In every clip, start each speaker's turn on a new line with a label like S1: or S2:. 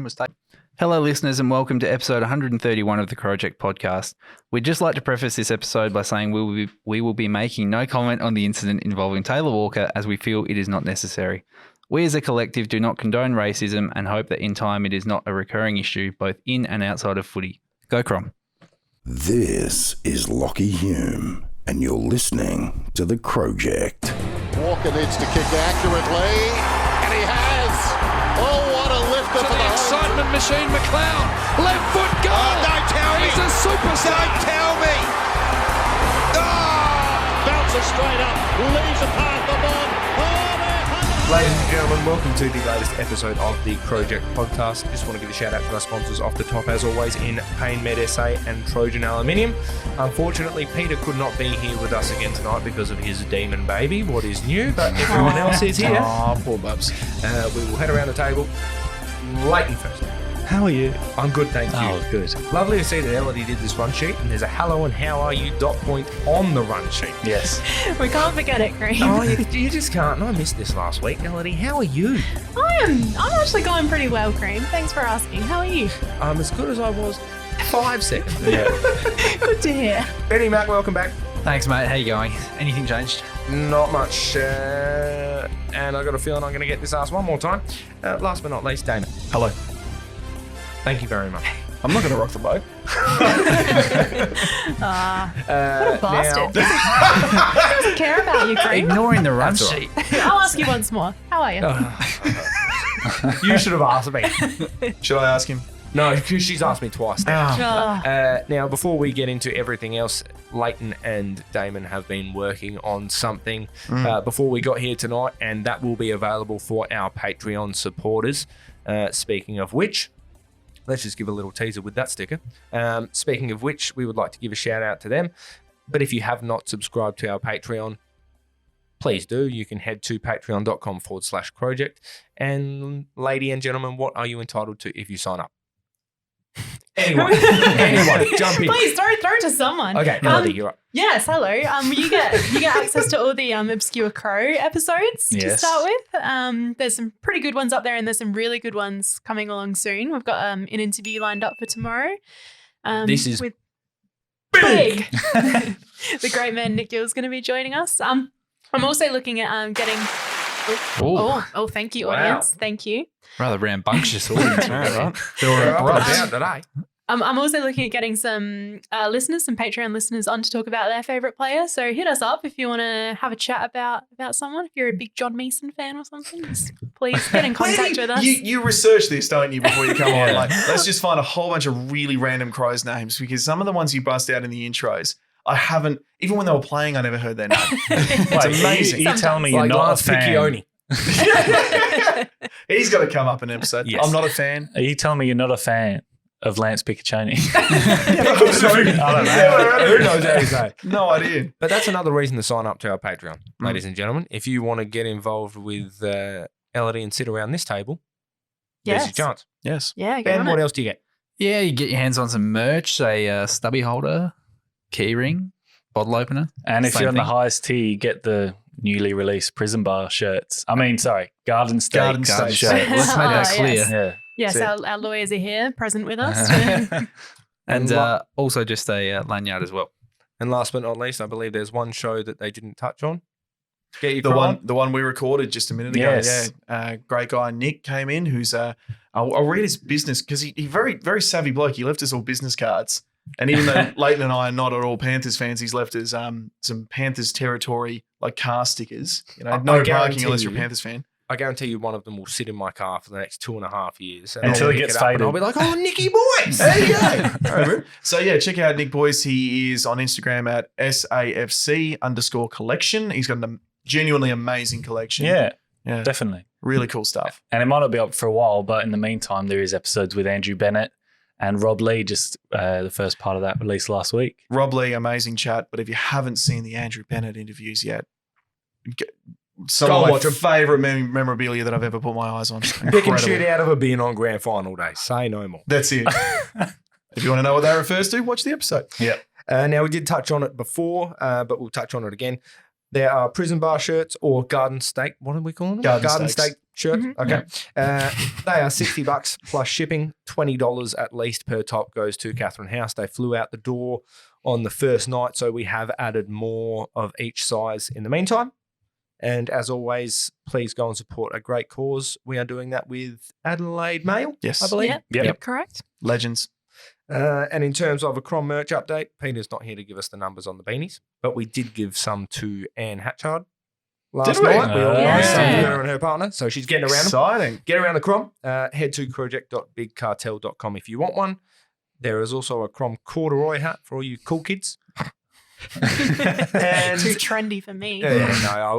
S1: name was taken. Hello, listeners, and welcome to episode 131 of the Crowject podcast. We'd just like to preface this episode by saying we will be making no comment on the incident involving Taylor Walker, as we feel it is not necessary. We as a collective do not condone racism and hope that in time it is not a recurring issue, both in and outside of footy. Go Crom.
S2: This is Lockie Hume, and you're listening to the Crowject.
S3: Walker needs to kick accurately, and he has. Oh, what a lifter for the
S4: excitement machine, McLeod. Left foot goal.
S3: Oh, don't tell me.
S4: He's a superstar.
S3: Don't tell me. Oh!
S5: Bounces straight up, leaves a path of on.
S6: Ladies and gentlemen, welcome to the latest episode of the Crowject podcast. Just want to give a shout out to our sponsors off the top, as always, in Pain Med SA and Trojan Aluminium. Unfortunately, Peter could not be here with us again tonight because of his demon baby. What is new? But everyone else is here.
S1: Oh, poor bubs.
S6: We will head around the table. Lleyton first.
S7: How are you?
S6: I'm good, thank you.
S7: Oh, good.
S6: Lovely to see that Elodie did this run sheet, and there's a hello and how are you dot point on the run sheet.
S7: Yes.
S8: We can't forget it, Green.
S6: Oh, you just can't. And I missed this last week. Elodie, how are you?
S8: I'm actually going pretty well, Cream. Thanks for asking. How are you?
S6: I'm as good as I was 5 seconds.
S7: Yeah.
S8: Good to hear.
S6: Benny Mac, welcome back.
S1: Thanks, mate. How you going? Anything changed?
S6: Not much. And I got a feeling I'm going to get this asked one more time. Last but not least, Damon.
S7: Hello.
S6: Thank you very much.
S7: I'm not going to rock the boat.
S8: What a bastard. He doesn't care about you, Cream.
S1: Ignoring the run
S6: That's all
S1: sheet.
S8: I'll ask you once more. How are you?
S6: You should have asked me.
S7: Should I ask him?
S6: No, because she's asked me twice now.
S8: Oh.
S6: Now, before we get into everything else, Lleyton and Damon have been working on something before we got here tonight, and that will be available for our Patreon supporters. Speaking of which, let's just give a little teaser with that sticker. Speaking of which, we would like to give a shout out to them. But if you have not subscribed to our Patreon, please do. You can head to patreon.com/Crowject. And lady and gentlemen, what are you entitled to if you sign up? Anyone, jump in.
S8: Please throw it to someone.
S6: Okay, Elodie, you're up.
S8: Yes, hello. You get access to all the obscure Crow episodes to
S7: Yes.
S8: start with. There's some pretty good ones up there, and there's some really good ones coming along soon. We've got an interview lined up for tomorrow.
S6: This is
S8: with big. The great man Nick Gill's going to be joining us. I'm also looking at getting. Oh, thank you,
S6: Wow.
S8: audience. Thank you.
S1: Rather rambunctious audience, right?
S6: We're up and about today.
S8: I'm also looking at getting some listeners, some Patreon listeners on to talk about their favourite player. So hit us up if you want to have a chat about someone. If you're a big John Mason fan or something, just please get in contact with us.
S7: You research this, don't you, before you come on? Like, let's just find a whole bunch of really random Crows names, because some of the ones you bust out in the intros, I haven't, even when they were playing, I never heard their name. It's amazing.
S1: You tell me you're
S6: Like
S1: not
S6: Lance
S1: a fan.
S6: Piccioni.
S7: He's got to come up in an episode.
S1: Yes.
S7: I'm not a fan.
S1: Are you telling me you're not a fan of Lance Piccioni?
S7: I don't know.
S6: Who knows how to say?
S7: No idea.
S6: But that's another reason to sign up to our Patreon, ladies and gentlemen. If you want to get involved with Elodie and sit around this table, there's your chance.
S7: Yes.
S8: Yeah, get
S6: Ben,
S8: on
S6: what
S8: it.
S6: else do you get?
S1: Yeah, you get your hands on some merch, a stubby holder, key ring, bottle opener.
S9: And if
S1: Same
S9: you're on the
S1: thing.
S9: highest tier, you get the newly released Prison Bar shirts. Garden State
S7: Garden State
S9: shirt.
S1: Let's make that
S8: Oh,
S1: clear.
S8: yes.
S9: Yeah.
S8: Yes,
S7: That's
S8: our lawyers are here, present with us.
S1: And also just a lanyard as well.
S6: And last but not least, I believe there's one show that they didn't touch on. Get your
S7: The one we recorded just a minute ago.
S9: Yes.
S7: Yeah. Great guy Nick came in, who's I'll read his business, because he very, very savvy bloke. He left us all business cards. And even though Lleyton and I are not at all Panthers fans, he's left us some Panthers territory, like car stickers. You know,
S6: I
S7: no
S6: guarantee
S7: parking unless you're a
S6: you-
S7: Panthers fan.
S6: I guarantee you one of them will sit in my car for the next 2.5 years. And
S9: Until
S6: I'll
S9: it
S6: pick
S9: gets
S6: up and
S9: faded.
S6: I'll be like, oh, Nicky Boys.
S7: There you go. All right, bro. So yeah, check out Nick Boyce. He is on Instagram at SAFC_collection. He's got a genuinely amazing collection.
S9: Yeah,
S7: Yeah.
S9: definitely.
S7: Really cool stuff.
S9: And it might not be up for a while, but in the meantime, there is episodes with Andrew Bennett and Rob Lee, just the first part of that released last week.
S7: Rob Lee, amazing chat. But if you haven't seen the Andrew Bennett interviews yet, some
S6: Go
S7: of my
S6: watch 'em.
S7: favourite memorabilia that I've ever put my eyes on.
S6: Pick and
S7: Incredible.
S6: shoot out of a bin on grand final day. Say no more.
S7: That's it. If you want to know what that refers to, watch the episode.
S9: Yeah.
S6: Now, we did touch on it before, but we'll touch on it again. There are prison bar shirts or garden steak. What are we calling them?
S7: Garden steaks.
S6: steak shirts. Okay. They are $60 plus shipping. $20 at least per top goes to Catherine House. They flew out the door on the first night, so we have added more of each size in the meantime. And as always, please go and support a great cause. We are doing that with Adelaide Mail,
S7: Yes.
S6: I believe.
S8: Yep. Correct.
S7: Legends.
S6: And in terms of a Crom merch update, Peter's not here to give us the numbers on the beanies, but we did give some to Anne Hatchard last
S7: Did we?
S6: night. We organised some
S8: Yeah.
S6: for her and her partner, so she's getting around them.
S7: Exciting.
S6: Get around the Crom. Head to crowject.bigcartel.com if you want one. There is also a Crom corduroy hat for all you cool kids. And
S8: Too trendy for me.
S6: no,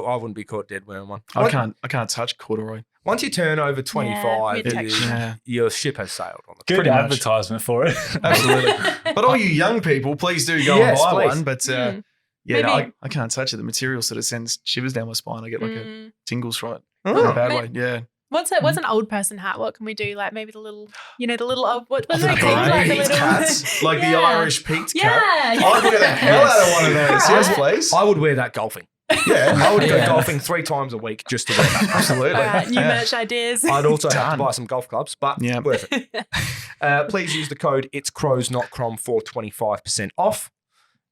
S6: I wouldn't be caught dead wearing one.
S7: I can't touch corduroy.
S6: Once you turn over 25,
S8: mid-texture.
S7: Yeah.
S6: your ship has sailed on the
S9: Good
S7: Pretty much.
S9: advertisement for it.
S7: Absolutely. But all you young people, please do go
S6: Yes,
S7: and buy
S6: please.
S7: one. But yeah,
S8: Maybe-
S7: no, I can't touch it. The material sort of sends shivers down my spine. I get like a tingles right in
S6: Oh.
S7: a bad way. Yeah.
S8: What's an old person hat? What can we do? Like maybe the little what was
S7: The
S8: it called? Like the
S7: Pete's
S8: little
S7: cats, like the
S8: Yeah.
S7: Irish Pete's cat.
S8: Yeah.
S7: I'd wear the hell out of one of those. Yes, please.
S6: I would wear that golfing.
S7: Yeah,
S6: I would go
S7: Yeah.
S6: golfing 3 times a week just to wear that.
S7: Absolutely.
S8: All right, new
S7: Yeah.
S8: merch ideas.
S6: I'd also have to
S7: Done.
S6: buy some golf clubs, but
S7: Yeah.
S6: worth it. Please use the code It's Crows Not Crom for 25% off.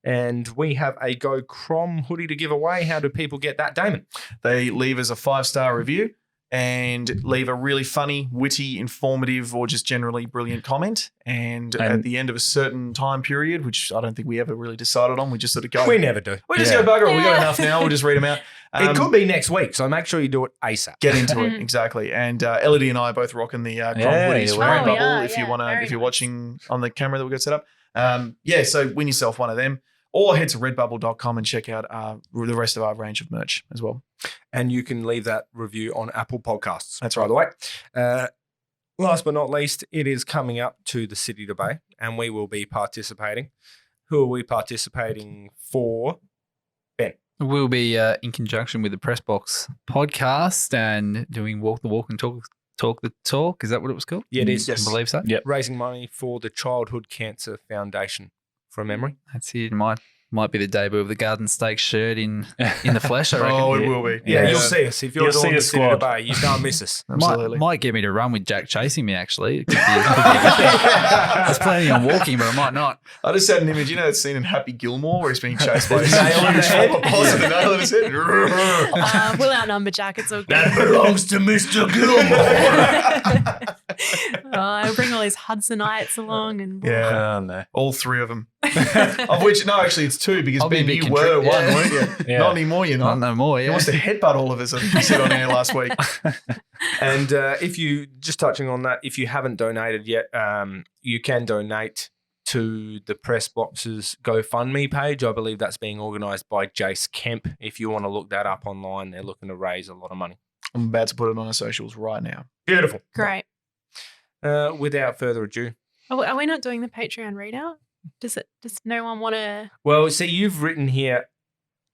S6: And we have a Go Crom hoodie to give away. How do people get that, Damon?
S7: They leave us a 5-star review and leave a really funny, witty, informative, or just generally brilliant comment. And at the end of a certain time period, which I don't think we ever really decided on, we just sort of go.
S6: We never do.
S7: We just
S9: Yeah.
S7: go bugger it. We got
S8: Yeah.
S7: enough now. We'll just read them out.
S6: It could be next week, so make sure you do it ASAP.
S7: Get into it exactly. And Elodie and I are both rocking the Crom
S9: Yeah,
S7: hoodies from
S9: yeah.
S7: Redbubble.
S8: Oh, yeah,
S7: if you
S8: yeah,
S7: want to,
S8: very
S7: if you're
S8: nice.
S7: watching on the camera that we got set up, so win yourself one of them, or head to redbubble.com and check out the rest of our range of merch as well.
S6: And you can leave that review on Apple Podcasts.
S7: That's
S6: by the way. Last but not least, it is coming up to the City to Bay, and we will be participating. Who are we participating for? Ben.
S1: We'll be in conjunction with the Pressbox podcast and doing Walk the Walk and Talk the Talk. Is that what it was called?
S6: Yeah, it is.
S1: I believe so.
S9: Yep.
S6: Raising money for the Childhood Cancer Foundation, from memory.
S1: That's it. Might be the debut of the Garden Steak shirt in the flesh, I reckon.
S7: Oh, it will be.
S6: Yeah,
S9: Yeah.
S6: you'll see us. If you're
S9: You'll
S6: doing
S9: see
S6: the
S9: a
S6: City to
S9: squad.
S6: Bay, you can't miss us.
S7: Absolutely.
S1: Might get me to run with Jack chasing me, actually. It could be, I was planning on walking, but I might not.
S7: I just had an image, you know that scene in Happy Gilmore where he's being chased by a huge former boss with a nail in his head?
S8: We'll outnumber Jack. It's all good.
S6: That belongs to Mr. Gilmore.
S8: I'll bring all these Hudsonites along and
S7: Yeah.
S9: Oh, no.
S7: All 3 of them. Of which, no, actually it's 2 because
S1: I'll be
S7: Ben,
S1: a bit
S7: you were one,
S1: yeah.
S7: weren't you?
S9: Yeah.
S7: Not anymore, you're
S1: Not
S7: not.
S1: no more,
S7: He
S1: yeah.
S7: wants to headbutt all of us, I think you said on air last week.
S6: And if you, just touching on that, if you haven't donated yet, you can donate to the Pressbox's GoFundMe page. I believe that's being organised by Jace Kemp. If you want to look that up online, they're looking to raise a lot of money.
S7: I'm about to put it on our socials right now.
S6: Beautiful.
S8: great.
S6: Without further ado.
S8: Are we not doing the Patreon readout? Does no one want to?
S6: Well, see, you've written here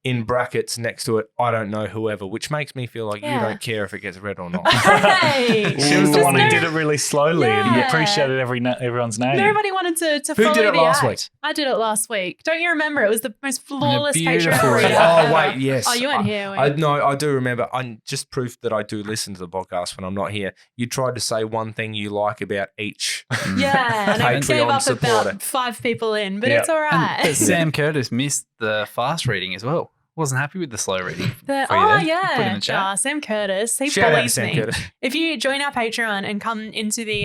S6: in brackets next to it, I don't know whoever, which makes me feel like you
S8: Yeah.
S6: don't care if it gets read or not.
S8: Hey,
S9: She was the
S8: Just
S9: one who
S8: no-
S9: did it really slowly and
S8: Yeah.
S9: appreciated everyone's name.
S8: Nobody wanted to
S6: Who
S8: follow
S6: did it
S8: the
S6: last
S8: act.
S6: week?
S8: I did it last week. Don't you remember? It was the most flawless
S1: beautiful
S8: Patreon
S1: readout.
S8: readout.
S6: Oh,
S8: ever.
S6: wait, yes.
S8: Oh, you weren't here. were
S6: I
S8: you?
S6: no, I do remember. I'm just proof that I do listen to the podcast when I'm not here. You tried to say one thing you like about each.
S8: Yeah, and I
S6: Patreon
S8: gave up
S6: supporter.
S8: about 5 people in, but
S9: Yeah.
S8: it's all right.
S1: But Sam Curtis missed the fast reading as well. Wasn't happy with the slow reading.
S8: The-
S1: for you
S8: oh
S1: there. Put in
S8: yeah,
S1: the chat.
S8: Sam Curtis. He
S6: Shout out to
S8: bullies
S6: Sam
S8: me.
S6: Curtis.
S8: If you join our Patreon and come into the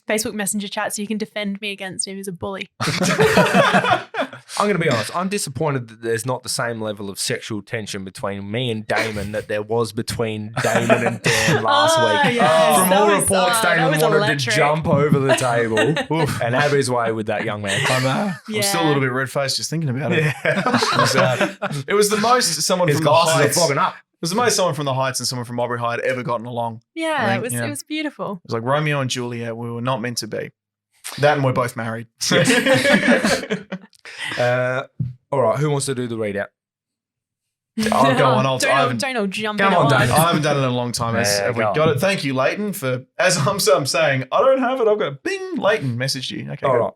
S8: Facebook Messenger chat, so you can defend me against him, he's a bully.
S6: I'm going to be honest. I'm disappointed that there's not the same level of sexual tension between me and Damon that there was between Damon and Dan last
S8: Oh,
S6: week.
S8: yes.
S6: From
S8: That
S6: all
S8: was-
S6: reports,
S8: that
S6: Damon
S8: was
S6: wanted
S8: electric.
S6: to jump over the table and have his way with that young man.
S7: I'm still a
S8: Yeah.
S7: little bit red-faced just thinking about it. It was the most someone
S6: His
S7: from the
S6: glasses are
S7: Heights.
S6: fogging up.
S7: It was the most someone from the Heights and someone from Aubrey High had ever gotten along.
S8: Yeah,
S7: Right,
S8: it was
S7: yeah.
S8: it was beautiful.
S7: It was like Romeo and Juliet. We were not meant to be. That and we're both married.
S6: All right, who wants to do the readout?
S7: I'll go on. I
S8: Don't
S7: haven't,
S8: all jump
S6: Come
S8: in
S6: on,
S8: at
S6: Dave.
S8: once.
S7: I haven't done it in a long time.
S9: Yeah,
S7: Have we
S9: go
S7: got
S9: on.
S7: it? Thank you, Lleyton, for, as I'm saying, I don't have it. I've got a bing, Lleyton messaged you. Okay,
S6: All
S7: good.
S6: right.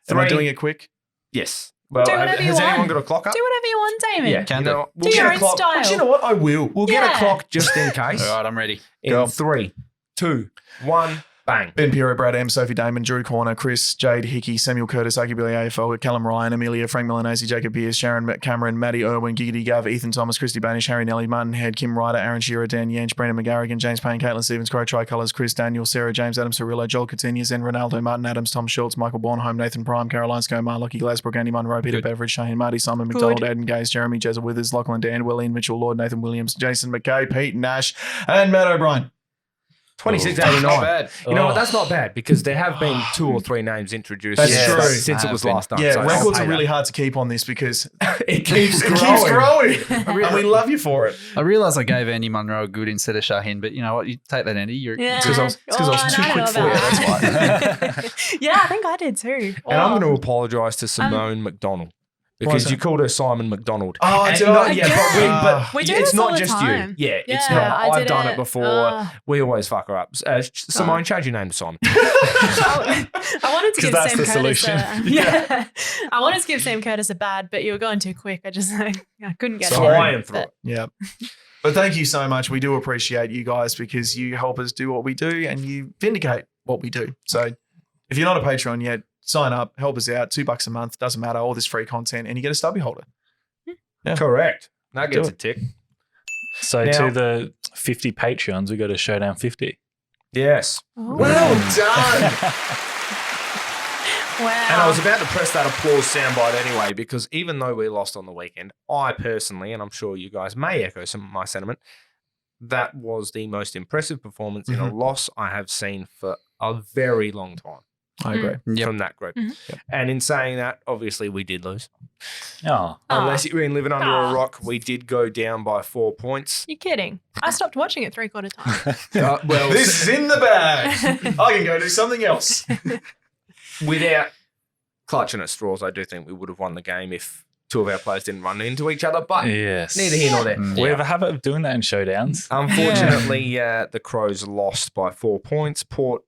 S7: Am I
S6: 3.
S7: doing it quick?
S6: Yes. Well,
S8: Do whatever you
S6: has anyone
S8: want.
S6: got a clock up?
S8: Do whatever you want, Damon.
S6: Yeah,
S1: Can
S6: you know,
S1: do.
S8: Do your own
S6: clock.
S8: style.
S7: But you know what? I will.
S6: We'll get a
S8: Yeah.
S6: clock just in case.
S1: All right, I'm ready.
S6: In 3, 2, 1, bang.
S7: Ben Piero, Brad M, Sophie Damon, Drew Corner, Chris, Jade Hickey, Samuel Curtis, Aki Billy AFL, Callum Ryan, Amelia, Frank Milanese, Jacob Pierce, Sharon Cameron, Maddie Irwin, Giggity Gov, Ethan Thomas, Christy Banish, Harry Nelly, Martin Head, Kim Ryder, Aaron Shearer, Dan Yanch, Brandon McGarrigan, James Payne, Caitlin Stevens, Crow Tricolours, Chris Daniel, Sarah James, Adam Cirillo, Joel Coutinho, Zen Ronaldo, Martin Adams, Tom Schultz, Michael Bornholm, Nathan Prime, Caroline Scomar, Lockie Glasbrook, Andy Munro, Peter Beveridge, Shane Marty, Simon McDonald,
S8: Good.
S7: Aiden Gaze, Jeremy Jezza Withers, Lachlan Danwell, Ian Mitchell, Lord, Nathan Williams, Jason McKay, Pete Nash, and Matt O'Brien.
S6: 26.89.
S1: Not bad.
S6: You know what? That's not bad because there have been 2 or 3 names introduced
S7: That's true.
S6: since it was last done.
S7: Yeah,
S6: so I'll
S7: records
S6: pay
S7: are really
S6: that.
S7: hard to keep on this because
S6: It keeps
S7: it keeps growing. And we love you for it.
S1: I realised I gave Andy Munro a good instead of Shaheen, but you know what? You take that, Andy. You're
S8: Yeah.
S7: It's 'cause I was too
S8: I
S7: quick
S8: know
S7: for you,
S8: about
S7: that's
S8: that. Yeah, I think I did too.
S6: And I'm going to apologise to Simone McDonald because
S7: Why is
S6: you called her Simon McDonald.
S7: Oh,
S6: And
S7: did
S6: no,
S7: I?
S6: yeah, but
S8: We do
S6: it's
S8: this all
S6: not
S8: the
S6: just
S8: time.
S6: you. Yeah, it's
S8: Yeah,
S6: not.
S8: I
S6: I've
S8: did
S6: done
S8: it.
S6: it before. We always fuck her up. Simone, change your name to Simon.
S8: I wanted to give
S9: that's
S8: Sam
S9: the
S8: Curtis
S9: solution.
S8: yeah. I wanted to give Sam Curtis a bad, but you were going too quick. I couldn't get
S6: Flying
S8: it.
S6: through it.
S7: Yeah. But thank you so much. We do appreciate you guys because you help us do what we do and you vindicate what we do. So if you're not a Patreon yet, sign up, help us out. $2 a month, doesn't matter. All this free content and you get a stubby holder. Yeah.
S6: Correct. That
S7: Do
S6: gets
S7: it.
S6: a tick.
S9: So
S6: Now-
S9: to the 50 Patreons, we got a Showdown 50.
S6: Yes.
S8: Oh.
S7: Well done.
S8: Wow.
S6: And I was about to press that applause soundbite anyway, because even though we lost on the weekend, I personally, and I'm sure you guys may echo some of my sentiment, that was the most impressive performance in a loss I have seen for a very long time
S7: I agree.
S1: Yep.
S6: from that group.
S8: Mhm.
S6: And in saying that, obviously we did lose.
S9: Oh,
S6: Unless you've been living under
S8: Aw.
S6: a rock, we did go down by 4 points.
S8: You're kidding. I stopped watching it 3/4 time.
S6: Well,
S7: This is in the bag. I can go do something else.
S6: without clutching at straws, I do think we would have won the game if 2 of our players didn't run into each other. But
S9: yes.
S6: neither here nor there.
S9: We have a habit of doing that in showdowns.
S6: Unfortunately, the Crows lost by 4 points. Port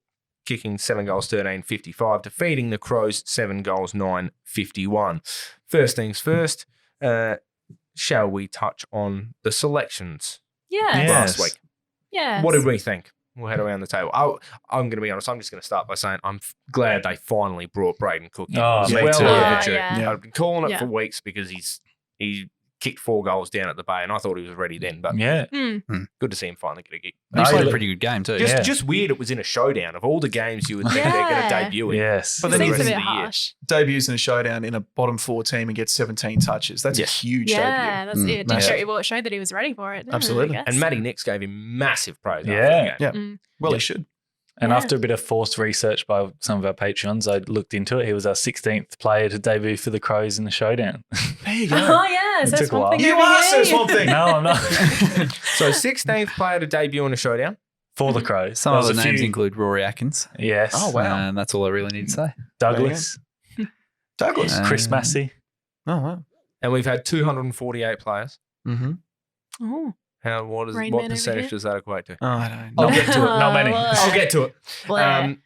S6: kicking 7 goals, 13-55, defeating the Crows 7 goals, 9-51. First things first, shall we touch on the selections
S8: Yes.
S6: last week?
S8: Yes.
S6: What did we think? We'll head around the table. I'm going to be honest. I'm just going to start by saying I'm glad they finally brought Braden Cook in.
S9: Oh,
S6: It was
S9: me
S6: well
S9: too.
S6: overdue.
S8: Yeah.
S6: I've been calling it
S8: Yeah.
S6: for weeks because he kicked 4 goals down at the Bay, and I thought he was ready then. But
S9: Yeah.
S6: good to see him finally get a gig.
S1: He
S9: No,
S1: played a
S9: look-
S1: pretty good game too.
S6: Just weird it was in a showdown. Of all the games you would think they're going to
S8: Yeah.
S6: debut in.
S9: Yes.
S7: But
S8: It
S7: then
S8: seems
S7: he
S8: a
S6: rest
S8: bit
S6: of the year.
S8: harsh.
S7: debuts in a showdown in a bottom 4 team and gets 17 touches. That's
S6: Yes.
S7: a huge
S8: Yeah,
S7: debut.
S8: that's it.
S1: massive.
S8: It showed that he was ready for it. didn't it,
S7: Absolutely.
S8: I guess?
S6: And Matty Nix gave him massive praise.
S9: Yeah.
S6: After the
S7: Yeah.
S6: game.
S7: Well, he should.
S9: And
S8: Yeah.
S9: after a bit of forced research by some of our Patreons, I looked into it. He was our 16th player to debut for the Crows in the showdown.
S7: There you go.
S8: Oh, yeah.
S9: It
S8: So
S9: took a while.
S8: Swamp Thing
S7: You
S8: over
S7: are
S8: here.
S7: so Swamp Thing.
S9: No, I'm not.
S6: So 16th player to debut in a showdown.
S9: For the Crows.
S1: Some
S9: There
S1: of
S9: was
S1: the
S9: a
S1: names
S9: few-
S1: include Rory Atkins.
S9: Yes.
S7: Oh, wow.
S1: And that's all I really need to say.
S9: Douglas,
S7: Douglas.
S9: Chris Massey.
S7: Oh, wow.
S6: And we've had 248 players.
S7: Mm-hmm.
S8: Oh,
S6: What
S8: Rain
S6: what
S8: Man over
S6: percentage
S8: here.
S6: does that equate to?
S7: Oh, I don't know.
S6: I'll get to it.
S9: Not many.
S6: I'll get to it.
S8: Blair.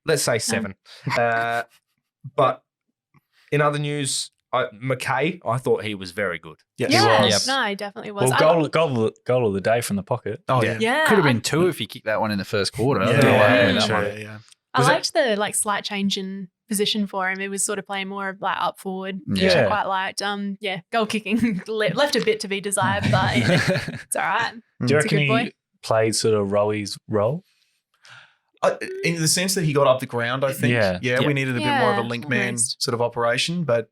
S6: Let's say 7. But in other news, McKay, I thought he was very good.
S7: Yes.
S8: yeah,
S1: Yep.
S8: no, he definitely was.
S9: Well, goal of the day from the pocket.
S7: Oh,
S6: Yeah.
S7: yeah.
S8: yeah,
S1: Could have been 2 if he kicked that one in the first quarter. I
S7: Yeah,
S1: don't know what happened with that
S7: sure,
S1: one.
S7: yeah.
S8: I
S6: Was it-
S8: liked the slight change in position for him. He was sort of playing more of up forward, which I
S9: Yeah.
S8: quite liked. Goal kicking left a bit to be desired, but it's all right.
S9: Do you
S8: It's a
S9: reckon
S8: good boy.
S9: he played sort of Rowy's role?
S7: In the sense that he got up the ground, I think.
S9: Yeah.
S7: We needed a bit more of a
S8: Yeah,
S7: link man
S8: almost.
S7: sort of operation, but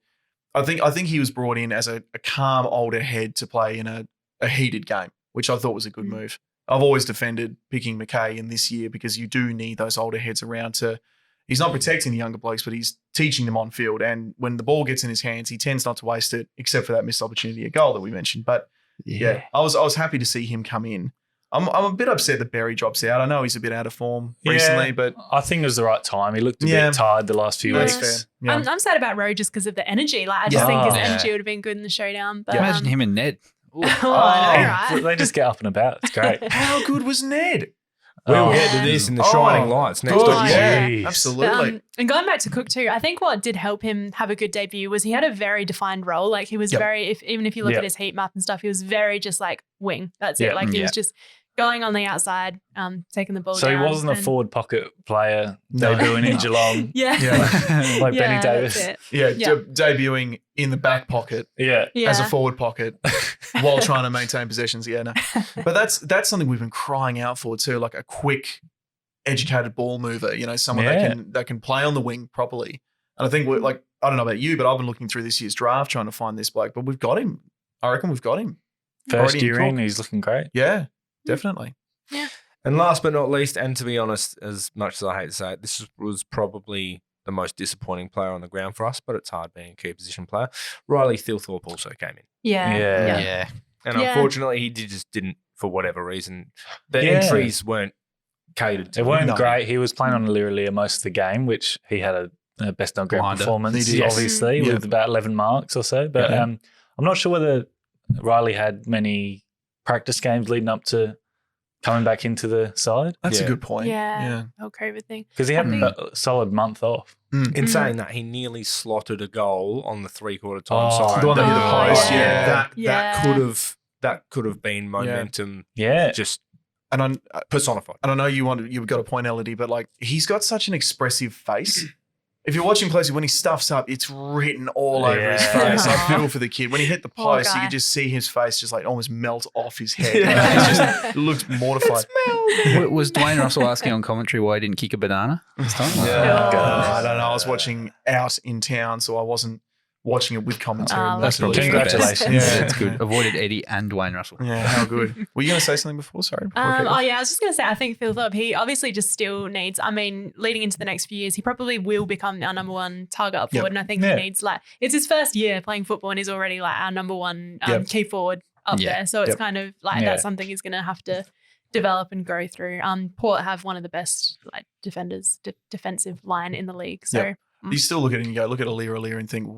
S7: I think he was brought in as a calm older head to play in a heated game, which I thought was a good move. I've always defended picking McKay in this year because you do need those older heads around to. He's not protecting the younger blokes, but he's teaching them on field. And when the ball gets in his hands, he tends not to waste it, except for that missed opportunity at goal that we mentioned. But yeah, I was happy to see him come in. I'm a bit upset that Berry drops out. I know he's a bit out of form recently, but
S9: I think it was the right time. He looked a
S7: Yeah.
S9: bit tired the last few
S7: that's
S9: weeks.
S7: fair. Yeah.
S8: I'm sad about Rowe just because of the energy. I just
S7: Yeah.
S8: think his
S9: Oh,
S8: energy
S1: yeah.
S8: would have been good in the showdown. But
S1: Imagine him and Ned. Ooh.
S8: Oh, I know,
S9: So
S8: right?
S9: they just get up and about. It's great.
S7: How good was Ned?
S6: We'll get to this in the shining lights next
S7: good,
S6: time.
S7: yeah,
S9: Jeez.
S7: absolutely.
S8: And going back to Cook too, I think what did help him have a good debut was he had a very defined role. Like he was very, even if you look at his heat map and stuff, he was very just like wing. That's it. Like he was just going on the outside, taking the ball
S9: So
S8: down.
S9: he wasn't a
S8: and-
S9: forward pocket player debuting in Geelong
S8: Yeah.
S9: like Benny
S8: Yeah,
S9: Davis.
S8: that's it.
S7: Yeah, debuting in the back pocket
S9: Yeah.
S8: Yeah.
S7: as a forward pocket while trying to maintain possessions. Yeah, no. But that's something we've been crying out for too, like a quick, educated ball mover. You know, someone that can play on the wing properly. And I think we're like, I don't know about you, but I've been looking through this year's draft trying to find this bloke. But we've got him. I reckon we've got him.
S9: First
S7: Already
S9: year
S7: Cook.
S9: in, he's looking great.
S7: Yeah, definitely.
S6: And last but not least, and to be honest, as much as I hate to say it, this was probably the most disappointing player on the ground for us, but it's hard being a key position player. Riley Thilthorpe also came in.
S8: Yeah.
S6: And
S8: Yeah.
S6: unfortunately, he just didn't, for whatever reason. The entries weren't catered to.
S9: It weren't
S7: No.
S9: great. He was playing on Lyra most of the game, which he had a best on ground
S1: Blinder.
S9: performance,
S7: He did.
S9: obviously,
S7: Yeah.
S9: with about 11 marks or so. But I'm not sure whether Riley had many practice games leading up to coming back into the side,
S7: That's a good point.
S8: Yeah. Whole COVID thing.
S9: because he had a solid month off.
S6: In saying that, he nearly slotted a goal on the 3/4 time
S9: Oh,
S6: side.
S7: The one that hit the post.
S8: yeah.
S7: Yeah.
S6: That could have been momentum.
S9: Yeah.
S6: Just
S7: And
S6: personified.
S7: I know you've got a point, Elodie, but like he's got such an expressive face. If you're watching closely, when he stuffs up, it's written all over his
S9: Yeah.
S7: face. I feel for the kid. When he hit the
S8: Poor
S7: post, you
S8: guy.
S7: could just see his face just like almost melt off his head. It looked mortified.
S1: Was Dwayne Russell asking on commentary why he didn't kick a banana this time?
S7: I don't know. I was watching out in town, so I wasn't watching it with commentary.
S8: Oh,
S1: That's
S8: lucky.
S1: probably
S9: Congratulations.
S7: Yeah.
S1: That's good. Avoided Eddie and Dwayne Russell.
S7: Yeah, how good. Were you going to say something before? Sorry. before I keep going?
S8: I was just going to say, I think Thilthorpe, he obviously just still needs, leading into the next few years, he probably will become our number one target up forward. And I think he needs it's his first year playing football and he's already like our number one key forward up there. So it's kind of like that's something he's going to have to develop and grow through. Port have one of the best like defensive line in the league. So
S7: You still look at it and you go, look at Alira and think,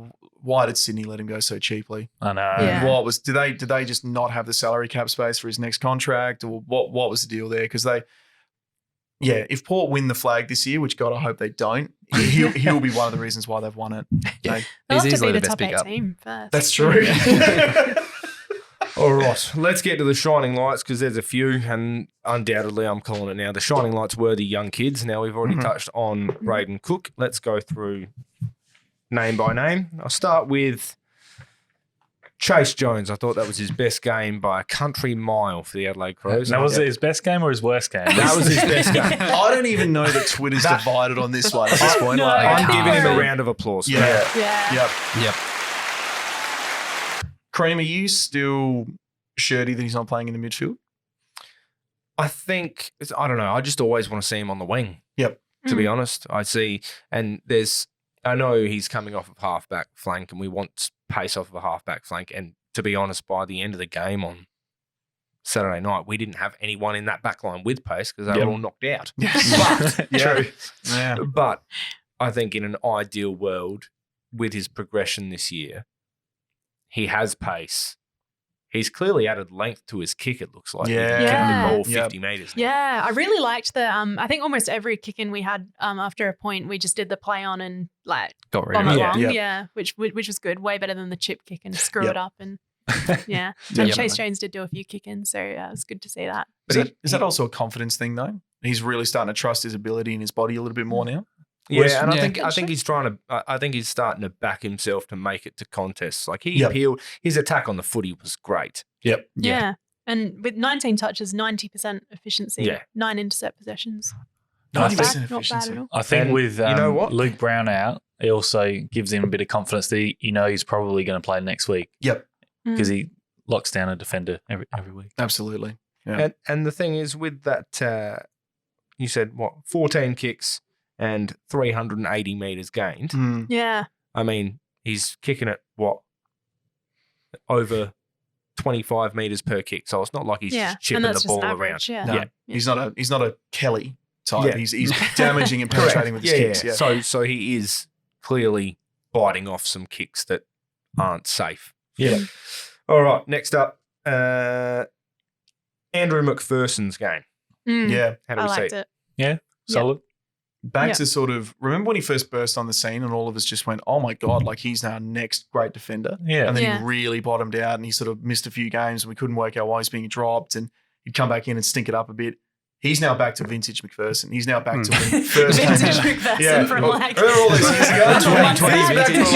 S7: why did Sydney let him go so cheaply?
S9: I know.
S8: Yeah.
S7: What was did they just not have the salary cap space for his next contract, or what was the deal there? Because if Port win the flag this year, which God I hope they don't, he'll be one of the reasons why they've won it.
S8: they'll
S1: He's
S8: have to
S1: easily
S8: be
S1: the
S8: the
S1: best
S8: top 8
S1: pickup.
S8: team first.
S7: That's true.
S6: All right, let's get to the shining lights because there's a few, and undoubtedly I'm calling it now. The shining lights were the young kids. Now we've already touched on Braden Cook. Let's go through name by name. I'll start with Chase Jones. I thought that was his best game by a country mile for the Adelaide Crows.
S9: Now, was it his best game or his worst game?
S6: That was his best game.
S7: I don't even know that Twitter's divided on this one at this point.
S8: No.
S7: Like,
S6: I'm
S8: can't.
S6: giving him a round of applause. for
S7: yeah.
S6: that.
S8: Yeah.
S7: Yep.
S1: Yep.
S7: Cream, are you still shirty that he's not playing in the midfield?
S6: I think, I don't know, I just always want to see him on the wing.
S7: Yep.
S6: To be honest, I see, and I know he's coming off of half-back flank and we want pace off of a half-back flank. And to be honest, by the end of the game on Saturday night, we didn't have anyone in that back line with pace because they were all knocked out.
S7: Yes.
S6: True.
S7: Yeah.
S6: But I think in an ideal world, with his progression this year, he has pace. He's clearly added length to his kick, it looks like.
S7: Yeah.
S6: He can kick the ball
S7: Yeah.
S6: 50 metres. now.
S8: Yeah, I really liked the. I think almost every kick in we had after a point, we just did the play on and like
S1: Got rid
S8: bomb
S1: of
S8: it
S1: it.
S8: long.
S7: Yep.
S8: Yeah, which was good. Way better than the chip kick and screw
S7: Yep.
S8: it up. And yeah, and
S1: Yep.
S8: Chase Jones did do a few kick ins, so it was good to see that.
S7: Is that also a confidence thing though? He's really starting to trust his ability and his body a little bit more now.
S6: Yeah, and
S1: Yeah.
S6: I think he's trying to. I think he's starting to back himself to make it to contests. Like he
S7: Yep.
S6: appealed. His attack on the footy was great.
S7: Yep.
S8: Yeah. And with 19 touches, 90% efficiency,
S6: Yeah.
S8: 9 intercept possessions.
S7: 90%
S8: Not bad
S7: efficiency.
S8: at all.
S9: I think
S6: And
S9: with
S6: you know what?
S9: Luke Brown out, it also gives him a bit of confidence that he's probably going to play next week
S7: Yep.
S9: because he locks down a defender every week.
S7: Absolutely. Yeah.
S6: And the thing is with that, you said 14 kicks and 380 metres gained.
S7: Mm.
S8: Yeah.
S6: I mean, he's kicking it over 25 metres per kick. So it's not like he's
S8: Yeah.
S6: just chipping
S8: And
S6: the
S8: that's just
S6: ball
S8: an
S6: around.
S8: average. Yeah.
S7: No,
S6: Yeah.
S7: he's not a Kelly type.
S6: Yeah.
S7: He's damaging and penetrating with his kicks. Yeah.
S6: So he is clearly biting off some kicks that aren't safe.
S9: Yeah.
S6: All right. Next up, Andrew Mcpherson's game.
S7: Yeah.
S6: How do
S8: I
S6: we see
S8: liked
S6: it?
S8: it.
S9: Solid.
S7: Back
S8: Yeah.
S7: to sort of, remember when he first burst on the scene and all of us just went, oh my God, like he's our next great defender.
S9: Yeah.
S7: And then
S8: Yeah.
S7: he really bottomed out and he sort of missed a few games and we couldn't work out why he's being dropped and he'd come back in and stink it up a bit. He's now back to vintage Mcpherson. He's now back to when he first came
S8: Vintage
S7: out.
S8: Mcpherson from like
S7: remember all those years ago?
S1: 2020
S7: Back to
S1: vintage.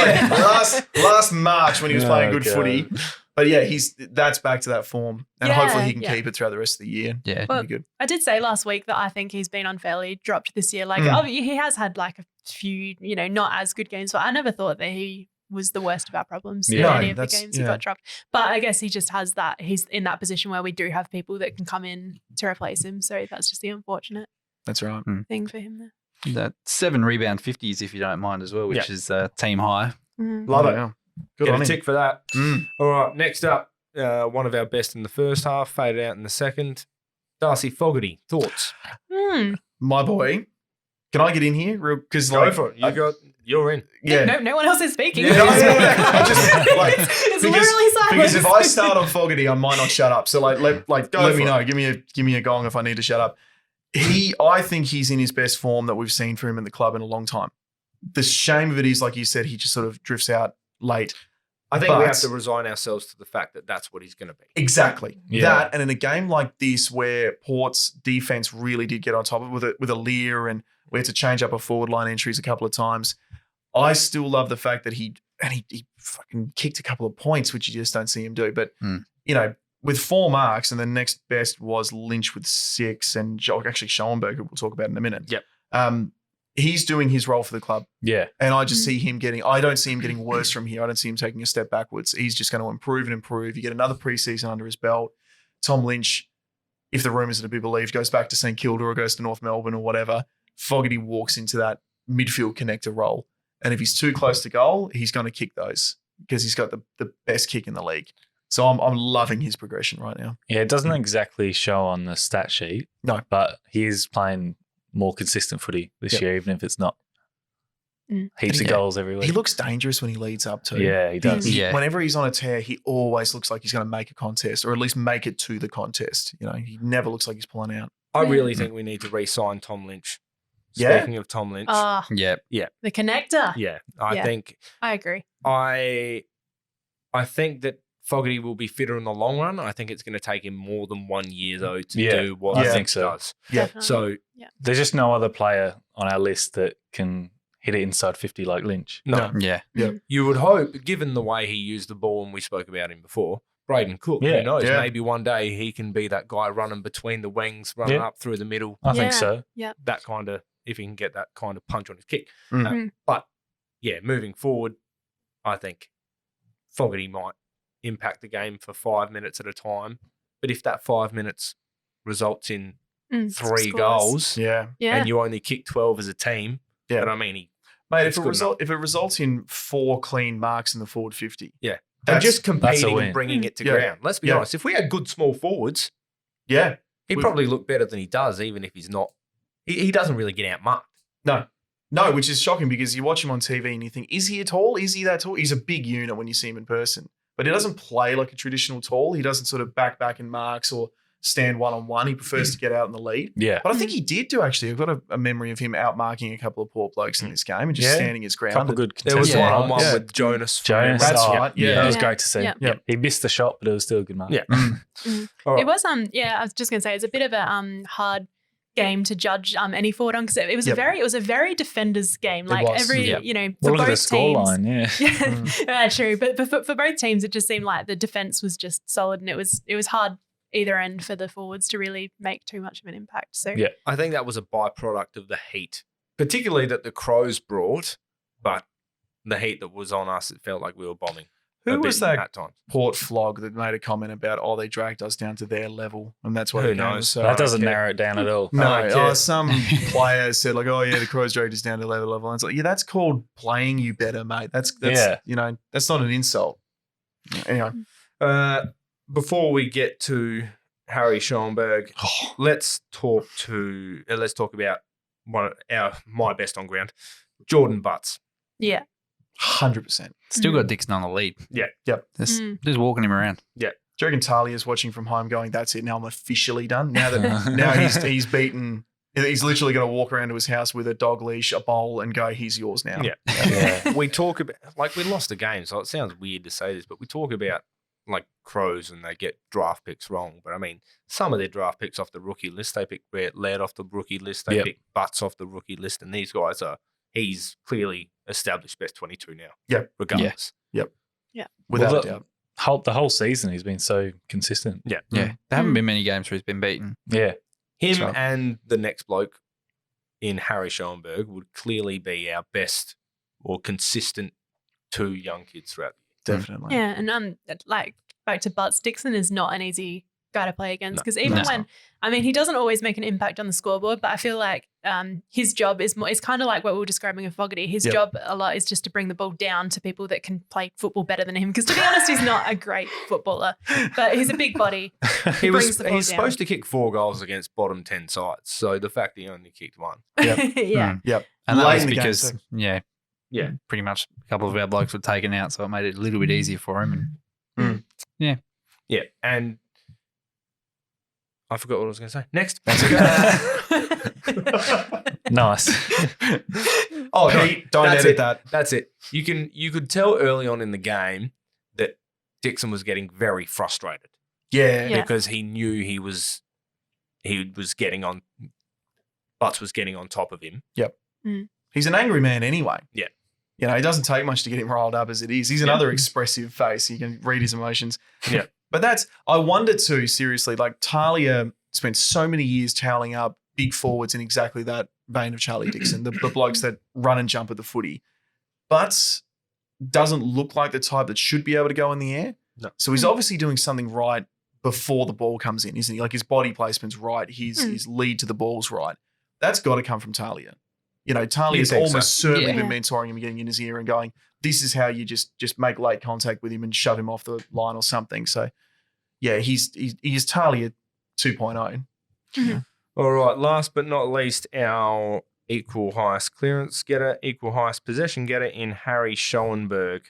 S7: like last March when he was playing good
S9: God.
S7: footy. But yeah, that's back to that form. And hopefully he can
S8: Yeah.
S7: keep it throughout the rest of the year.
S1: Yeah.
S8: Well,
S7: Be good.
S8: I did say last week that I think he's been unfairly dropped this year. Like, he has had like a few, not as good games, but I never thought that he was the worst of our problems in
S9: Yeah.
S8: any of the
S7: that's-
S8: games he
S7: yeah.
S8: got dropped. But I guess he just has that. He's in that position where we do have people that can come in to replace him. So that's just the unfortunate
S7: That's right.
S8: thing for him there.
S1: That 7 rebound 50s, if you don't mind, as well, which is team high.
S6: Love it.
S7: Yeah. Good
S6: Get
S7: on
S6: a
S7: him.
S6: tick for that.
S7: Mm.
S6: All right, next up, one of our best in the first half, faded out in the second. Darcy Fogarty, thoughts?
S7: My boy. Can I get in here? Because
S6: Go for it. You're in.
S7: Yeah.
S8: No one else is speaking.
S7: Yeah, I just, like,
S8: it's
S7: because-
S8: literally silence.
S7: Because if I start on Fogarty, I might not shut up. So let
S6: Go
S7: me
S6: for
S7: know.
S6: it.
S7: Give me a gong if I need to shut up. I think he's in his best form that we've seen for him in the club in a long time. The shame of it is, like you said, he just sort of drifts out late.
S6: I think we
S7: But-
S6: have to resign ourselves to the fact that that's what he's going to be.
S7: Exactly.
S9: Yeah.
S7: That, and in a game like this where Port's defense really did get on top of it with a Lear and we had to change up our forward line entries a couple of times, I still love the fact that he fucking kicked a couple of points, which you just don't see him do. But, with 4 marks and the next best was Lynch with 6 and actually Schoenberg, who we'll talk about in a minute.
S6: Yep.
S7: He's doing his role for the club.
S9: Yeah.
S7: And I just see him I don't see him getting worse from here. I don't see him taking a step backwards. He's just going to improve and improve. You get another preseason under his belt. Tom Lynch, if the rumours are to be believed, goes back to St Kilda or goes to North Melbourne or whatever. Fogarty walks into that midfield connector role. And if he's too close to goal, he's going to kick those because he's got the best kick in the league. So I'm loving his progression right now.
S9: Yeah, it doesn't exactly show on the stat sheet.
S7: No.
S9: But he is playing more consistent footy this year, even if it's not heaps of
S7: Yeah.
S9: goals every week.
S7: He looks dangerous when he leads up too.
S9: Yeah, he does.
S1: Yeah.
S7: Whenever he's on a tear, he always looks like he's going to make a contest or at least make it to the contest. He never looks like he's pulling out.
S6: I really think we need to re-sign Tom Lynch.
S7: Yeah?
S6: Speaking of Tom Lynch,
S1: Yep.
S8: The connector.
S6: yeah, I
S8: Yeah.
S6: think
S8: I agree.
S6: I think that Fogarty will be fitter in the long run. I think it's going to take him more than 1 year though to
S9: Yeah,
S6: do what
S9: I
S6: I
S9: think
S6: think
S9: so.
S6: does.
S7: Yeah.
S8: Definitely.
S6: So
S9: There's just no other player on our list that can hit it inside 50 like Lynch.
S6: no,
S1: Yeah.
S6: you would hope, given the way he used the ball, and we spoke about him before, Braden Cook.
S9: Yeah.
S6: Who knows?
S7: Yeah.
S6: Maybe one day he can be that guy running between the wings, running
S9: Yeah.
S6: up through the middle.
S9: I think
S8: Yeah.
S9: so.
S6: That kind of, if he can get that kind of punch on his kick.
S7: Mm.
S6: But yeah, moving forward, I think Fogarty might impact the game for 5 minutes at a time. But if that 5 minutes results in 3
S8: Scores.
S6: goals
S7: Yeah.
S8: Yeah.
S6: and you only kick 12 as a team,
S7: Yeah.
S6: but I mean,
S7: Mate,
S6: It's
S7: if
S6: good
S7: it results in 4 clean marks in the forward 50.
S6: yeah. And
S7: That's-
S6: just
S9: that's a
S6: competing
S9: win.
S6: and bringing it to
S7: Yeah.
S6: ground. Let's be
S7: Yeah.
S6: honest. If we had good small forwards,
S7: Yeah.
S6: he'd
S7: We-
S6: probably look better than he does, even if he's not. He doesn't really get outmarked.
S7: No, which is shocking because you watch him on TV and you think, is he tall? Is he that tall? He's a big unit when you see him in person. But he doesn't play like a traditional tall. He doesn't sort of back in marks or stand one-on-one. He prefers to get out in the lead.
S9: Yeah.
S7: But I think he did do actually. I've got a memory of him outmarking a couple of poor blokes in this game and just
S9: Yeah.
S7: standing his ground.
S9: Couple good
S6: There was
S9: contested
S6: one-on-one
S9: marks.
S6: with Jonas.
S9: Jonas.
S7: That's
S9: Oh,
S7: right. Yeah.
S9: That was
S8: Yeah.
S9: great to see.
S8: Yeah.
S9: He missed the shot, but it was still a good mark.
S6: Yeah.
S8: It was I was just gonna say it's a bit of a hard game to judge any forward on because it was
S7: Yep.
S8: it was a very defenders game. Like
S7: was.
S8: every
S1: Yep.
S8: for
S9: Well, look at the
S8: both teams.
S9: scoreline, yeah.
S8: Yeah, true. But for both teams, it just seemed like the defense was just solid, and it was hard either end for the forwards to really make too much of an impact. So
S9: Yeah.
S6: I think that was a byproduct of the heat, particularly that the Crows brought, but the heat that was on us, it felt like we were bombing.
S7: Who
S6: a
S7: was
S6: bit
S7: that
S6: at times?
S7: Port flog that made a comment about, they dragged us down to their level. And that's what
S6: Who
S7: it came.
S6: knows?
S7: So
S9: That doesn't
S6: care.
S9: narrow it down at all.
S7: No,
S6: I don't care.
S7: some player said like, the Crows dragged us down to level. And it's like, yeah, that's called playing you better, mate. That's
S9: Yeah.
S7: that's not an insult. Anyway,
S6: Before we get to Harry Schoenberg, let's talk about my best on ground, Jordan Butts.
S8: yeah.
S7: 100%.
S1: Still got Dixon on the lead.
S6: Yeah.
S7: Yep.
S1: Just walking him around.
S6: Yeah.
S7: Do you reckon Talia's watching from home going, that's it, now I'm officially done? Now that he's beaten, he's literally going to walk around to his house with a dog leash, a bowl, and go, he's yours now.
S6: Yeah. We talk about, like, we lost a game, so it sounds weird to say this, but we talk about, like, Crows and they get draft picks wrong. But, I mean, some of their draft picks off the rookie list, they pick Laird off the rookie list, they pick Butts off the rookie list, and these guys he's clearly established best 22 now.
S7: Yep.
S6: Regardless.
S7: Yep.
S8: Yeah.
S7: Without a doubt.
S9: The whole season he's been so consistent.
S1: Yeah. There haven't been many games where he's been beaten.
S9: Yeah.
S6: Him and the next bloke in Harry Schoenberg would clearly be our best or consistent two young kids throughout the year.
S7: Definitely.
S8: Yeah, and like back to Butts, Dixon is not an easy guy to play against because even when, I mean, he doesn't always make an impact on the scoreboard, but I feel like his job is kind of like what we were describing of Fogarty. His job a lot is just to bring the ball down to people that can play football better than him because to be honest, he's not a great footballer, but he's a big body.
S6: He's supposed to kick 4 goals against bottom 10 sides, so the fact that he only kicked 1.
S8: Yeah.
S7: Yep.
S1: And that
S7: Late
S1: was
S7: in the game
S1: because,
S7: too.
S1: pretty much a couple of our blokes were taken out, so it made it a little bit easier for him. And
S6: Yeah, and I forgot what I was going to say. Next.
S9: Nice.
S7: Don't edit that.
S6: That's it. You could tell early on in the game that Dixon was getting very frustrated.
S7: Yeah.
S6: Because he knew he was getting on. Butts was getting on top of him.
S7: Yep. He's an angry man anyway.
S6: Yeah.
S7: You know, it doesn't take much to get him riled up as it is. He's another expressive face. You can read his emotions.
S6: Yeah.
S7: But I wonder too, seriously, like Talia spent so many years toweling up big forwards in exactly that vein of Charlie Dixon, the blokes that run and jump at the footy. But doesn't look like the type that should be able to go in the air.
S6: No.
S7: So he's obviously doing something right before the ball comes in, isn't he? Like his body placement's right. His lead to the ball's right. That's got to come from Talia. You know, Talia's almost certainly been mentoring him, getting in his ear and going, this is how you just make late contact with him and shove him off the line or something. So, yeah, he's Talia 2.0.
S8: Mm-hmm.
S6: All right, last but not least, our equal highest clearance getter, equal highest possession getter in Harry Schoenberg.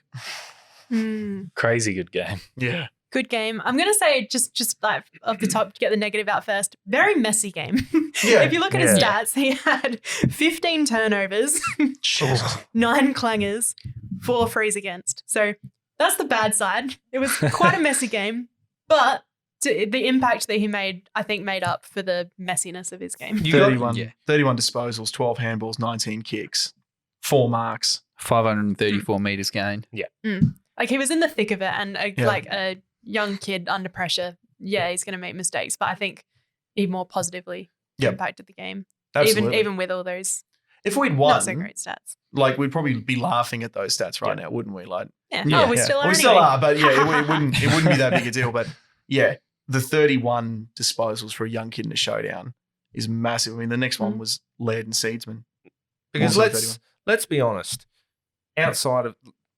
S9: Crazy good game.
S7: Yeah.
S8: Good game. I'm going to say just like off the top to get the negative out first, very messy game.
S7: Yeah.
S8: If you look at his stats, he had 15 turnovers, 9 clangers, 4 frees against. So that's the bad side. It was quite a messy game, but the impact that he made, I think, made up for the messiness of his game.
S7: 31 disposals, 12 handballs, 19 kicks, 4 marks.
S1: 534 metres gained.
S6: Yeah.
S8: Like he was in the thick of it and like a young kid under pressure. Yeah, he's going to make mistakes, but I think he more positively impacted the game.
S7: Absolutely.
S8: Even with all those
S7: if we'd won,
S8: not so great stats.
S7: Like we'd probably be laughing at those stats right now, wouldn't we? Like,
S8: we still are.
S7: We still are, but yeah, it wouldn't be that big a deal. But yeah, the 31 disposals for a young kid in a showdown is massive. I mean, the next one was Laird and Seedsman.
S6: Because let's be honest, outside of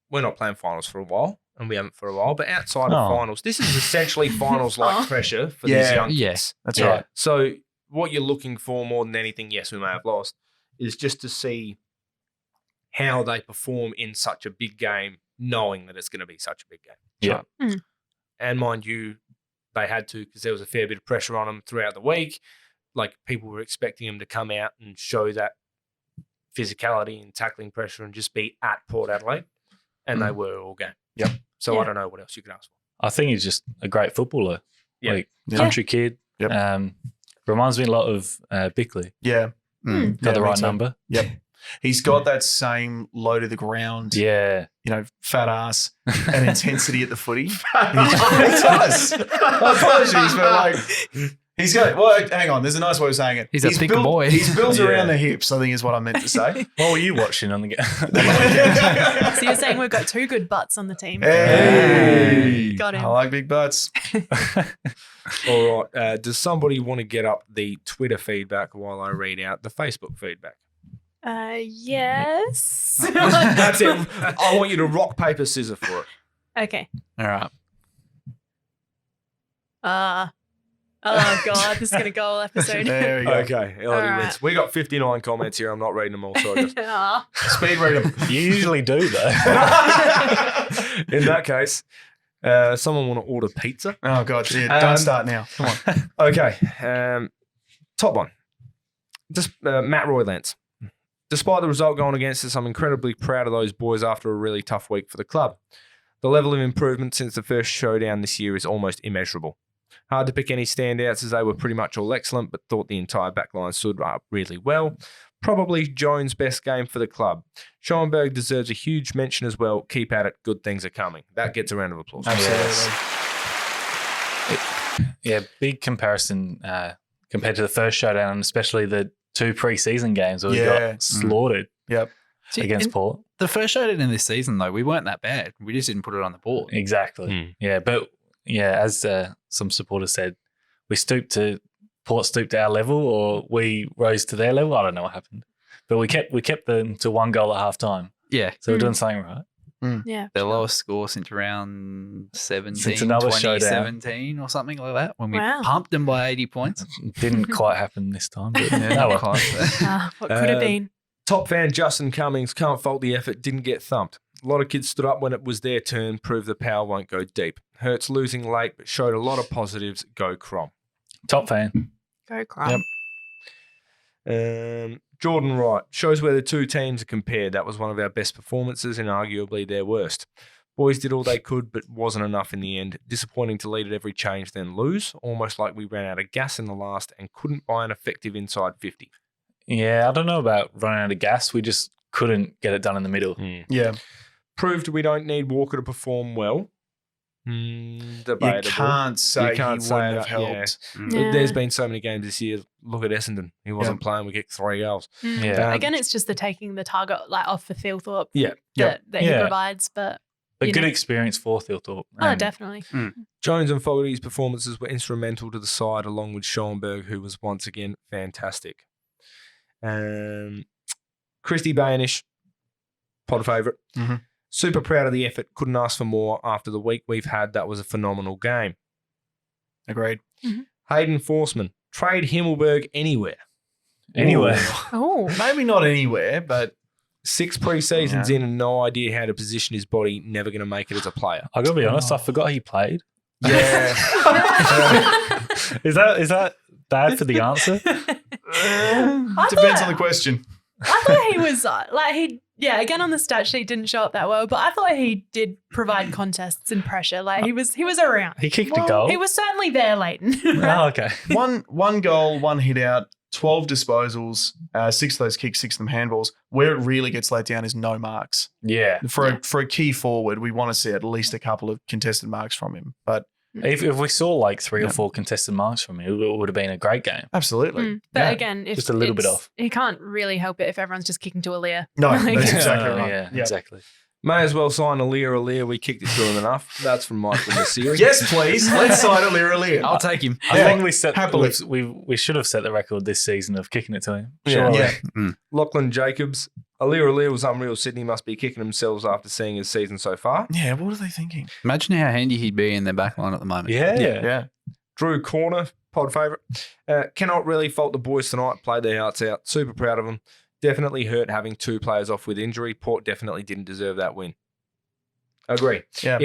S6: we're not playing finals for a while, and we haven't for a while, but outside of finals, this is essentially finals-like pressure for these young kids.
S7: Yes, that's right.
S6: So what you're looking for more than anything, yes, we may have lost, is just to see how they perform in such a big game, knowing that it's going to be such a big game.
S9: Yeah.
S6: And mind you, they had to because there was a fair bit of pressure on them throughout the week. Like people were expecting them to come out and show that physicality and tackling pressure and just be at Port Adelaide. And they were all game.
S7: Yep.
S6: So I don't know what else you could ask for.
S9: I think he's just a great footballer.
S6: Yeah.
S9: Like country kid.
S7: Yep.
S9: Reminds me a lot of Bickley.
S7: Yeah.
S9: Got the right number.
S7: Yep. He's got that same low to the ground,
S9: Yeah.
S7: fat ass and intensity at the footy. He does. Apologies, but like he's got. Well, hang on. There's a nice way of saying it.
S1: He's a thicker boy.
S7: He's built around the hips, I think is what I meant to say.
S9: What were you watching on the game?
S8: So you're saying we've got 2 good butts on the team.
S7: Hey.
S8: Got him.
S7: I like big butts.
S6: All right. Does somebody want to get up the Twitter feedback while I read out the Facebook feedback?
S8: Yes.
S6: That's it. I want you to rock, paper, scissors for it.
S8: Okay.
S1: All right.
S8: Oh God, this is gonna go all episode.
S7: There we go.
S6: Okay. Elodie
S8: All
S6: wins.
S8: right.
S6: We got 59 comments here. I'm not reading them all. Sorry. guys.
S8: Aw.
S7: Speed read them.
S9: You usually do, though.
S6: In that case, Someone want to order pizza?
S7: Oh, God. Yeah, don't start now. Come on.
S6: Okay. Top one. Just Matt Roylance. Despite the result going against us, I'm incredibly proud of those boys after a really tough week for the club. The level of improvement since the first showdown this year is almost immeasurable. Hard to pick any standouts as they were pretty much all excellent, but thought the entire backline stood up really well. Probably Jones' best game for the club. Schoenberg deserves a huge mention as well. Keep at it. Good things are coming. That gets a round of applause.
S7: Absolutely.
S9: Yeah, big comparison compared to the first showdown, especially the 2 pre-season games where we got slaughtered against Port.
S1: The first showdown in this season, though, we weren't that bad. We just didn't put it on the board.
S9: Exactly. Yeah, but as some supporters said, Port stooped to our level, or we rose to their level. I don't know what happened, but we kept them to 1 goal at half time.
S1: Yeah,
S9: so we're doing something right.
S8: Yeah,
S1: their lowest score since around
S9: 2017
S1: or something like that, when we pumped them by 80 points.
S9: Didn't quite happen this time, but
S8: what could have been?
S6: Top fan Justin Cummings, can't fault the effort, didn't get thumped. A lot of kids stood up when it was their turn, proved the power won't go deep. Hurts losing late, but showed a lot of positives. Go Crom.
S9: Top fan.
S8: Go Crom.
S6: Yep. Jordan Wright shows where the 2 teams are compared. That was one of our best performances and arguably their worst. Boys did all they could, but wasn't enough in the end. Disappointing to lead at every change, then lose. Almost like we ran out of gas in the last and couldn't buy an effective inside 50.
S9: Yeah, I don't know about running out of gas. We just couldn't get it done in the middle.
S7: Yeah.
S6: Proved we don't need Walker to perform well. Debatable.
S7: You can't say he wouldn't have helped.
S6: Yeah. There's been so many games this year. Look at Essendon. He wasn't playing. We kicked 3 goals.
S9: Yeah.
S8: Again, it's just the taking the target off for Thilthorpe
S6: that
S8: he provides. But
S9: good experience for Thilthorpe.
S8: Oh, definitely.
S6: Jones and Fogarty's performances were instrumental to the side, along with Schoenberg, who was once again fantastic. Christy Baynish, pod favourite.
S7: Mm-hmm.
S6: Super proud of the effort. Couldn't ask for more after the week we've had. That was a phenomenal game.
S7: Agreed.
S8: Mm-hmm.
S6: Hayden Forsman. Trade Himmelberg anywhere.
S9: Anywhere.
S8: Oh.
S7: Maybe not anywhere, but
S6: 6 pre-seasons in and no idea how to position his body. Never going to make it as a player.
S9: I got to be honest, I forgot he played.
S7: yeah.
S9: Is that bad for the answer?
S7: Depends on the question.
S8: I thought he was again on the stat sheet didn't show up that well, but I thought he did provide contests and pressure. Like he was around.
S9: He kicked a goal.
S8: He was certainly there, Lleyton.
S9: Oh, okay.
S7: One goal, 1 hit out, 12 disposals, 6 of those kicks, 6 of them handballs. Where it really gets let down is no marks.
S9: Yeah.
S7: For a key forward, we want to see at least a couple of contested marks from him. But
S9: if we saw like 3 or 4 contested marks from him, it would have been a great game.
S7: Absolutely.
S8: But again, if
S9: just a little bit off.
S8: He can't really help it if everyone's just kicking to Aaliyah.
S7: No, that's exactly right.
S9: Yeah, exactly.
S6: May as well sign Aaliyah. We kicked it to him enough. That's from Michael Mcpherson.
S7: Yes, please. Let's sign Aaliyah.
S1: I'll take him.
S9: I think
S7: happily.
S9: we should have set the record this season of kicking it to him.
S6: Yeah. Lachlan Jacobs. Aaliyah was unreal. Sydney must be kicking themselves after seeing his season so far.
S7: Yeah, what are they thinking?
S1: Imagine how handy he'd be in their back line at the moment.
S9: Yeah.
S6: Drew Corner, pod favourite. Cannot really fault the boys tonight. Played their hearts out. Super proud of them. Definitely hurt having 2 players off with injury. Port definitely didn't deserve that win. Agree.
S7: Yeah.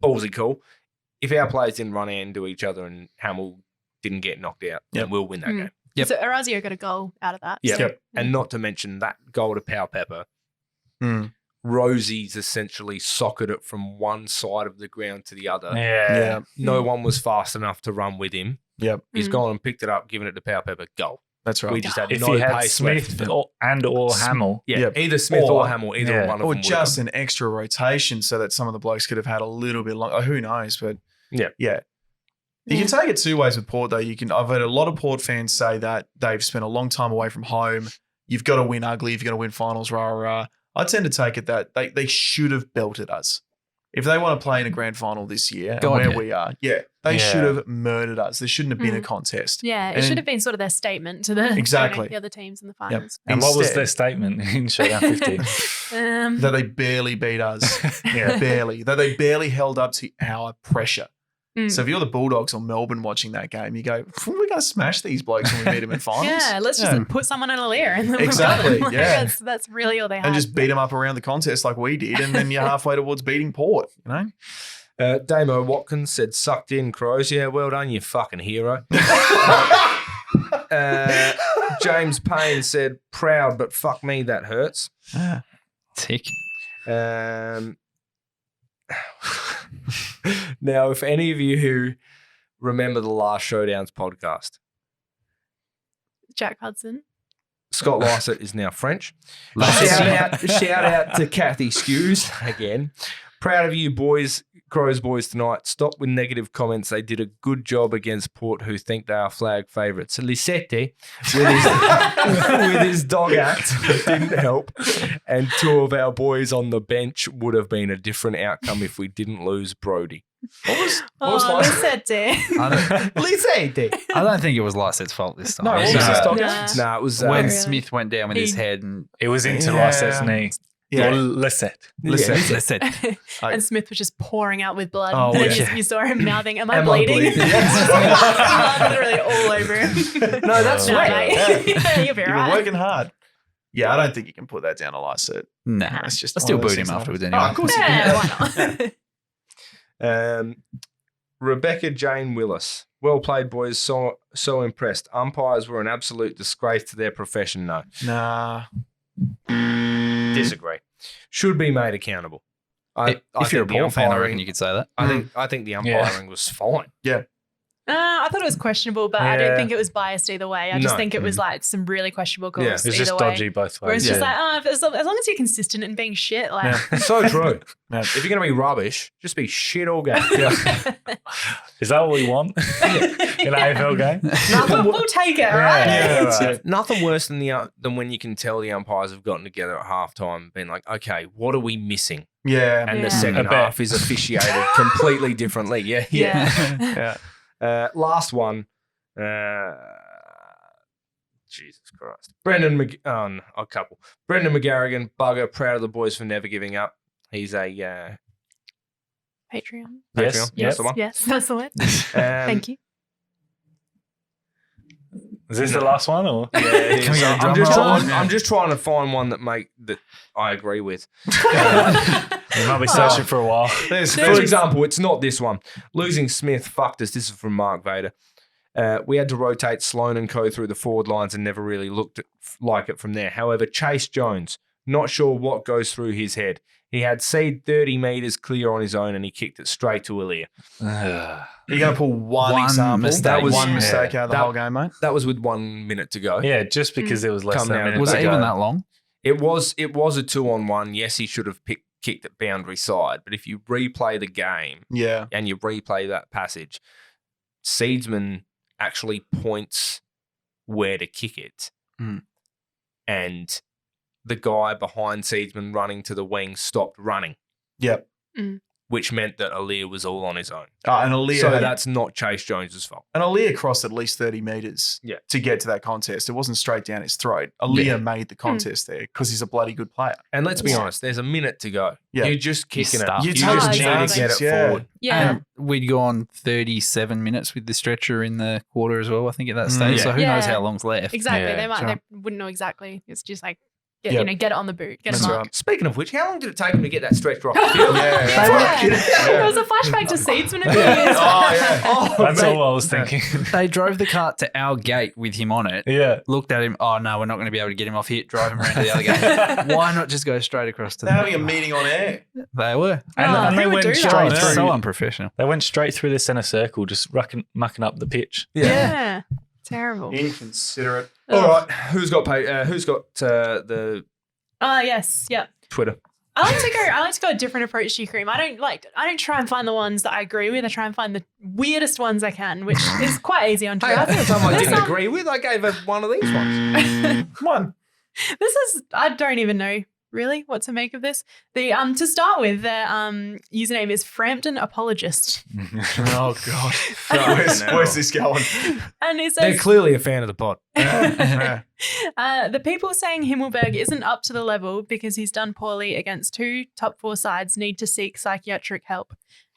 S6: Ballsy call. If our players didn't run into each other and Hamill didn't get knocked out, then we'll win that game.
S1: Yep.
S8: So Orazio got a goal out of that.
S6: Yep.
S8: So,
S6: And not to mention that goal to Pow Pepper. Rosie's essentially socked it from one side of the ground to the other.
S9: Yeah.
S6: No one was fast enough to run with him.
S7: Yep.
S6: He's gone and picked it up, given it to Pow Pepper. Goal.
S7: That's right.
S6: We just had
S9: If
S6: no
S9: you had
S6: pace
S9: Smith
S6: left.
S9: or Hamill.
S6: Yeah, either Smith or Hamill, either one of them.
S7: Or
S6: would
S7: just
S6: have.
S7: an extra rotation so that some of the blokes could have had a little bit longer. Who knows? But yeah. You can take it 2 ways with Port, though. I've heard a lot of Port fans say that they've spent a long time away from home. You've got to win ugly. You've got to win finals, rah. I tend to take it that they should have belted us. If they want to play in a grand final this year, we are, they should have murdered us. There shouldn't have been a contest.
S8: Yeah, it should have been sort of their statement to the the other teams in the finals.
S9: And what was their statement in Showdown 15?
S7: That they barely beat us. Barely. That they barely held up to our pressure. So if you're the Bulldogs or Melbourne watching that game, you go, we're going to smash these blokes when we meet them in finals.
S8: Yeah, let's just put someone on a Lear and then
S7: Exactly,
S8: we're done.
S7: yeah.
S8: That's really all they have.
S7: And just beat them up around the contest like we did, and then you're halfway towards beating Port, you know?
S6: Damo Watkins said, sucked in, Crows. Yeah, well done, you fucking hero. James Payne said, proud, but fuck me, that hurts.
S1: Tick.
S6: Now, if any of you who remember the Last Showdowns podcast,
S8: Jack Hudson.
S6: Scott Lysett is now French. Shout out to Kathy Stews again. Proud of you boys, Crows boys tonight. Stop with negative comments. They did a good job against Port, who think they are flag favourites. Lisette, with his dog act, didn't help. And two of our boys on the bench would have been a different outcome if we didn't lose Brody.
S7: What was
S8: Lisette.
S7: Lisette.
S1: I don't think it was Lysett's fault this time.
S7: No, what was his dog act?
S6: No, it was
S1: when
S8: really?
S1: Smith went down with his head and
S9: It was into Lysett's knee.
S7: Yeah.
S9: Lisette.
S1: Lisette.
S8: And Smith was just pouring out with blood.
S7: Oh,
S8: and
S7: yeah.
S8: you saw him mouthing, am I
S6: Am I
S8: bleeding?
S6: bleeding?
S8: Blood literally all over him.
S6: No, that's
S8: No,
S6: right.
S8: mate. You'll be
S7: You've been
S8: right.
S7: working hard. Yeah, I don't think you can put that down to Lysett.
S1: Nah,
S7: It's just
S1: I still
S7: one of those
S1: boot him
S7: things
S1: afterwards
S7: like-
S1: anyway.
S7: Oh, of course you can.
S8: Yeah, why not?
S6: Rebecca Jane Willis. Well played, boys. So impressed. Umpires were an absolute disgrace to their profession. No.
S7: Nah.
S6: Disagree. Should be made accountable. I
S1: If you're a
S6: think the
S1: Port fan, I
S6: umpiring-
S1: reckon you could say that.
S6: I think the umpiring was fine.
S8: I thought it was questionable, but I don't
S6: Yeah.
S8: think it was biased either way. I just
S6: No.
S8: think it was like some really questionable calls
S6: Yeah.
S9: It's
S8: either
S9: just
S8: way.
S9: dodgy both
S8: Where it's
S9: ways.
S8: just like, as long as you're consistent and being shit, like
S6: So true.
S7: Yeah.
S6: If you're going to be rubbish, just be shit all game.
S9: Is that what we want in an AFL game?
S8: we'll take it, right?
S7: Yeah.
S6: Nothing worse than when you can tell the umpires have gotten together at halftime, being like, okay, what are we missing?
S7: Yeah.
S6: And
S8: Yeah.
S6: the second
S9: I bet.
S6: half is officiated completely differently. Yeah.
S8: Yeah.
S7: Yeah.
S6: Last one. Jesus Christ. A couple. Brendan McGarrigan, bugger, proud of the boys for never giving up. He's a
S8: Patreon.
S9: Yes.
S6: Patreon. That's the one.
S8: Yes, that's the one. Thank you.
S9: Is this the last one? Or?
S6: Yeah, it
S1: Can we
S6: is.
S1: get a drum roll?
S6: I'm just trying to find one that I agree with.
S9: We might be searching for a while.
S6: For example, it's not this one. Losing Smith fucked us. This is from Mark Vader. We had to rotate Sloan and Co through the forward lines and never really looked like it from there. However, Chase Jones, not sure what goes through his head. He had Seed 30 metres clear on his own and he kicked it straight to Ilya.
S7: You're going to pull one example.
S1: mistake.
S7: That was one
S8: Yeah.
S7: mistake out of the whole game, mate.
S6: That was with 1 minute to go.
S9: Yeah, just because it was less
S6: Come
S9: than a
S6: down.
S9: minute.
S1: Was
S9: to
S1: it
S9: go.
S1: even that long?
S6: It was a 2-on-1. Yes, he should have kicked it boundary side. But if you replay the game
S7: Yeah.
S6: and you replay that passage, Seedsman actually points where to kick it.
S1: Mm.
S6: And the guy behind Seedsman running to the wing stopped running,
S7: Yep.
S6: which meant that Aaliyah was all on his own.
S7: And Aaliyah,
S6: So that's not Chase Jones's fault.
S7: and Aaliyah crossed at least 30 metres
S6: Yeah.
S7: to get to that contest. It wasn't straight down his throat. Aaliyah made the contest there because he's a bloody good player.
S6: And let's be honest, there's a minute to go.
S7: Yeah.
S6: You're just kicking it.
S1: stuffed.
S6: You
S7: You're
S6: just
S7: taking
S6: need to get it
S7: chances, yeah.
S6: forward.
S8: Yeah.
S1: And we'd gone 37 minutes with the stretcher in the quarter as well, I think, at that stage.
S7: Yeah.
S1: So who knows
S8: Yeah.
S1: how long's left.
S8: Exactly.
S9: Yeah,
S8: They wouldn't know exactly. It's just like,
S7: Yeah.
S8: get it on the boot. Get
S7: That's
S8: a mark.
S7: right.
S6: Speaking of which, how long did it take him to get that stretch off the field?
S8: There was a flashback to Seedsman a few years back.
S9: That's all I was thinking.
S1: They drove the cart to our gate with him on it.
S9: Yeah.
S1: Looked at him. Oh, no, we're not going to be able to get him off here. Drive him around to the other gate. Why not just go straight across to
S7: They're
S1: the
S7: having a meeting on air.
S1: They were.
S9: And
S8: who
S9: they
S8: would
S9: went
S8: do that?
S9: straight through.
S1: So unprofessional.
S9: They went straight through the centre circle, just mucking up the pitch.
S8: Yeah. Terrible.
S7: Inconsiderate.
S6: All right, who's got the
S8: Oh, yes. Yep.
S6: Twitter?
S8: I like to go a different approach to your cream. I don't try and find the ones that I agree with. I try and find the weirdest ones I can, which is quite easy on Twitter.
S6: Hey, I think some I
S8: There's
S6: didn't
S8: some-
S6: agree with. I gave her one of these ones.
S7: Come on.
S8: I don't even know really what to make of this. To start with, their username is Frampton Apologist.
S7: Oh, God. Where's this going?
S8: And it
S6: They're
S8: says
S6: clearly a fan of the pod.
S7: Yeah.
S8: the people saying Himmelberg isn't up to the level because he's done poorly against 2 top 4 sides need to seek psychiatric help.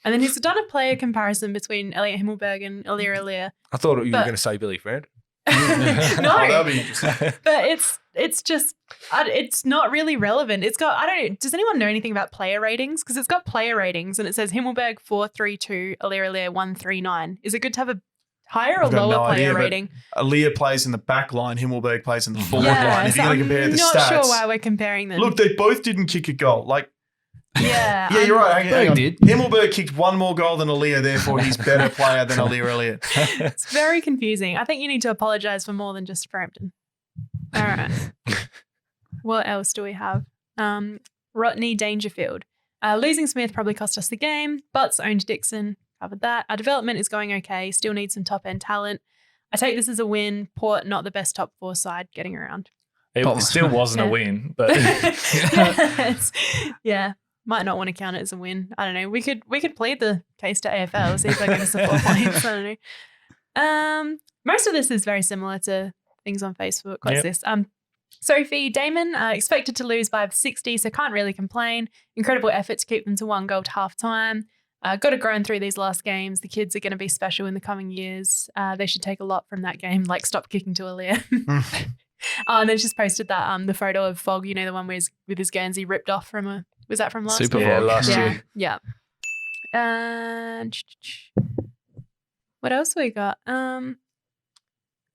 S8: And then he's done a player comparison between Elliot Himmelberg and Lleyton.
S6: I thought you were going to say Billy Friend.
S8: No,
S7: that'd be interesting.
S8: but it's just it's not really relevant. It's got, I don't know, does anyone know anything about player ratings? Because it's got player ratings and it says Himmelberg 432, Lleyton 139. Is it good to have a higher or
S7: I've got
S8: lower
S7: no
S8: player
S7: idea, but
S8: rating?
S7: Alear plays in the back line, Himmelberg plays in the forward
S8: Yeah,
S7: line. If
S8: so
S7: you're going
S8: I'm
S7: to compare the
S8: not
S7: stats.
S8: sure why we're comparing them.
S7: Look, they both didn't kick a goal. Like,
S8: yeah,
S7: yeah, you're right. Hang on.
S1: did.
S7: Himmelberg kicked one more goal than Alear, therefore he's better player than Alear Elliott.
S8: It's very confusing. I think you need to apologise for more than just Frampton. All right. What else do we have? Rodney Dangerfield. Losing Smith probably cost us the game. Butts owned Dixon. Covered that. Our development is going okay. Still need some top-end talent. I take this as a win. Port, not the best top 4 side getting around.
S9: It still wasn't a win, but
S8: Yes. Yeah. Might not want to count it as a win. I don't know. We could plead the case to AFL, see if they give us the 4 points. I don't know. Most of this is very similar to things on Facebook. What's this? Sophie, Damon, expected to lose by 60, so can't really complain. Incredible effort to keep them to 1 goal to half time. Got to grow through these last games. The kids are going to be special in the coming years. They should take a lot from that game, like stop kicking to Alear. And then she's posted that the photo of Fogg, you know, the one with his Guernsey ripped off from a, was that from last
S1: Super
S8: year?
S1: Fogg.
S9: last
S8: Yeah.
S9: year.
S8: Yeah. And what else we got?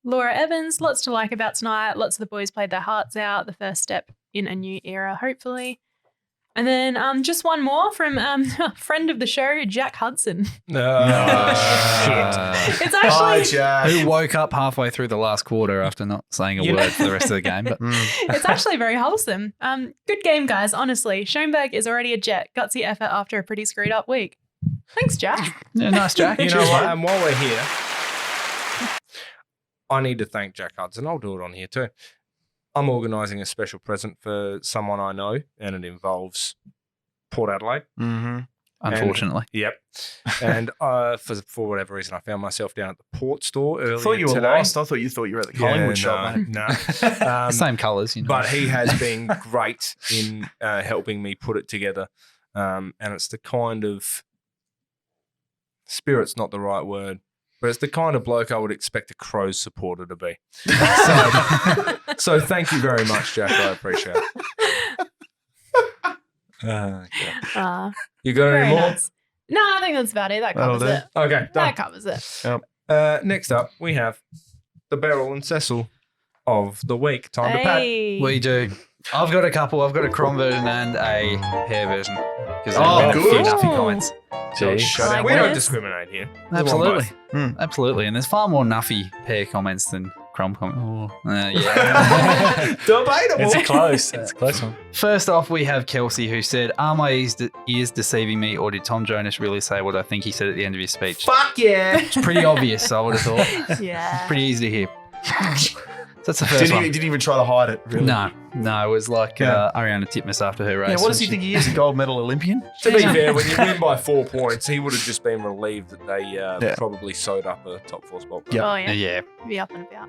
S8: Laura Evans, lots to like about tonight. Lots of the boys played their hearts out. The first step in a new era, hopefully. And then just one more from a friend of the show, Jack Hudson.
S6: No.
S8: It's
S7: Hi,
S8: actually
S7: Jack.
S1: Who woke up halfway through the last quarter after not saying a word for the rest of the game. But
S8: it's actually very wholesome. Good game, guys. Honestly, Schoenberg is already a Jet. Gutsy effort after a pretty screwed up week. Thanks, Jack.
S1: yeah, nice, Jack.
S6: You know what? And while we're here, I need to thank Jack Hudson. I'll do it on here too. I'm organising a special present for someone I know, and it involves Port Adelaide.
S7: Mm-hmm.
S1: Unfortunately.
S6: Yep. And for whatever reason, I found myself down at the Port store earlier
S7: I thought you were
S6: today.
S7: lost. I thought you were at the Collingwood shop, mate.
S6: No.
S1: Same colours, you know.
S6: But he has been great in helping me put it together. And it's the kind of spirit's not the right word, but it's the kind of bloke I would expect a Crows supporter to be. So thank you very much, Jack. I appreciate it. You got any
S8: Very
S6: more?
S8: nice. No, I think that's about it. That covers
S7: That'll
S8: it.
S6: Okay, done.
S8: That covers it.
S6: Next up, we have the Beryl and Cecil of the week. Time to pat.
S8: Hey.
S1: We do. I've got a couple. I've got a Crom version and a hair version. Because
S7: Oh,
S1: few
S7: good.
S1: nuffy comments.
S9: Jeez.
S6: Shut
S8: Like
S6: up. We don't
S8: this?
S6: discriminate here.
S1: Absolutely.
S7: Mm.
S1: Absolutely. And there's far more nuffy hair comments than Crom comments. Oh, yeah.
S7: Debatable.
S9: It's a close. It's a close one.
S1: First off, we have Kelsey who said, "Are my ears deceiving me, or did Tom Jonas really say what I think he said at the end of his speech?"
S7: Fuck yeah.
S1: It's pretty obvious, I would have thought.
S8: Yeah.
S1: Pretty easy to hear. So that's the first
S7: Didn't
S1: one.
S7: even try to hide it, really.
S1: No, it was like
S7: Yeah.
S1: Ariana Titmus after her race.
S7: Yeah, what does he think he is? A gold medal Olympian?
S6: To be fair, when you win by 4 points, he would have just been relieved that they probably sewed up a top 4 spot.
S7: Yeah.
S8: Oh, yeah.
S1: Yeah.
S8: Be up and about.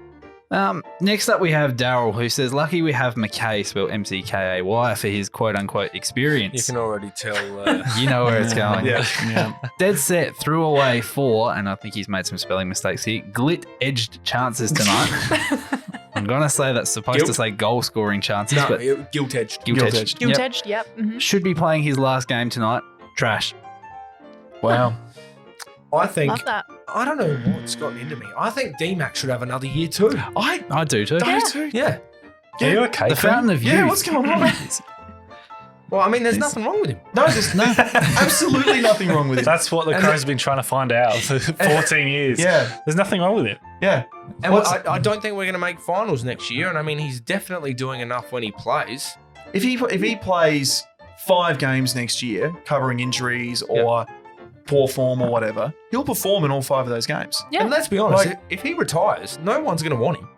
S1: Next up, we have Daryl, who says, "Lucky we have McKay, spelled MCKAY, for his quote-unquote experience."
S6: You can already tell.
S1: You know where it's going.
S7: Yeah.
S1: Dead set threw away 4, and I think he's made some spelling mistakes here, glit-edged chances tonight. I'm going to say that's supposed to say goal-scoring chances,
S6: No,
S1: but
S6: guilt-edged.
S1: gilt-edged.
S8: Guilt
S1: Yep.
S8: edged, yep. Mhm.
S1: Should be playing his last game tonight. Trash.
S7: Wow.
S6: I think,
S8: Love that.
S6: I don't know what's gotten into me. I think D-Mac should have another year too.
S1: I do too.
S7: I do too.
S6: Yeah.
S9: Are you okay?
S1: The fountain of youth.
S7: Yeah, what's going on?
S6: Well, I mean, there's nothing wrong with him.
S7: No, there's absolutely nothing wrong with it.
S9: That's what the Crows have been trying to find out for 14 years.
S7: Yeah.
S9: There's nothing wrong with it.
S7: Yeah.
S6: And I don't think we're going to make finals next year. And I mean, he's definitely doing enough when he plays.
S7: If he plays 5 games next year, covering injuries or poor form or whatever, he'll perform in all 5 of those games.
S8: Yeah.
S6: And let's be honest,
S7: Like-
S6: if he retires, no one's going to want him.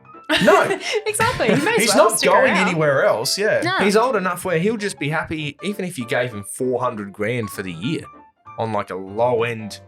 S7: No,
S8: Exactly. He may as
S7: he's
S8: well
S7: not
S8: stick
S7: going
S8: around.
S7: anywhere else. Yeah.
S8: No.
S6: He's old enough where he'll just be happy even if you gave him $400,000 for the year. on like a low end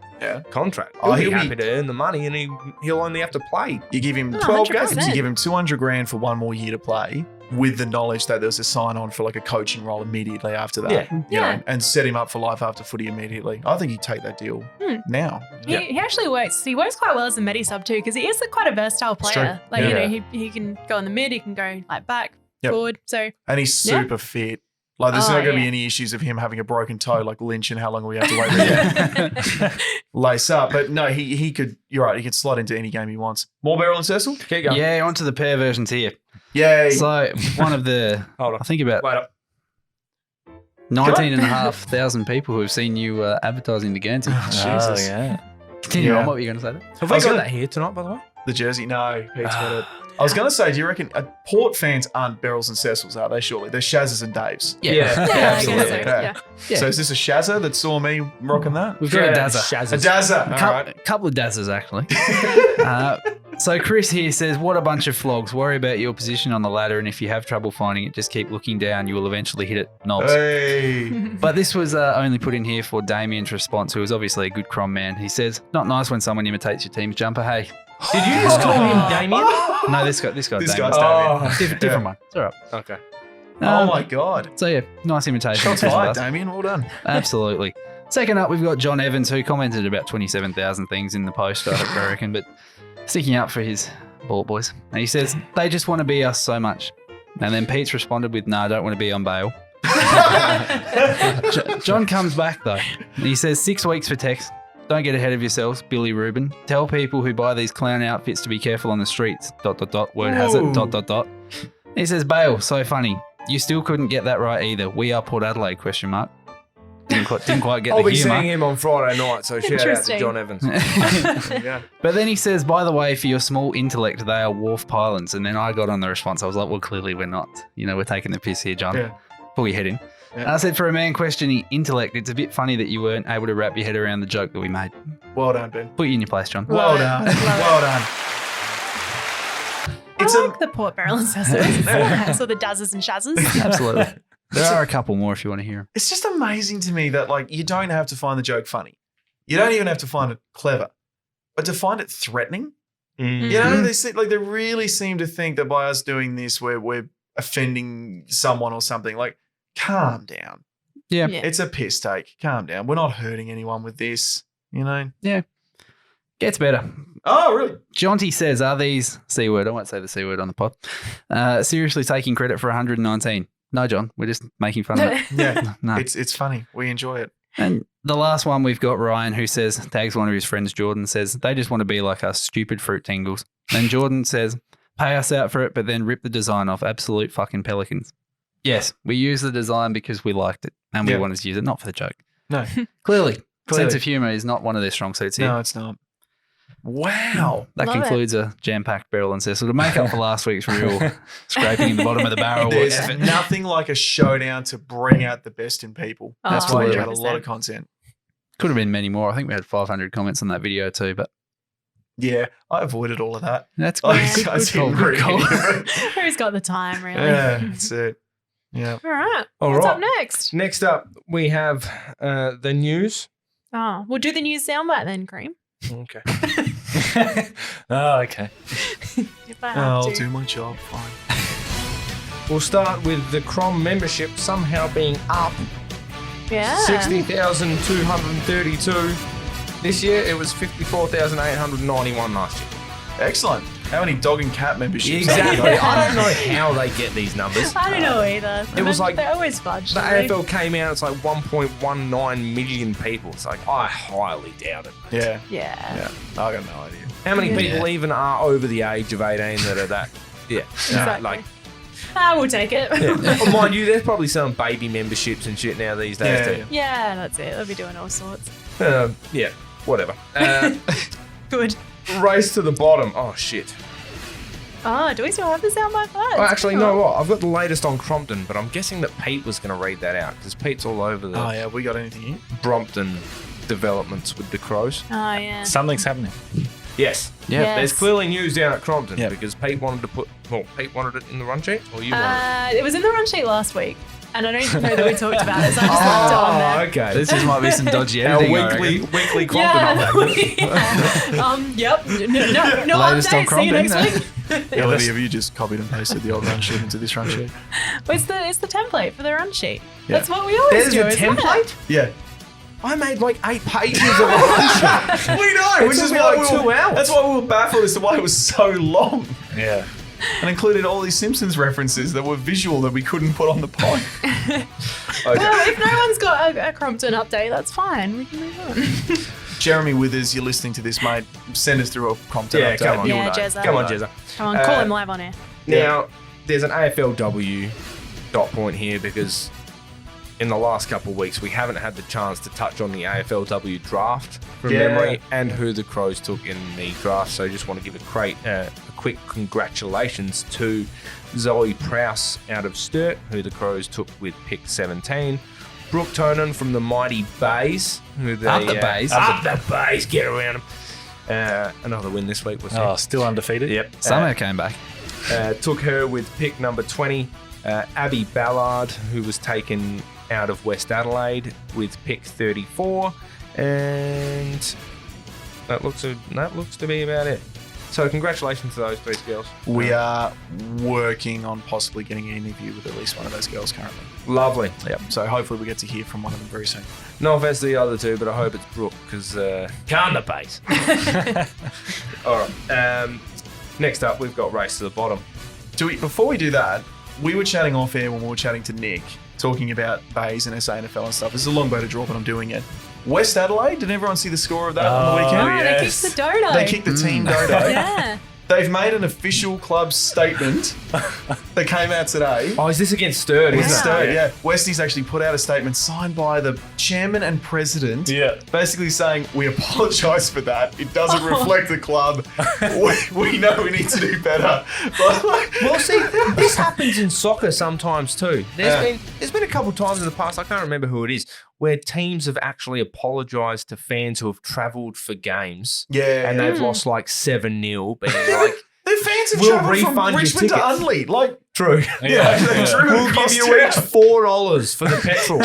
S6: contract.
S7: Oh,
S6: He'll be
S7: he'll
S6: happy to earn the money, and he'll only have to play.
S7: You give him
S6: 12
S8: 100%.
S6: games.
S7: You give him $200,000 for one more year to play, with the knowledge that there's a sign-on for like a coaching role immediately after that.
S6: Yeah.
S7: You know, and set him up for life after footy immediately. I think he'd take that deal now.
S8: He actually works. He works quite well as a medi sub too, because he is quite a versatile player. Like
S7: Yeah.
S8: you know, he can go in the mid, he can go like back,
S7: Yep.
S8: forward. So
S7: And he's super fit. Like, there's not going to be
S8: yeah.
S7: any issues of him having a broken toe like Lynch and how long we have to wait to lace up. But no, he could, you're right, he could slot into any game he wants. More Beryl and Cecil?
S6: Keep going.
S1: Yeah, onto the pair versions here.
S7: Yay.
S1: So one of the,
S6: Hold on.
S1: I think about
S6: Wait up.
S1: 19,500 people who have seen you advertising the Guernsey.
S9: Oh, yeah.
S1: Continue
S7: Yeah.
S1: on. What were you going to say there?
S6: Have
S7: I
S6: we
S7: was
S6: got
S7: gonna-
S6: that here tonight, by the way?
S7: The jersey? No, Pete's got it. I was going to say, do you reckon Port fans aren't Beryls and Cecils, are they? Surely. They're Shazzers and Daves.
S1: Yeah,
S8: yeah, I guess
S1: absolutely.
S8: so.
S7: Okay.
S8: Yeah.
S1: Yeah.
S7: So is this a Shazza that saw me rocking that?
S1: We've got a Dazza.
S6: Shazzers.
S7: A Dazza. All right.
S1: Couple of Dazzers, actually. So Chris here says, what a bunch of flogs. Worry about your position on the ladder, and if you have trouble finding it, just keep looking down. You will eventually hit it. Knobs.
S7: Hey.
S1: But this was only put in here for Damien's response, who is obviously a good crom man. He says, not nice when someone imitates your team's jumper. Hey.
S6: Did you just call him Damien?
S1: No, this guy.
S7: This
S1: Damien.
S7: guy's Damien.
S1: Different
S7: Yeah.
S1: one. It's all right.
S6: Okay.
S7: Oh my God.
S1: So yeah, nice imitation.
S7: Shots fired, Damien. Well done.
S1: Absolutely. Second up, we've got John Evans, who commented about 27,000 things in the post, I reckon, but sticking up for his ball boys. And he says, they just want to be us so much. And then Pete's responded with, nah, I don't want to be on bail. John comes back, though. And he says, 6 weeks for text. Don't get ahead of yourselves, Billy Rubin. Tell people who buy these clown outfits to be careful on the streets. ... Word has it. ... He says, Bale, so funny. You still couldn't get that right either. We are Port Adelaide, ? Didn't quite get
S6: I'll
S1: the
S6: be
S1: humour.
S6: seeing him on Friday night, so shout out to
S8: Interesting.
S6: John Evans.
S7: Yeah.
S1: But then he says, by the way, for your small intellect, they are wharf pylons. And then I got on the response. I was like, well, clearly we're not. You know, we're taking the piss here, John.
S7: Yeah.
S1: Pull your head in.
S7: Yeah.
S1: And I said, for a man questioning intellect, it's a bit funny that you weren't able to wrap your head around the joke that we made.
S7: Well done, Ben.
S1: Put you in your place, John.
S7: Well
S8: Love it.
S7: done.
S8: Love it.
S7: Well done. It's
S8: I like the Port Beryl and Cecil. So the Dazzers and Shazzers.
S1: Absolutely. There are a couple more if you want to hear them.
S7: It's just amazing to me that like you don't have to find the joke funny. You don't even have to find it clever. But to find it threatening,
S6: Mm.
S7: you know, they really seem to think that by us doing this, we're offending someone or something. Like, calm down.
S1: Yeah.
S8: Yeah.
S7: It's a piss take. Calm down. We're not hurting anyone with this, you know?
S1: Gets better.
S7: Oh, really?
S1: Jonty says, are these C word? I won't say the C word on the pod. Seriously taking credit for 119. No, John, we're just making fun of it.
S7: Yeah.
S1: No.
S7: It's funny. We enjoy it.
S1: And the last one we've got Ryan, who says, tags one of his friends, Jordan, says, they just want to be like us, stupid fruit tingles. And Jordan says, pay us out for it, but then rip the design off. Absolute fucking pelicans. Yes, we use the design because we liked it and we
S7: Yeah.
S1: wanted to use it, not for the joke.
S7: No.
S1: Clearly.
S7: Clearly.
S1: Sense of humour is not one of their strong suits here.
S7: No, it's not. Wow.
S1: That
S8: Love it.
S1: concludes a jam-packed Beryl and Cecil to make up for last week's real scraping in the bottom of the barrel.
S7: There's
S1: effort.
S7: nothing like a showdown to bring out the best in people. That's why you had a lot of
S8: 100%.
S7: content.
S1: Could have been many more. I think we had 500 comments on that video too, but
S7: Yeah, I avoided all of that.
S1: that's
S7: Oh,
S1: good.
S7: these guys
S1: Good call,
S7: didn't
S1: good call.
S7: read.
S8: Who's got the time, really?
S7: Yeah, that's it. Yeah.
S8: All right.
S6: All
S8: What's
S6: right.
S8: up next?
S6: Next up, we have the news.
S8: Oh, we'll do the news soundbite then, Cream.
S6: Okay.
S9: Oh, okay.
S8: If I have
S7: I'll
S8: to.
S7: do my job. Fine.
S6: We'll start with the Crom membership somehow being up
S8: Yeah.
S6: 60,232. This year it was 54,891 last year.
S7: Excellent. How many dog and cat memberships?
S6: Exactly. I don't know how they get these numbers.
S8: I don't know either.
S6: It was like
S8: they always fudge.
S6: The
S8: don't they?
S6: AFL came out, it's like 1.19 million people. It's like, I highly doubt it.
S7: Yeah.
S8: Yeah.
S7: Yeah. I got no idea.
S6: How many
S8: Yeah.
S6: people even are over the age of 18 that are that? Yeah.
S8: Exactly.
S6: Like,
S8: We'll take it.
S6: yeah. Well, mind you, there's probably some baby memberships and shit now these days
S7: Yeah,
S6: too.
S7: yeah.
S8: Yeah, that's it. They'll be doing all sorts.
S6: Yeah, whatever.
S8: Good.
S6: Race to the bottom. Oh, shit.
S8: Oh, do we still have the soundbite for that?
S6: Oh, actually, no, what? I've got the latest on Crompton, but I'm guessing that Pete was going to read that out because Pete's all over the
S7: Oh, yeah. We got anything here?
S6: Brompton developments with the Crows.
S8: Oh, yeah.
S9: Something's happening.
S6: Yes.
S1: Yeah.
S8: Yes.
S6: There's clearly news down at Crompton
S7: Yeah.
S6: because Pete wanted to Pete wanted it in the run sheet, or you wanted
S8: It was in the run sheet last week. And I don't even know that we talked about it, so I just left it on there.
S6: Okay.
S1: This just might be some dodgy
S6: Our
S1: editing. I
S6: weekly
S1: reckon.
S6: Crompton update.
S8: Yep. No
S1: Latest on
S8: update. See you next
S1: Crompton.
S8: week.
S7: Elodie, have you just copied and pasted the old run sheet into this run sheet?
S8: It's the template for the run sheet.
S7: Yeah.
S8: That's what we always
S6: There's
S8: do.
S6: a
S8: isn't it?
S6: template?
S7: Yeah.
S6: I made like 8 pages of a run sheet.
S7: We know,
S6: It
S7: which
S6: took
S7: is
S6: me
S7: why
S6: like 2 hours.
S7: That's why we were baffled as to why it was so long.
S9: Yeah.
S7: And included all these Simpsons references that were visual that we couldn't put on the pod.
S6: Okay.
S8: Well, if no one's got a Crompton update, that's fine. We can move on.
S7: Jeremy Withers, you're listening to this, mate. Send us through a Crompton
S6: Yeah,
S7: update.
S6: come on.
S7: You'll
S8: Yeah,
S7: know.
S8: Jezza.
S6: Come on, Jezza.
S8: Come on, call him live on air.
S6: Now, there's an AFLW dot point here because in the last couple of weeks we haven't had the chance to touch on the AFLW draft from
S7: Yeah.
S6: memory and who the Crows took in the draft. So I just want to give a quick congratulations to Zoe Prowse out of Sturt, who the Crows took with pick 17. Brooke Tonin from the Mighty Bays, who they
S1: Up the Bays.
S6: Up the Bays, get around them. Another win this week was
S9: Oh, still undefeated.
S6: Yep.
S1: Somehow came back.
S6: Took her with pick number 20. Abby Ballard, who was taken out of West Adelaide with pick 34. And that looks to be about it. So congratulations to those 3 girls.
S7: We are working on possibly getting an interview with at least one of those girls currently.
S6: Lovely.
S7: Yep. So hopefully we get to hear from one of them very soon.
S6: No offense to the other 2, but I hope it's Brooke because calm the pace. All right. Next up, we've got Race to the Bottom.
S7: Before we do that, we were chatting off air when we were chatting to Nick, talking about Bays and SANFL and stuff. This is a long bow to draw, but I'm doing it. West Adelaide, did everyone see the score of that on the weekend?
S8: Oh, they kicked the dodo.
S7: They kicked the team dodo.
S8: Yeah.
S7: They've made an official club statement that came out today.
S6: Oh, is this against Sturt?
S7: It's
S6: Isn't it?
S7: Sturt, yeah. Westies actually put out a statement signed by the chairman and president, basically saying, we apologise for that. It doesn't reflect the club. We know we need to do better. But
S6: Well, see, this happens in soccer sometimes too. There's been a couple times in the past, I can't remember who it is, where teams have actually apologised to fans who have travelled for games.
S7: yeah.
S6: And they've lost like 7-0, being like,
S7: the fans have
S6: We'll
S7: travelled
S6: refund
S7: from
S6: your
S7: Richmond to
S6: tickets.
S7: Unley. Like,
S6: true.
S7: yeah, they drew
S6: We'll
S7: across
S6: give you each
S7: town.
S6: $4 for the petrol.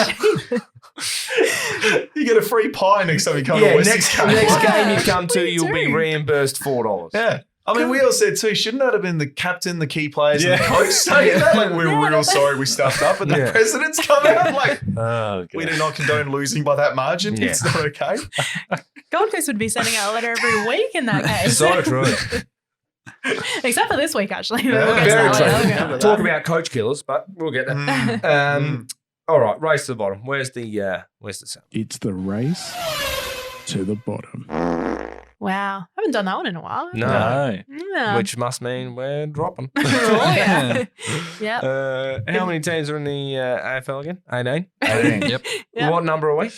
S7: You get a free pie next time you come to
S6: Yeah,
S7: Westies
S6: next
S7: game.
S6: game you come to,
S8: What do you
S6: you'll be
S8: do?
S6: reimbursed $4.
S7: Yeah. I mean, we all said too, shouldn't that have been the captain, the key players, and the coach saying that? Like, we're real sorry we stuffed up, but the
S6: Yeah.
S7: president's come out like,
S9: Oh,
S7: we
S9: God.
S7: do not condone losing by that margin.
S6: Yeah.
S7: It's not okay.
S8: Gold Coast would be sending out a letter every week in that case.
S6: So true.
S8: Except for this week, actually.
S7: Yeah,
S8: We'll get to
S6: Very
S8: that
S6: true.
S8: later.
S7: Yeah.
S8: Okay.
S6: Talk about coach killers, but we'll get there. All right, race to the bottom. Where's the sound?
S10: It's the race to the bottom.
S8: Wow. Haven't done that one in a while.
S6: No.
S8: Yeah.
S6: Which must mean we're dropping.
S8: Oh, yeah. Yep.
S6: How many teams are in the AFL again? 18.
S9: 18.
S1: Yep.
S8: Yep.
S6: What number are we?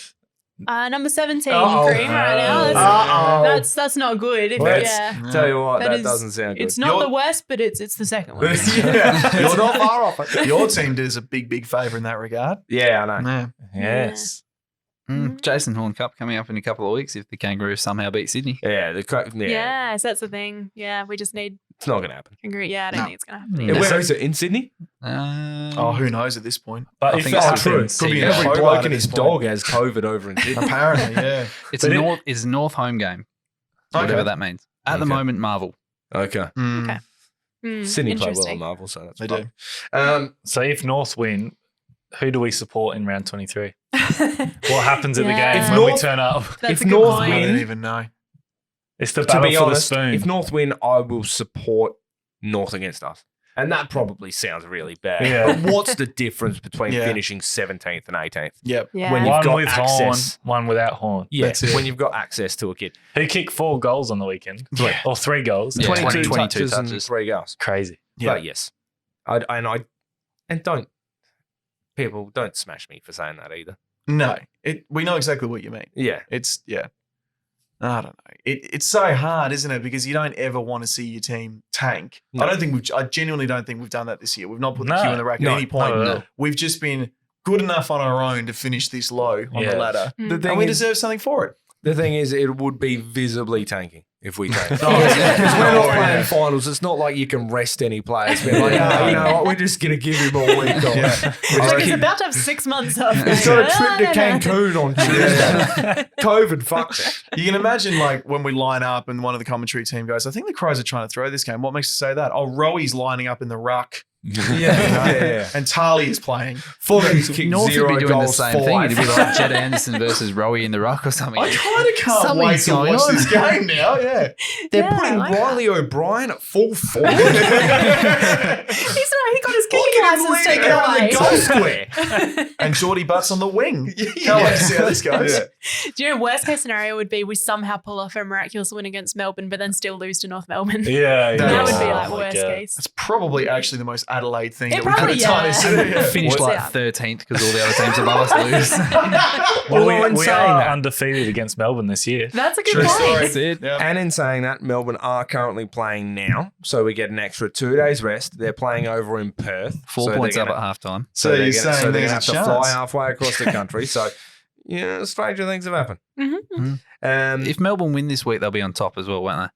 S8: Number 17,
S6: Uh-oh.
S8: Green right now.
S6: Uh-oh.
S8: That's not good. If,
S6: Let's
S8: yeah.
S6: tell you what,
S8: That
S6: that
S8: is-
S6: doesn't sound good.
S8: It's not the worst, but it's the second one.
S6: Yeah. You're not far off it.
S7: Your team does a big favour in that regard.
S6: Yeah, I know.
S7: Yeah.
S9: Yes.
S1: Jason Horn Cup coming up in a couple of weeks if the Kangaroos somehow beat Sydney.
S6: Yeah,
S8: Yes, that's the thing. Yeah, we just need
S6: it's not going to happen.
S8: Yeah, I don't think it's going to happen.
S1: Mm.
S8: either.
S6: Where is it? In Sydney?
S7: Oh, who knows at this point?
S9: But
S1: I
S9: if
S1: think
S9: it's
S1: it's
S9: true,
S7: Could be
S6: Every
S7: Hobart
S6: bloke
S7: at
S6: and his
S7: this point.
S6: dog has COVID over in Sydney.
S7: Apparently, yeah.
S1: It's
S9: But
S1: a North home game, whatever that means. At the
S6: Okay.
S1: moment, Marvel.
S6: Okay.
S8: Okay.
S6: Sydney play well
S8: Interesting.
S6: at Marvel, so that's
S7: They
S6: fine.
S7: do.
S9: so if North win, who do we support in round 23? What happens at the
S8: Yeah.
S9: game
S6: If
S9: when we
S6: North-
S9: turn up?
S8: That's
S6: If
S8: a good
S6: North
S8: point.
S7: I
S6: win-
S7: don't even know.
S9: It's the
S6: To
S9: battle
S6: be
S9: for
S6: honest,
S9: the spoon.
S6: if North win, I will support North against us. And that probably sounds really bad.
S9: Yeah.
S6: But what's the difference between
S7: Yeah.
S6: finishing 17th and 18th?
S7: Yep.
S8: Yeah.
S6: When you've
S9: one
S6: got
S9: with
S6: access.
S9: Horn, one without Horn.
S6: Yeah,
S7: That's it.
S6: when you've got access to a kid.
S9: Who kicked 4 goals on the weekend?
S6: Yeah.
S9: Or 3 goals?
S1: Yeah.
S6: 22
S1: 22
S6: touches and
S1: touches.
S6: 3 goals.
S9: Crazy.
S7: Yeah.
S6: But yes. People don't smash me for saying that either.
S7: No. We know exactly what you mean.
S6: Yeah.
S7: Yeah. I don't know. It's so hard, isn't it? Because you don't ever want to see your team tank.
S6: No.
S7: I genuinely don't think we've done that this year. We've not put the
S9: No.
S7: cue in the rack
S6: No,
S7: at any point.
S9: not at all.
S7: We've just been good enough on our own to finish this low on
S9: Yeah.
S7: the ladder.
S6: The
S7: And
S6: thing
S7: we
S6: is,
S7: deserve something for it.
S6: the thing is, it would be visibly tanking if we take. Because
S7: Oh, yeah.
S6: we're not
S7: Oh,
S6: playing
S7: yeah.
S6: finals. It's not like you can rest any players. We're like, you know what? We're just going to give him a week off.
S7: Yeah.
S8: It's like he's about to have 6 months off.
S6: He's got a trip to Cancun on Tuesday. COVID fucked it.
S7: You can imagine, like, when we line up and one of the commentary team goes, I think the Crows are trying to throw this game. What makes you say that? Oh, Rowi's lining up in the ruck.
S6: Yeah.
S7: And Tali is playing.
S6: Fulham's kicked
S1: North would
S6: 0
S1: be doing
S6: goals,
S1: the same
S6: 5.
S1: thing. It'd be like Jed Anderson versus Rowie in the ruck or something.
S7: I kind of can't
S1: Something's
S7: wait to
S1: going
S7: watch
S1: on.
S7: this game now. Yeah.
S6: They're
S8: Yeah,
S6: putting
S8: I like
S6: Riley O'Brien at full forward.
S8: He got his kicking license taken away.
S6: goal square.
S7: And Geordie Butts on the wing. Tell us how this goes.
S8: Do you know worst case scenario would be we somehow pull off a miraculous win against Melbourne, but then still lose to North Melbourne?
S9: Yeah,
S7: That
S8: That would be
S7: Oh
S8: like
S9: my
S8: worst
S9: God.
S8: case.
S7: That's probably actually the most Adelaide thing
S8: It
S7: that we've
S8: probably,
S7: ever done.
S8: yeah.
S7: Isn't it?
S1: Finished
S8: What's
S1: like
S8: out?
S1: 13th because all the other teams above us lose.
S9: Well,
S6: Well, in
S9: we
S6: saying
S9: are
S6: that-
S9: undefeated against Melbourne this year.
S8: That's a good
S7: True
S8: point.
S7: story.
S1: That's it.
S7: Yeah.
S6: And in saying that, Melbourne are currently playing now, so we get an extra 2 days rest. They're playing over in Perth.
S1: 4
S6: so
S1: points
S6: they're
S1: up
S6: gonna-
S1: at half time.
S7: So
S6: they're
S7: you're
S6: gonna-
S7: saying
S6: they're
S7: there's
S6: gonna
S7: a
S6: have to
S7: chance?
S6: fly halfway across the country. So, stranger things have happened.
S1: If Melbourne win this week, they'll be on top as well, won't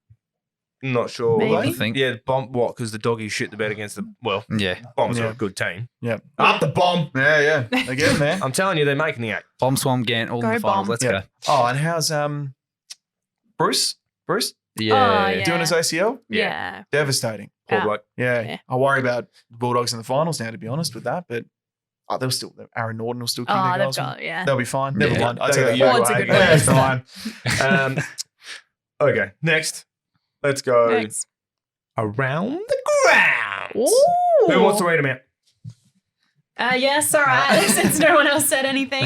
S6: Not sure.
S8: Maybe.
S1: I think.
S6: Yeah, bomb. What? Because the doggies shit the bed against the. Well,
S1: they? Yeah.
S6: Bombs are
S7: Yeah.
S6: a good team.
S7: Yeah.
S6: Up the bomb.
S7: Yeah. They're getting there.
S6: I'm telling you, they're making the 8.
S1: Bomb Swamp, Gant, all in
S8: Go
S1: the finals.
S8: Bomb.
S1: Let's
S7: Yeah.
S1: go.
S7: Oh, and how's Bruce?
S1: Yeah.
S8: yeah.
S7: Doing his ACL?
S8: Yeah.
S7: Devastating.
S6: Poor
S8: Yeah.
S6: bloke.
S7: Yeah.
S8: Yeah.
S7: I worry about Bulldogs in the finals now, to be honest with that. But they'll still, Aaron Norton will still kick
S8: Oh,
S7: their
S8: they've
S7: goals.
S8: got, yeah.
S7: They'll be fine. Never
S1: Yeah.
S7: mind. I
S6: They
S7: tell
S6: got
S7: you,
S8: Ward's a good
S7: yeah, it's
S8: one.
S7: fine.
S6: Okay, next. Let's go
S8: Next.
S6: around the ground.
S8: Ooh.
S6: Who wants to read them out?
S8: Yes, all right. Since no one else said anything,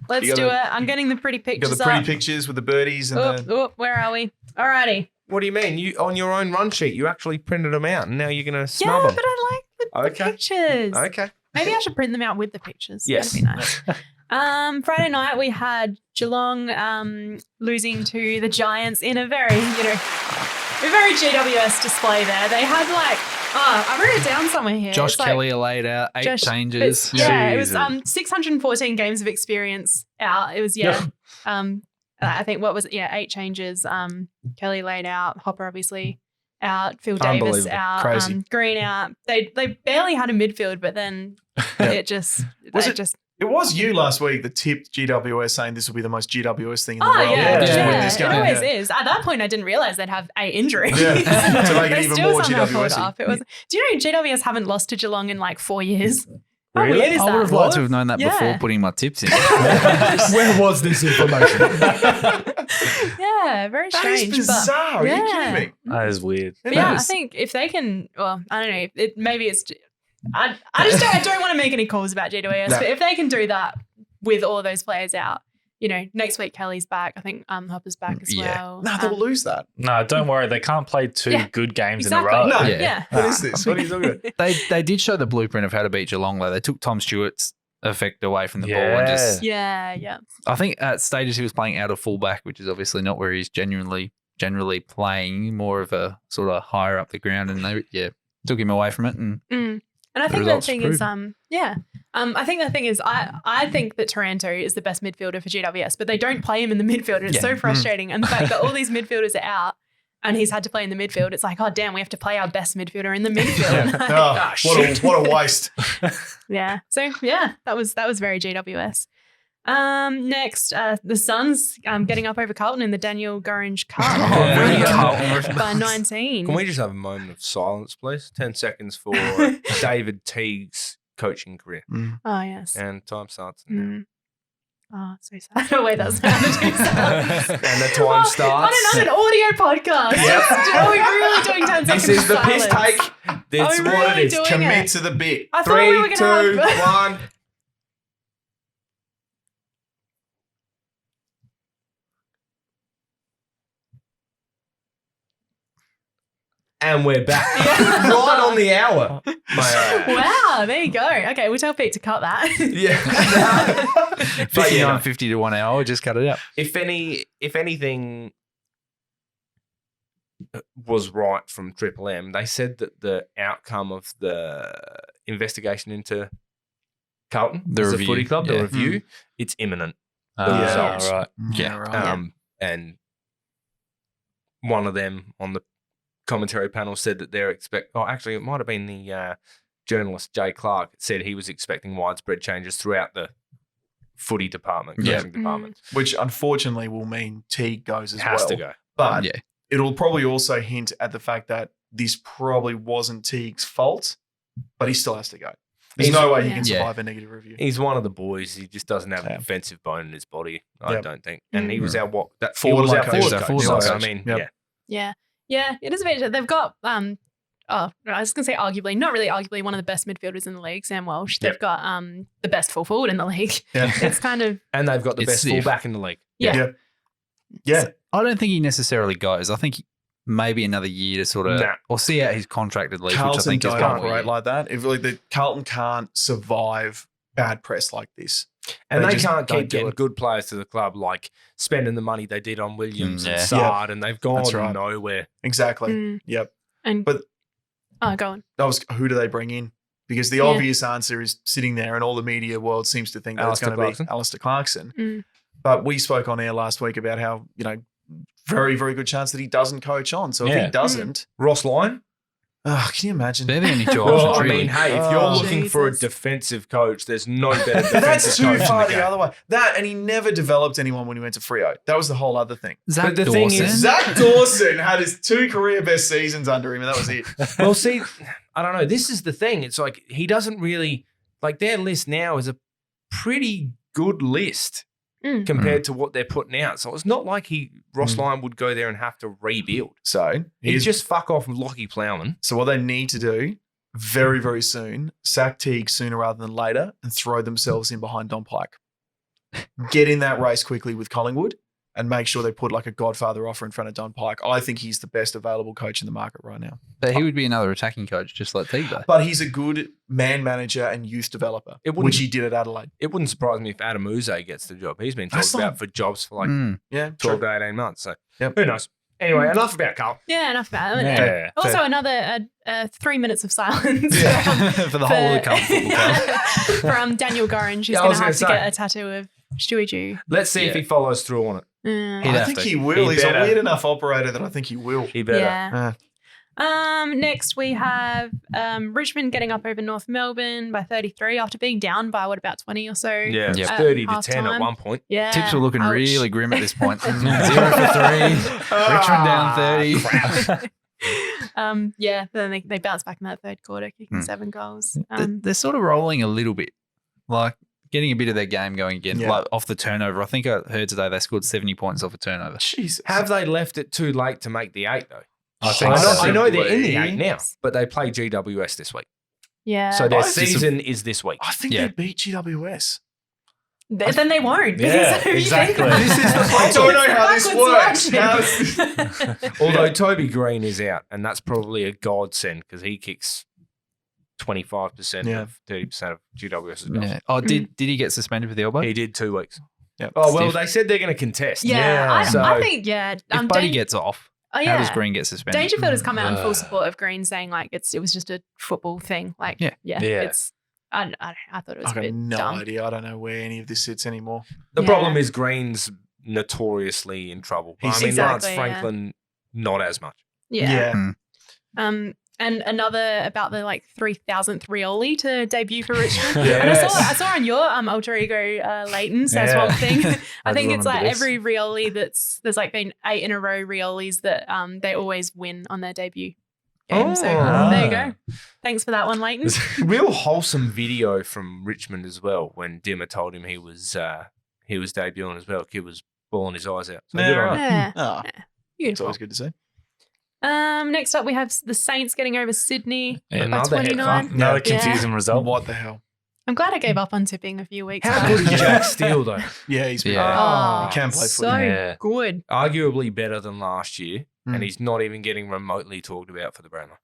S8: let's
S7: You got
S8: do
S7: the-
S8: it. I'm getting the pretty
S7: You got
S8: pictures
S7: the pretty
S8: up.
S7: pictures with the birdies and the.
S8: Oh, where are we? Alrighty.
S6: What do you mean? You on your own run sheet, you actually printed them out, and now you're going to
S8: Yeah,
S6: snub
S8: but
S6: them.
S8: I like the
S6: Okay.
S8: pictures.
S6: Okay.
S8: Maybe I should print them out with the pictures.
S6: Yes.
S8: That'd be nice. Friday night we had Geelong losing to the Giants in a very, a very GWS display there. They had I wrote it down somewhere here.
S1: Josh
S8: It's like-
S1: Kelly laid out 8
S8: Josh-
S1: changes.
S8: Yeah, it was
S9: Jesus.
S8: 614 games of experience out. It was I think what was it? Yeah, 8 changes. Kelly laid out, Hopper obviously out, Phil Davis
S6: Unbelievable.
S8: out,
S7: Crazy.
S8: Green out. They barely had a midfield, but then it just
S7: Was
S8: they
S7: it-
S8: just
S7: It was you last week that tipped GWS saying this will be the most GWS thing in the
S8: oh
S7: world.
S8: yeah,
S7: They just win
S8: yeah,
S7: this game.
S8: it always
S7: Yeah.
S8: is. At that point, I didn't realize they'd have 8 injuries.
S7: Yeah, to make it
S8: They
S7: even
S8: still
S7: more
S8: somehow pulled it
S7: GWS-y.
S8: off. It was. Do you know GWS haven't lost to Geelong in like 4 years? How
S1: Really?
S8: weird is
S1: I
S8: that?
S1: would have liked to have known that
S8: Yeah.
S1: before putting my tips in.
S6: Where was this information?
S8: Yeah, very
S7: That is
S8: strange.
S7: bizarre. Are you kidding me?
S9: That is weird.
S8: But
S7: It
S8: yeah, I
S7: is.
S8: think if they can, well, I don't know. Maybe it's. I don't want to make any calls about GWS,
S7: No.
S8: but if they can do that with all those players out, next week Kelly's back. I think Hopper's back as
S1: Yeah.
S8: well.
S7: No, they'll lose that.
S9: No, don't worry. They can't play 2
S8: Yeah,
S9: good games
S8: exactly.
S9: in a row.
S7: No.
S8: Yeah.
S7: What is this? What are you talking about?
S1: they did show the blueprint of how to beat Geelong, though. They took Tom Stewart's effect away from the ball and just.
S8: Yeah.
S1: I think at stages he was playing out of fullback, which is obviously not where he's generally playing, more of a sort of higher up the ground, and they took him away from it. And
S8: And I
S1: The
S8: think the
S1: results
S8: thing
S1: prove
S8: is, I think the thing is, I think that Taranto is the best midfielder for GWS, but they don't play him in the midfield, and it's
S1: Yeah.
S8: so frustrating. And the fact that all these midfielders are out, and he's had to play in the midfield, it's like, oh damn, we have to play our best midfielder in the midfield. Like,
S7: Oh, what a waste.
S8: yeah. So yeah, that was very GWS. Next, the Suns getting up over Carlton in the Daniel Gorringe Cup.
S1: really?
S7: Carlton.
S8: by 19.
S6: Can we just have a moment of silence, please? 10 seconds for David Teague's coaching career.
S8: Oh yes.
S6: And time starts now.
S8: Mm. Oh, so sad. Oh, wait, that's not how to do sounds.
S6: And the time starts.
S8: On an audio podcast. Are we really doing 10 seconds
S6: This is the
S8: of
S6: piss
S8: silence?
S6: take. That's
S8: Are we
S6: what
S8: really
S6: it is.
S8: doing
S7: Commit
S8: it?
S7: to the bit.
S8: I thought we were
S6: 3,
S8: going
S6: 2,
S8: to have...
S6: 1. And we're back. Right on the hour.
S8: Wow, there you go. Okay, we'll tell Pete to cut that.
S6: Yeah. But yeah,
S1: 59.50 to 1 hour, just cut it out.
S6: if anything was right from Triple M, they said that the outcome of the investigation into Carlton,
S1: The
S6: as a
S1: review,
S6: footy club, the
S1: yeah.
S6: review, it's imminent.
S9: Ah,
S6: results.
S9: right.
S1: Yeah.
S7: Right.
S6: And one of them on the commentary panel said that they're actually, it might have been the journalist Jay Clark said he was expecting widespread changes throughout the footy department, coaching department.
S7: Which unfortunately will mean Teague goes as well.
S6: Has to go.
S7: But it'll probably also hint at the fact that this probably wasn't Teague's fault, but he still has to go. There's no way he can survive a negative review.
S6: He's one of the boys. He just doesn't have a defensive bone in his body, I don't think. And he was our
S7: forward coach.
S6: So, I mean,
S8: Yeah, it is a bit. They've got I was going to say arguably, not really arguably, one of the best midfielders in the league, Sam Walsh. They've got the best full forward in the league.
S7: Yeah.
S8: It's kind of
S6: and they've got the best fullback in the league.
S8: Yeah.
S1: I don't think he necessarily goes. I think maybe another year to sort of or see out his contracted leave,
S7: Carlton
S1: which I think is
S7: don't
S1: going
S7: operate like that. If Carlton can't survive bad press like this.
S6: And they can't keep getting good players to the club, like spending the money they did on Williams and Sard, and they've gone nowhere.
S7: Exactly. Yep.
S8: But go on.
S7: That was who do they bring in? Because the obvious answer is sitting there, and all the media world seems to think that it's going to be Alistair Clarkson. But we spoke on air last week about how very, very good chance that he doesn't coach on. So if he doesn't,
S6: Ross Lyon.
S7: Oh, can you imagine?
S1: They're the only two
S6: Well,
S1: options,
S6: I
S1: really.
S6: mean, hey, if you're looking for a defensive coach, there's no better defensive
S7: That's too
S6: coach
S7: far
S6: in the
S7: the
S6: game.
S7: other way. That, and he never developed anyone when he went to Freo. That was the whole other thing.
S1: Zach
S6: the
S1: Dawson.
S6: thing is,
S7: Zach Dawson had his 2 career best seasons under him, and that was it.
S6: Well, see, I don't know. This is the thing. It's like he doesn't really like their list now is a pretty good list compared to what they're putting out. So it's not like Ross Lyon would go there and have to rebuild.
S7: So
S6: He'd just fuck off Lockie Plowman.
S7: So what they need to do very, very soon, sack Teague sooner rather than later and throw themselves in behind Don Pike. Get in that race quickly with Collingwood and make sure they put like a Godfather offer in front of Don Pike. I think he's the best available coach in the market right now.
S1: But he would be another attacking coach, just like Teague, though.
S7: But he's a good man manager and youth developer, which he did at Adelaide.
S6: It wouldn't surprise me if Adam Uze gets the job. He's been talked about for jobs for like 12 to 18 months. So who knows? Anyway, enough about Carl.
S8: Yeah, enough about it.
S6: Yeah.
S8: Also, another 3 minutes of silence
S1: for the whole of the Carlton Football Club.
S8: from Daniel Gorringe, who's going to have to get a tattoo of Stewie Jew.
S6: Let's see if he follows through on it.
S7: I think he will. He's a weird enough operator that I think he will.
S6: He better.
S8: Yeah. Next, we have Richmond getting up over North Melbourne by 33 after being down by, about 20 or so.
S6: Yeah, it's 30 to 10 at one point.
S8: Yeah.
S1: Tips were looking really grim at this point. 0 for 3. Richmond down 30.
S8: Then they bounce back in that third quarter, kicking 7 goals.
S1: They're sort of rolling a little bit, like getting a bit of their game going again, like off the turnover. I think I heard today they scored 70 points off a turnover.
S7: Jesus.
S6: Have they left it too late to make the 8, though?
S1: I
S6: know they're in the 8 now, but they play GWS this week.
S8: Yeah.
S6: So their season is this week.
S7: I think they beat GWS.
S8: Then they won't.
S9: Yeah,
S8: so
S9: exactly.
S7: This is the I don't know how this works.
S6: Although Toby Green is out, and that's probably a godsend because he kicks 25% of 30% of GWS's goals.
S1: Yeah. Oh, did he get suspended for the elbow?
S6: He did 2 weeks.
S7: Yep.
S6: Oh, well, they said they're going to contest.
S8: I think,
S1: if Buddy gets off, how does Green get suspended?
S8: Dangerfield has come out in full support of Green, saying like it was just a football thing. Like, it's. I thought it was a bit
S7: no
S8: dumb.
S7: idea. I don't know where any of this sits anymore.
S6: The problem is Green's notoriously in trouble. Lance Franklin, not as much.
S8: Yeah. And another about the 3,000th Rioli to debut for Richmond. And I saw on your alter ego Lleyton says one thing. I think it's like every Rioli there's been 8 in a row Riolis that they always win on their debut game. So there you go. Thanks for that one, Lleyton.
S6: Real wholesome video from Richmond as well when Dimmer told him he was debuting as well. Kid was bawling his eyes out. So good on him.
S7: It's always good to see.
S8: Next up, we have the Saints getting over Sydney by
S6: Another
S8: 29.
S9: Another confusing result.
S7: What the hell?
S8: I'm glad I gave up on tipping a few weeks
S6: How
S8: ago.
S6: good is Jack Steele, though?
S7: Yeah, he's
S6: he
S7: can play
S8: so
S7: footy.
S8: good.
S6: Arguably better than last year, and he's not even getting remotely talked about for the Brownlow.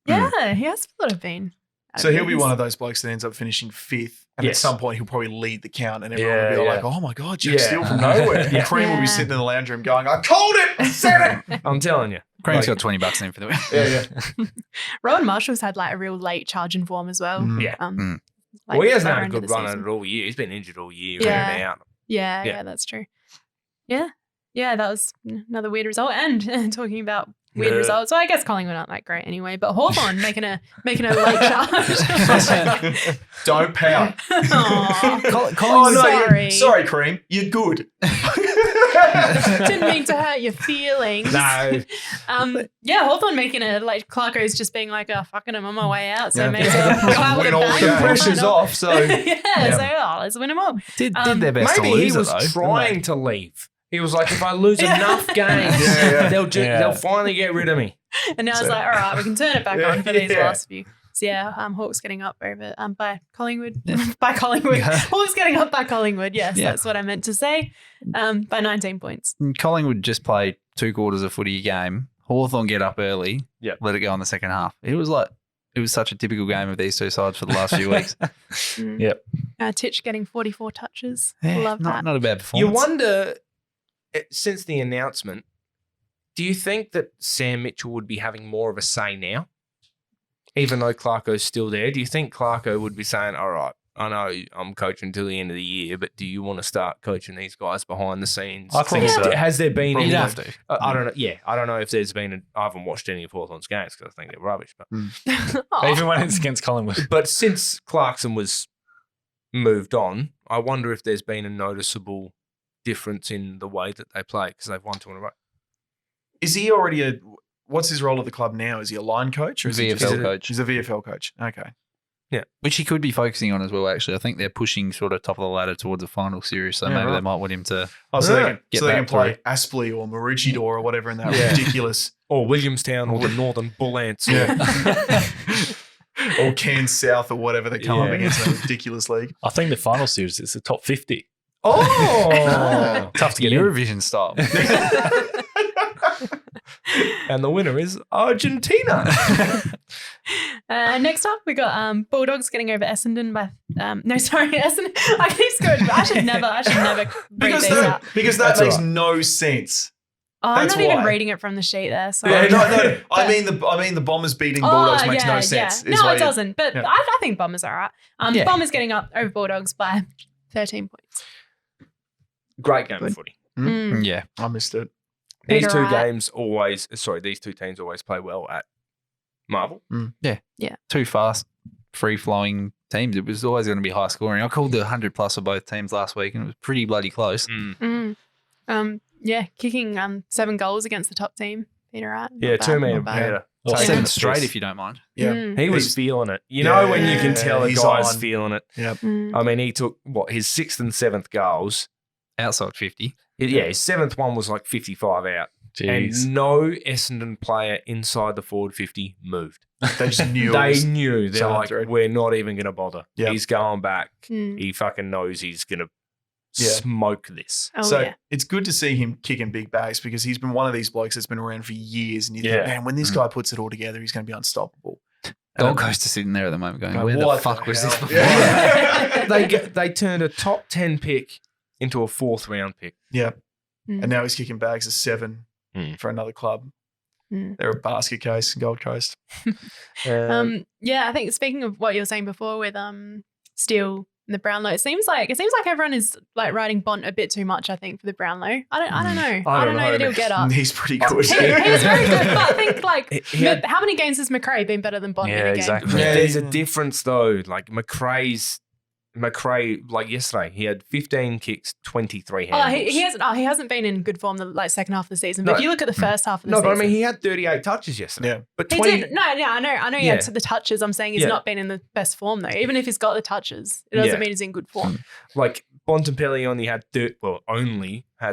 S8: Yeah, he has sort of been.
S7: So he'll be one of those blokes that ends up finishing 5th, and at some point he'll probably lead the count, and everyone will be like, "Oh my god, Jack Steele from nowhere!" And Cream will be sitting in the lounge room going, "I called it, I said it."
S6: I'm telling you,
S1: Cream's got $20 in for the win.
S7: Yeah.
S8: Rowan Marshall's had a real late charge in form as well.
S6: Yeah. Well, he hasn't had a good run at it all year. He's been injured all year. In and out.
S8: Yeah, that's true. Yeah. yeah, that was another weird result. And talking about weird results, well, I guess Collingwood aren't that great anyway. But Hawthorn making a late charge.
S7: Don't pout.
S8: Sorry.
S7: Sorry, Cream. You're good.
S8: Didn't mean to hurt your feelings.
S6: No.
S8: Yeah, Hawthorn making a late. Clarko's just being like, oh, fucking, I'm on my way out. So
S7: Yeah.
S8: maybe I'll go out with a
S7: Win all
S8: bang.
S7: the
S6: The pressure's off, so
S8: Let's win them all.
S1: Did their best to
S6: maybe he
S1: lose
S6: was
S1: it, though.
S6: trying to leave. He was like, if I lose enough games, they'll finally get rid of me.
S8: And now it's like, all right, we can turn it back on for these
S7: Yeah.
S8: last few. So yeah, Hawks getting up over by Collingwood. By Collingwood. Hawks getting up by Collingwood. Yes, that's what I meant to say. By 19 points.
S1: Collingwood just play 2 quarters of footy a game. Hawthorn get up early, let it go in the second half. It was such a typical game of these two sides for the last few weeks.
S9: Yep.
S8: Titch getting 44 touches.
S1: Yeah,
S8: Love that.
S1: Not a bad performance.
S6: You wonder, since the announcement, do you think that Sam Mitchell would be having more of a say now? Even though Clarko's still there, do you think Clarko would be saying, all right, I know I'm coaching till the end of the year, but do you want to start coaching these guys behind the scenes?
S9: I think so.
S6: Has there been
S1: You'd
S6: any?
S1: have to.
S6: I don't know. Yeah, I don't know if there's been. I haven't watched any of Hawthorn's games because I think they're rubbish. But
S9: Even when it's against Collingwood.
S6: but since Clarkson was moved on, I wonder if there's been a noticeable difference in the way that they play because they've won 2 in a row.
S7: Is he already what's his role at the club now? Is he a line coach or is he
S1: VFL
S7: just
S1: coach.
S7: He's a VFL coach. Okay.
S1: Which he could be focusing on as well, actually. I think they're pushing sort of top of the ladder towards the final series, so maybe they might want him to
S7: So they
S1: get
S7: can
S1: that
S7: play
S1: through.
S7: Aspley or Maroochydore or whatever in that ridiculous
S6: Or Williamstown or the Northern Bull Ants.
S7: or Cairns South or whatever they come up against in that ridiculous league.
S9: I think the final series is the top 50.
S6: Oh!
S9: Tough to get in.
S1: Eurovision style.
S6: And the winner is Argentina.
S8: Next up, we got Bulldogs getting over Essendon by Essendon. I keep screwing. I should never read these out.
S7: Because that makes no sense.
S8: Oh, I'm
S7: That's
S8: not even
S7: why.
S8: reading it from the sheet there. So
S7: Yeah, no. I mean the Bombers beating Bulldogs makes no sense.
S8: Yeah.
S7: is
S8: No,
S7: why
S8: it doesn't. But I think Bombers are all right.
S1: Yeah.
S8: Bombers getting up over Bulldogs by 13 points.
S6: Great game of footy.
S1: Yeah.
S7: I missed it.
S6: These two
S8: Right.
S6: teams always play well at Marvel.
S1: Two fast, free-flowing teams. It was always going to be high scoring. I called the 100+ for both teams last week, and it was pretty bloody close.
S8: Kicking 7 goals against the top team. Peter, right?
S6: Yeah, 2 meter
S8: bad.
S6: Peter.
S1: 7 straight, if you don't mind.
S7: Yeah.
S6: He was feeling it. You know when you can tell a
S7: he's
S6: guy's
S7: on.
S6: feeling it.
S7: Yep.
S6: I mean, he took his 6th and 7th goals.
S1: Outside 50.
S6: His 7th one was like 55 out.
S9: Jeez.
S6: And no Essendon player inside the forward 50 moved.
S7: They just knew. it
S6: They
S7: was
S6: knew. They're
S7: so
S6: like,
S7: thread.
S6: we're not even going to bother.
S7: Yep.
S6: He's going back.
S8: Mm.
S6: He fucking knows he's going to
S7: Yeah.
S6: smoke this.
S8: Oh,
S7: so
S8: yeah.
S7: it's good to see him kicking big bags because he's been one of these blokes that's been around for years. And you think,
S9: Yeah.
S7: man, when this guy puts it all together, he's going to be unstoppable.
S1: Gold Coast is sitting there at the moment going,
S7: Like,
S1: where the
S7: what
S1: fuck was this
S7: hell?
S1: before?
S7: Yeah.
S6: They turned a top 10 pick into a 4th round pick.
S7: Yeah.
S8: Mm.
S7: And now he's kicking bags of 7 for another club.
S8: Mm.
S7: They're a basket case, Gold Coast.
S8: I think speaking of what you were saying before with Steele and the Brownlow, it seems like everyone is like riding Bont a bit too much. I think for the Brownlow, I don't know. I don't know that he'll get up.
S7: He's pretty good.
S8: He's very good, but I think
S6: He had-
S8: how many games has McRae been better than Bont in a
S9: Yeah,
S8: game?
S9: exactly.
S7: Yeah.
S6: There's a difference though. Like McRae, like yesterday, he had 15 kicks, 23
S8: Oh,
S6: handballs.
S8: he hasn't been in good form the second half of the season. But
S6: No.
S8: if you look at the first half of the
S6: No,
S8: season,
S6: but I mean, he had 38 touches yesterday.
S7: Yeah.
S6: But
S8: he
S6: 20,
S8: did. No, I know he
S6: Yeah.
S8: had the touches. I'm saying he's
S6: Yeah.
S8: not been in the best form though. Even if he's got the touches, it doesn't
S6: Yeah.
S8: mean he's in good form.
S6: like Bontempelli only had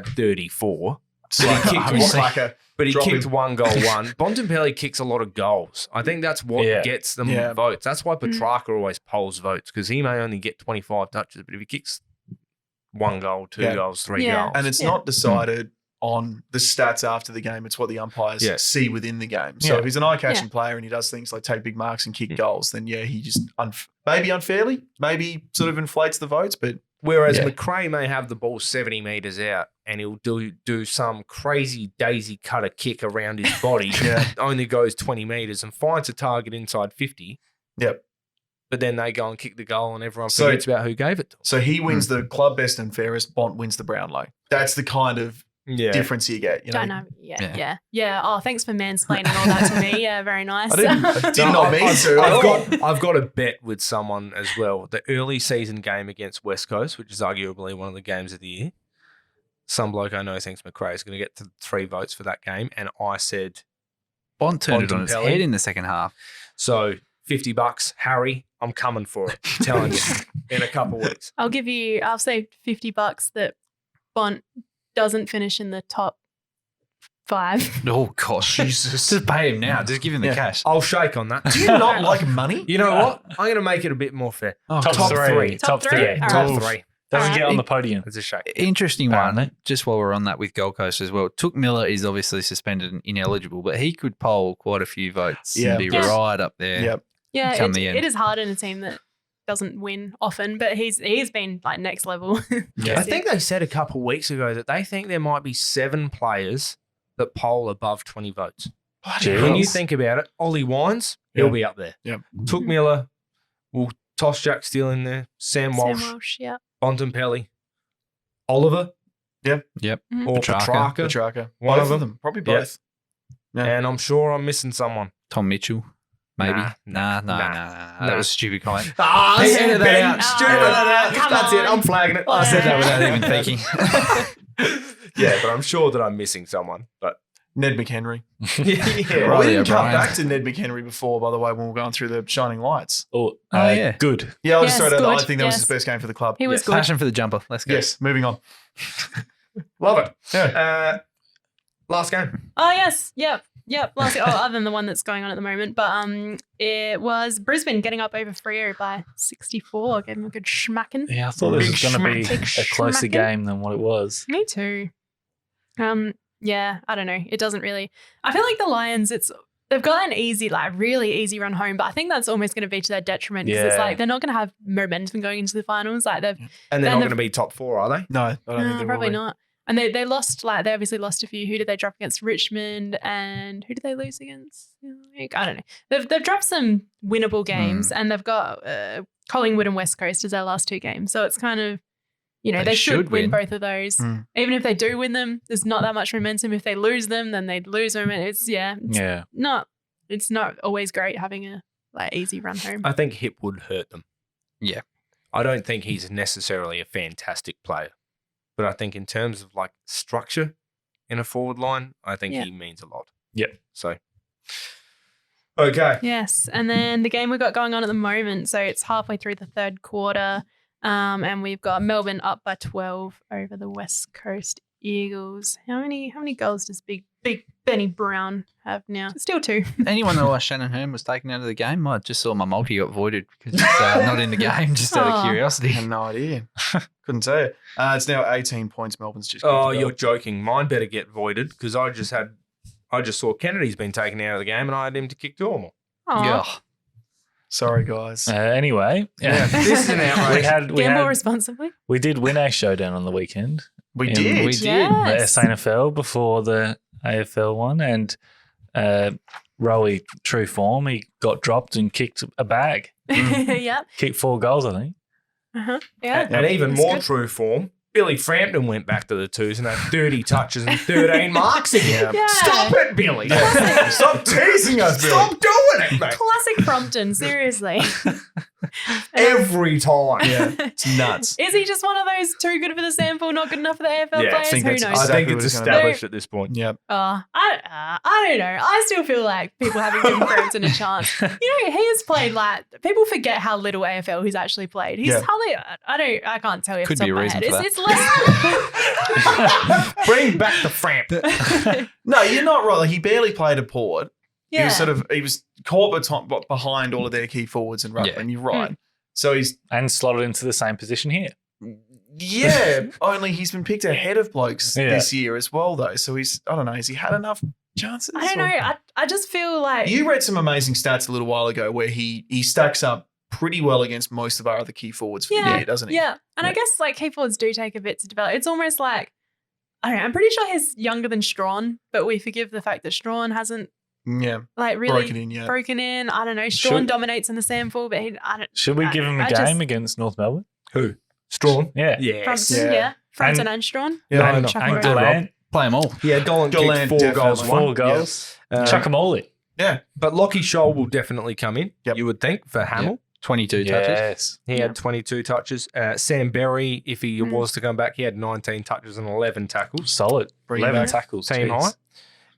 S6: 34.
S7: So
S6: But he kicked
S7: like a
S6: But he
S7: Drop
S6: kicked
S7: him.
S6: 1 goal, 1. Bontempelli kicks a lot of goals. I think that's what
S9: Yeah.
S6: gets them
S7: Yeah.
S6: votes. That's why Petrarca always polls votes because he may only get 25 touches, but if he kicks 1 goal, 2
S7: Yeah.
S6: goals, 3
S8: Yeah.
S6: goals.
S7: and it's not decided on the stats after the game. It's what the umpires
S6: Yeah.
S7: see within the game. So
S9: Yeah.
S7: if he's an eye-catching player and he does things like take big marks and kick goals, then he just maybe unfairly, maybe sort of inflates the votes, but
S6: Whereas
S7: Yeah.
S6: McRae may have the ball 70 metres out and he'll do some crazy daisy cutter kick around his body
S7: Yeah.
S6: that only goes 20 metres and finds a target inside 50.
S7: Yep.
S6: But then they go and kick the goal and everyone
S7: So-
S6: forgets about who gave it to them.
S7: So he wins the club best and fairest. Bont wins the Brownlow. That's the kind of difference you get. You know?
S8: Dynamic. Yeah. Oh, thanks for mansplaining all that to me. Yeah, very nice.
S7: I did not mean to.
S6: I've got a bet with someone as well. The early season game against West Coast, which is arguably one of the games of the year. Some bloke I know thinks McRae is going to get to 3 votes for that game, and I said
S1: Bond turned it on its
S6: Bontempelli.
S1: head in the second half.
S6: So $50, Harry. I'm coming for it. I'm telling you, in a couple of weeks.
S8: I'll say $50 that Bont doesn't finish in the top 5.
S1: Oh, gosh. Jesus. Just pay him now. Just give him the cash.
S6: I'll shake on that.
S7: Do you not like money?
S6: You know what? I'm going to make it a bit more fair.
S1: Oh,
S9: Top three.
S8: Top three?
S6: Yeah,
S8: All
S6: top
S8: right.
S6: 3.
S9: Doesn't get on the podium.
S6: It's a shake.
S1: Interesting
S9: Apparently.
S1: one, just while we're on that with Gold Coast as well. Took Miller is obviously suspended and ineligible, but he could poll quite a few votes and be right up there.
S7: Yep.
S8: Yeah,
S1: Come the end.
S8: it is hard in a team that doesn't win often, but he's been like next level.
S6: I think they said a couple of weeks ago that they think there might be 7 players that poll above 20 votes. When you think about it, Ollie Wines, he'll be up there.
S7: Yep.
S6: Took Miller, we'll toss Jack still in there. Sam Walsh,
S8: yeah.
S6: Bontempelli, Oliver,
S1: Yep.
S6: or
S1: Petrarca.
S6: Petrarca.
S7: One
S6: One
S7: of them. Probably both. Yeah.
S6: And I'm sure I'm missing someone.
S1: Tom Mitchell, maybe.
S6: Nah.
S1: That was a stupid comment.
S6: Ah,
S1: He edited that out.
S8: Come
S6: That's it.
S8: on.
S6: I'm flagging it.
S1: I said that without even thinking.
S6: Yeah, but I'm sure that I'm missing someone. But
S7: Ned McHenry.
S6: yeah,
S1: Right.
S7: We didn't come
S1: Brian.
S7: back to Ned McHenry before, by the way, when we were going through the shining lights.
S9: Oh,
S1: yeah.
S9: Good.
S7: Yeah, I'll
S8: Yes,
S7: just throw it out there. I
S8: good.
S7: think that was
S8: Yes.
S7: his best game for the club.
S8: He was good.
S1: Passion for the jumper. Let's go.
S7: Yes, moving on.
S6: love it.
S7: Yeah.
S6: Last game.
S8: Oh yes, yep. Last, other than the one that's going on at the moment, but it was Brisbane getting up over Freo by 64. Gave them a good schmacking.
S9: Yeah, I thought this was going to be
S8: Big
S9: a closer
S8: schmacking.
S9: game than what it was.
S8: Me too. Yeah, I don't know. It doesn't really. I feel like the Lions. They've got an easy, like really easy run home, but I think that's almost going to be to their detriment because it's
S9: Yeah.
S8: like they're not going to have momentum going into the finals. Like they've
S6: And they're
S8: Then
S6: not
S8: the-
S6: going to be top 4, are they?
S7: No, I don't think they
S8: probably
S7: will be.
S8: not. And they lost, like, they obviously lost a few. Who did they drop against? Richmond. And who did they lose against? I don't know. They've dropped some winnable games and they've got Collingwood and West Coast as their last 2 games. So it's kind of, they should win both of those.
S7: Mm.
S8: Even if they do win them, there's not that much momentum. If they lose them, then they'd lose them. And it's not always great having a easy run home.
S6: I think Hip would hurt them.
S1: Yeah.
S6: I don't think he's necessarily a fantastic player, but I think in terms of structure in a forward line, I think he means a lot.
S9: Yep.
S6: So, okay.
S8: Yes, and then the game we've got going on at the moment, so it's halfway through the third quarter, and we've got Melbourne up by 12 over the West Coast Eagles. How many goals does big Benny Brown have now? Still 2.
S1: Anyone know why Shannon Hearn was taken out of the game? I just saw my multi got voided because it's not in the game, just out of
S8: Aw.
S7: I
S1: curiosity.
S7: have no idea. Couldn't tell you. It's now 18 points. Melbourne's just.
S6: Oh,
S7: kicked it
S6: you're
S7: up.
S6: joking. Mine better get voided because I just saw Kennedy's been taken out of the game and I had him to kick 2 or more.
S1: Yeah.
S7: Sorry, guys.
S9: Anyway,
S6: This is an outrage.
S8: Gamble responsibly.
S9: We did win a showdown on the weekend.
S7: We
S9: in
S7: did.
S1: We did.
S8: Yes.
S9: The SANFL before the AFL one, and Rowie, true form, he got dropped and kicked a bag.
S8: Yep.
S9: Kicked 4 goals, I think.
S8: Yeah.
S6: And even
S8: That's
S6: more
S8: good.
S6: true form, Billy Frampton went back to the 2s and had 30 touches and 13 marks again.
S8: Yeah.
S6: Stop it, Billy.
S7: Stop teasing us, Bill.
S6: Stop doing it, mate.
S8: Classic Frompton, seriously.
S6: Every time.
S7: Yeah, it's nuts.
S8: Is he just one of those too good for the sample, not good enough for the AFL
S6: Yeah, I
S8: players?
S7: think
S8: Who
S7: that's
S8: knows?
S6: I
S7: exactly
S6: think
S7: what
S6: it's
S7: he's gonna do.
S6: established at this point.
S7: Yep.
S8: I don't know. I still feel like people haven't given Frampton a chance. He has played people forget how little AFL he's actually played. He's
S7: Yeah.
S8: hardly. I can't tell you.
S1: Could
S8: off
S1: be
S8: the
S1: a
S8: top of my
S1: reason
S8: head.
S1: for that.
S8: It's less.
S6: Bring back the Framp.
S7: No, you're not right. He barely played a Port.
S8: Yeah.
S7: He was caught behind all of their key forwards and ruckman.
S1: Yeah.
S7: You're right. So he's
S9: And slotted into the same position here.
S7: only he's been picked ahead of blokes
S9: Yeah.
S7: this year as well, though. So I don't know. Has he had enough chances?
S8: I don't know. I just feel like
S7: You read some amazing stats a little while ago where he stacks up pretty well against most of our other key forwards for the year, doesn't he?
S8: Yeah. And I guess key forwards do take a bit to develop. It's almost like, I don't know, I'm pretty sure he's younger than Strawn, but we forgive the fact that Strawn hasn't
S7: Yeah.
S8: really
S7: Broken in, yeah.
S8: broken in. I don't know. Strawn
S9: Should-
S8: dominates in the sample, but
S9: Should we give him a
S8: I
S9: game
S8: just-
S9: against North Melbourne?
S6: Who? Strawn?
S9: Yeah.
S6: Yes.
S8: Frampton,
S7: Yeah.
S8: Frampton
S9: And-
S8: and Strawn.
S7: Yeah, I
S9: and
S7: know.
S8: Chuck
S9: and
S8: it around.
S1: Play them all.
S6: Yeah, Golan kicked 4
S7: definitely.
S6: goals.
S9: 4 goals. Chuck them all in.
S7: Yeah.
S6: But Lockie Scholl will definitely come in, you would think, for Hamill.
S1: 22 touches.
S9: Yes.
S6: He had 22 touches. Sam Berry, if he was to come back, he had 19 touches and 11 tackles.
S9: Solid.
S7: Bring
S9: 11
S7: him back.
S9: tackles.
S6: Team
S9: jeez.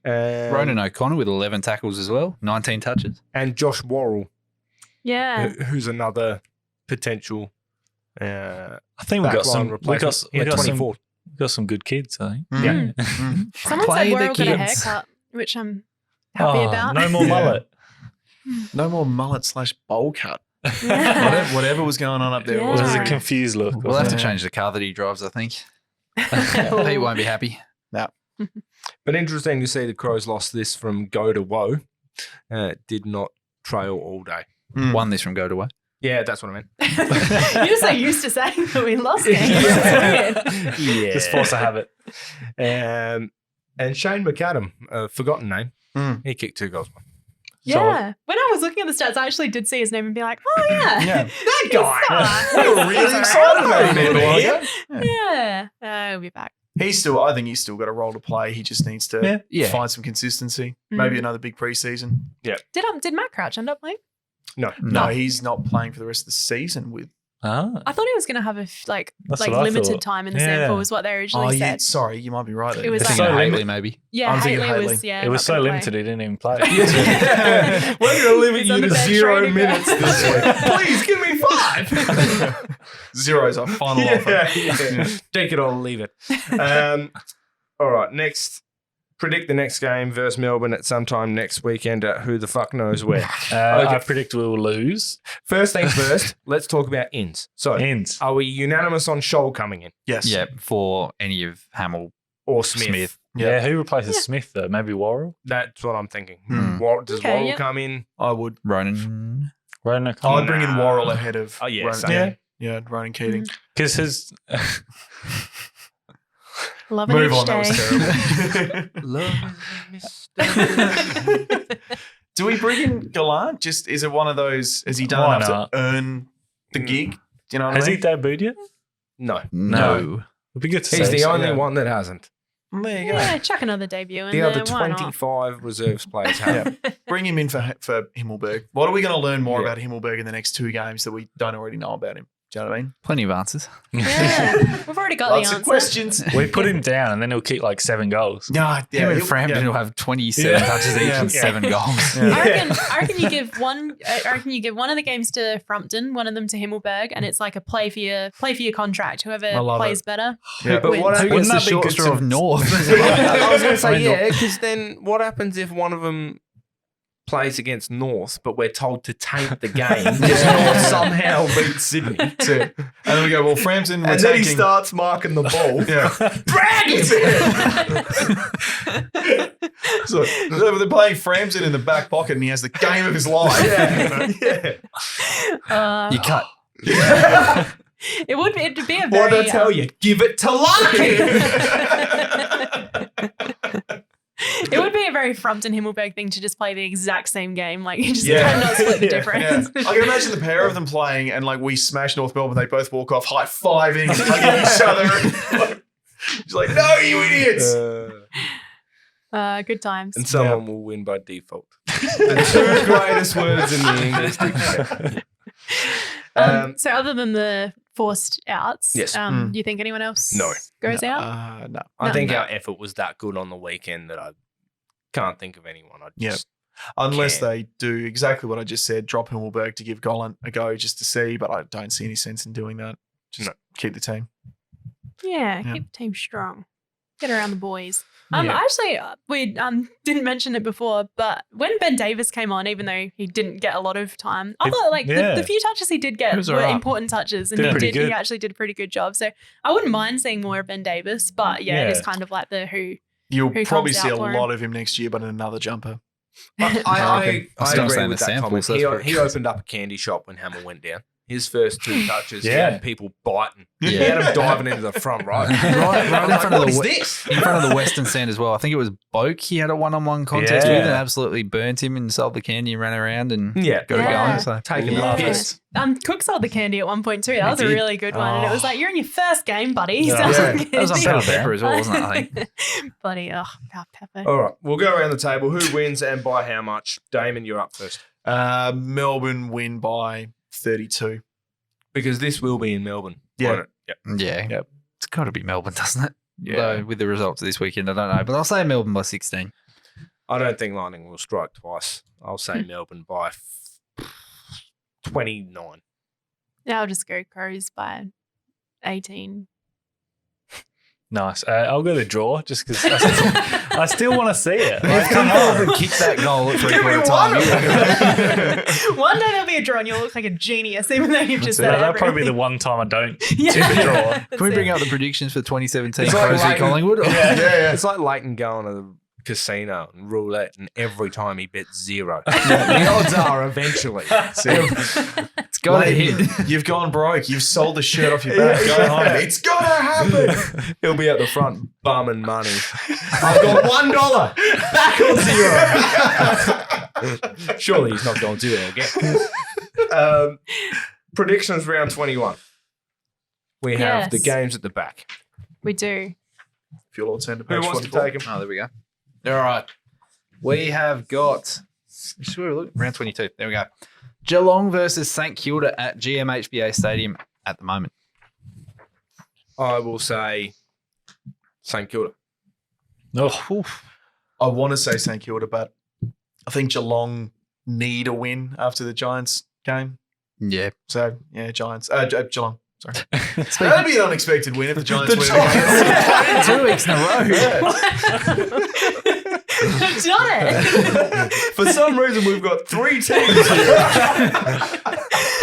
S6: high.
S1: Ronan O'Connor with 11 tackles as well, 19 touches.
S6: And Josh Worrell,
S8: Yeah.
S6: who's another potential
S9: I think we got some. We got some good kids. I think.
S6: Yeah.
S8: Someone
S1: Play
S8: said
S1: the
S8: Worrell got a
S1: kids.
S8: haircut, which I'm happy about.
S9: No more mullet.
S7: No more mullet/bowl cut.
S8: Yeah.
S7: Whatever was going on up there.
S8: Yeah.
S9: It was a
S8: Yeah.
S9: confused look.
S1: We'll have to
S9: wasn't it?
S1: change the car that he drives, I think. Pete won't be happy.
S6: But interesting to see the Crows lost this from go to woe. Did not trail all day.
S1: Won this from go to way.
S6: Yeah, that's what I meant.
S8: You're so used to saying that we lost games. It's weird.
S6: Yeah.
S9: Just force a habit.
S6: And Shane McAdam, a forgotten name, he kicked 2 goals.
S8: Yeah. When I was looking at the stats, I actually did see his name and be like, oh, yeah.
S7: Yeah.
S6: That guy.
S7: We were really excited about him.
S8: Yeah. He'll be back.
S7: I think he's still got a role to play. He just needs to
S1: Yeah.
S7: find some consistency. Maybe another big preseason.
S8: Did Matt Crouch end up playing?
S7: No, he's not playing for the rest of the season with.
S9: Ah.
S8: I thought he was going to have a
S9: That's what I
S8: limited
S9: thought.
S8: time in the
S9: Yeah.
S8: sample was what they originally
S7: Yeah,
S8: said.
S7: sorry, you might be right there.
S8: It was
S1: I think
S9: so
S1: Haley
S9: limited.
S1: maybe.
S8: Yeah,
S7: I'm thinking
S8: Haley was,
S7: Haley.
S8: yeah.
S9: It was
S8: not
S9: so
S8: gonna
S9: limited,
S8: play.
S9: he didn't even play.
S6: We're going to limit
S8: He's
S6: you
S8: on
S6: to
S8: the bench
S6: 0
S8: ready to go.
S6: minutes this week. Please give me 5.
S7: Zero's our final offer.
S6: Take it or leave it. All right, next. Predict the next game versus Melbourne at sometime next weekend at who the fuck knows where.
S9: I predict we'll lose.
S6: First things first, let's talk about ins. So,
S9: Ends.
S6: are we unanimous on Scholl coming in
S7: Yes.
S1: Yeah, for any of Hamill,
S6: or Smith?
S9: Yeah, who replaces Smith though? Maybe Worrell?
S6: That's what I'm thinking.
S1: Hmm.
S6: Does
S8: Okay,
S6: Worrell
S8: yeah.
S6: come in?
S7: I would.
S1: Ronan.
S9: Ronan
S7: I'd
S9: O'Connor.
S7: bring in Worrell ahead of.
S6: Oh, yeah,
S7: Ronan.
S6: same.
S7: Yeah, Ronan Keating.
S9: Because his
S8: Loving
S7: Move
S8: each
S7: on.
S8: day.
S7: That was terrible. Do we bring in Gallant? Just is it one of those? Has he done
S9: Why
S7: enough
S9: not?
S7: to earn the gig? Do you know what
S9: has
S7: I
S9: he
S7: mean?
S9: debuted yet?
S6: No.
S1: No.
S9: It'd be good to
S6: He's
S9: see.
S6: the only
S7: yeah.
S6: one that hasn't.
S7: There you go.
S8: Yeah, chuck another debut in
S6: The
S8: there.
S6: other
S8: Why not?
S6: 25 reserves players have.
S7: Yeah. Bring him in for Himmelberg. What are we going to learn more
S6: Yeah.
S7: about Himmelberg in the next 2 games that we don't already know about him? Do you know what I mean?
S1: Plenty of answers.
S8: Yeah, we've already got
S7: Lots
S8: the
S7: of
S8: answer.
S7: questions.
S9: We put him down and then he'll kick like 7 goals.
S7: Yeah,
S1: Him and
S7: he'll-
S1: Frampton will have 27 touches each and 7 goals.
S8: I reckon you give one. I reckon you give one of the games to Frumpton, one of them to Himmelberg, and it's like a play for your contract. Whoever
S7: I love
S8: plays
S7: it.
S8: better.
S7: Yeah.
S6: But what
S8: wins.
S6: happens
S1: Wouldn't
S6: the
S1: that be
S6: short
S1: good straw of North?
S6: I was going to
S1: I mean,
S6: say, yeah, because then what happens if one of them plays against North, but we're told to taint the game because North somehow beats Sydney?
S7: That's it. And then we go, well, Frampton, we're
S6: And then he
S7: taking.
S6: starts marking the ball.
S7: Yeah.
S6: Drag it!
S7: So they're playing Frampton in the back pocket and he has the game of his life.
S6: Yeah.
S1: You cut.
S8: It'd be a very.
S6: What did I tell you? Give it to Lucky!
S8: It would be a very Frumpton Himmelberg thing to just play the exact same game. Like you just
S7: Yeah.
S8: cannot split the
S6: Yeah.
S8: difference.
S7: Yeah. I can imagine the pair of them playing and like we smash North Melbourne, they both walk off high-fiving, hugging each other. She's like, no, you idiots.
S8: Good times.
S6: And someone will win by default. The 2 greatest words in the English dictionary.
S8: So other than the forced outs,
S6: Yes.
S8: do you think anyone else
S6: No.
S8: goes out?
S7: No.
S6: I
S8: No.
S6: think our effort was that good on the weekend that I can't think of anyone.
S7: Yeah. Unless
S6: Can.
S7: they do exactly what I just said, drop Himmelberg to give Gollant a go just to see, but I don't see any sense in doing that. Just keep the team.
S8: Yeah,
S7: Yeah.
S8: keep the team strong. Get around the boys.
S7: Yeah.
S8: Actually, we didn't mention it before, but when Ben Davis came on, even though he didn't get a lot of time, I thought like the few touches he did get
S1: It was
S8: were
S1: alright.
S8: important touches, and
S9: Did
S8: he
S9: pretty good.
S8: actually did a pretty good job. So I wouldn't mind seeing more of Ben Davis, but yeah, it is kind of like the who.
S7: You'll
S8: Who
S7: probably
S8: comes
S7: see
S8: out
S7: a
S8: for him?
S7: lot of him next year, but in another jumper.
S6: I
S1: I'm still
S6: agree
S1: saying
S6: with
S1: the
S6: that
S1: sample,
S6: comment.
S1: so that's
S6: He
S1: pretty
S6: he
S1: good.
S6: opened up a candy shop when Hamill went down. His first 2 touches, he
S9: Yeah.
S6: had people biting.
S1: Yeah.
S6: He had him diving into the front right.
S1: right in front of
S6: What
S1: the
S6: is
S1: we-
S6: this?
S1: in front of the Western stand as well. I think it was Boak. He had a one-on-one contest
S9: Yeah.
S1: with and absolutely burnt him and sold the candy and ran around and
S6: Yeah.
S1: got it
S8: Yeah.
S1: going. So
S6: Taking
S8: Yeah.
S6: the piss.
S8: Cook sold the candy at one point too. That was a
S6: did.
S8: really good one. And it was like, you're in your first game, buddy.
S9: Yeah.
S8: So
S1: that was on Pepper Pepper as well, wasn't it? I think.
S8: Bloody, Pepper.
S6: All right, we'll go around the table. Who wins and by how much? Damon, you're up first.
S7: Melbourne win by 32.
S6: Because this will be in Melbourne.
S7: Yeah.
S6: won't it? Yep.
S1: Yeah.
S7: Yep.
S1: It's got to be Melbourne, doesn't it?
S7: Yeah.
S1: Though with the results of this weekend, I don't know. But I'll say Melbourne by 16.
S6: I don't think Lightning will strike twice. I'll say Melbourne by 29.
S8: Yeah, I'll just go Crows by 18.
S9: Nice. I'll go the draw just because I still want to see it. Like, come
S1: Come
S9: on.
S1: kick that goal at 3/4 time.
S8: One day there'll be a draw and you'll look like a genius, even though you've just said
S9: That'll probably be the
S8: everything.
S9: one time I don't
S8: Yeah.
S9: do the draw.
S1: Can we bring up the predictions for 2017
S6: It's like
S1: Crows v
S6: Lleyton.
S1: Collingwood?
S7: Yeah.
S6: It's like Lleyton going to the casino and roulette, and every time he bets 0. The odds are eventually.
S1: It's got to hit.
S7: You've gone broke. You've sold the shirt off your back. Go home. It's gonna happen.
S6: He'll be at the front bumming money. I've got $1 back on 0. Surely he's not going 0 again. Predictions round 21. We have the
S8: Yes.
S6: games at the back.
S8: We do.
S7: If you'll all turn to
S6: Who
S7: page
S6: wants to
S7: 44.
S6: take him?
S1: Oh, there we go. All right. We have got round 22. There we go. Geelong versus St Kilda at GMHBA Stadium at the moment.
S6: I will say St Kilda.
S9: Oh,
S7: I want to say St Kilda, but I think Geelong need a win after the Giants game.
S1: Yeah.
S7: So, yeah, Giants. Geelong. Sorry. That'd be an unexpected win if the Giants win
S1: Giants. 2 weeks in a row.
S8: I've done it.
S6: For some reason, we've got 3 teams here.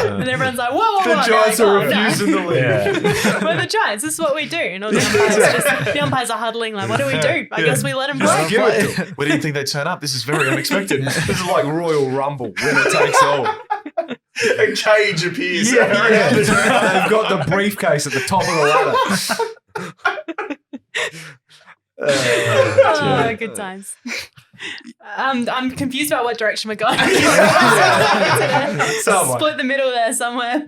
S8: And everyone's like, whoa,
S6: The Giants are refusing to leave.
S9: yeah.
S8: We're the Giants. This is what we do. And all the umpires are huddling like, what do we do? I guess we let them play.
S7: Give it to 'em. We didn't think they'd turn up. This is very unexpected.
S6: This is like Royal Rumble, winner takes all.
S7: A cage appears.
S6: Yeah. They've got the briefcase at the top of the ladder.
S8: Oh, good times. I'm confused about what direction we're going.
S6: Someone.
S8: Split the middle there somewhere.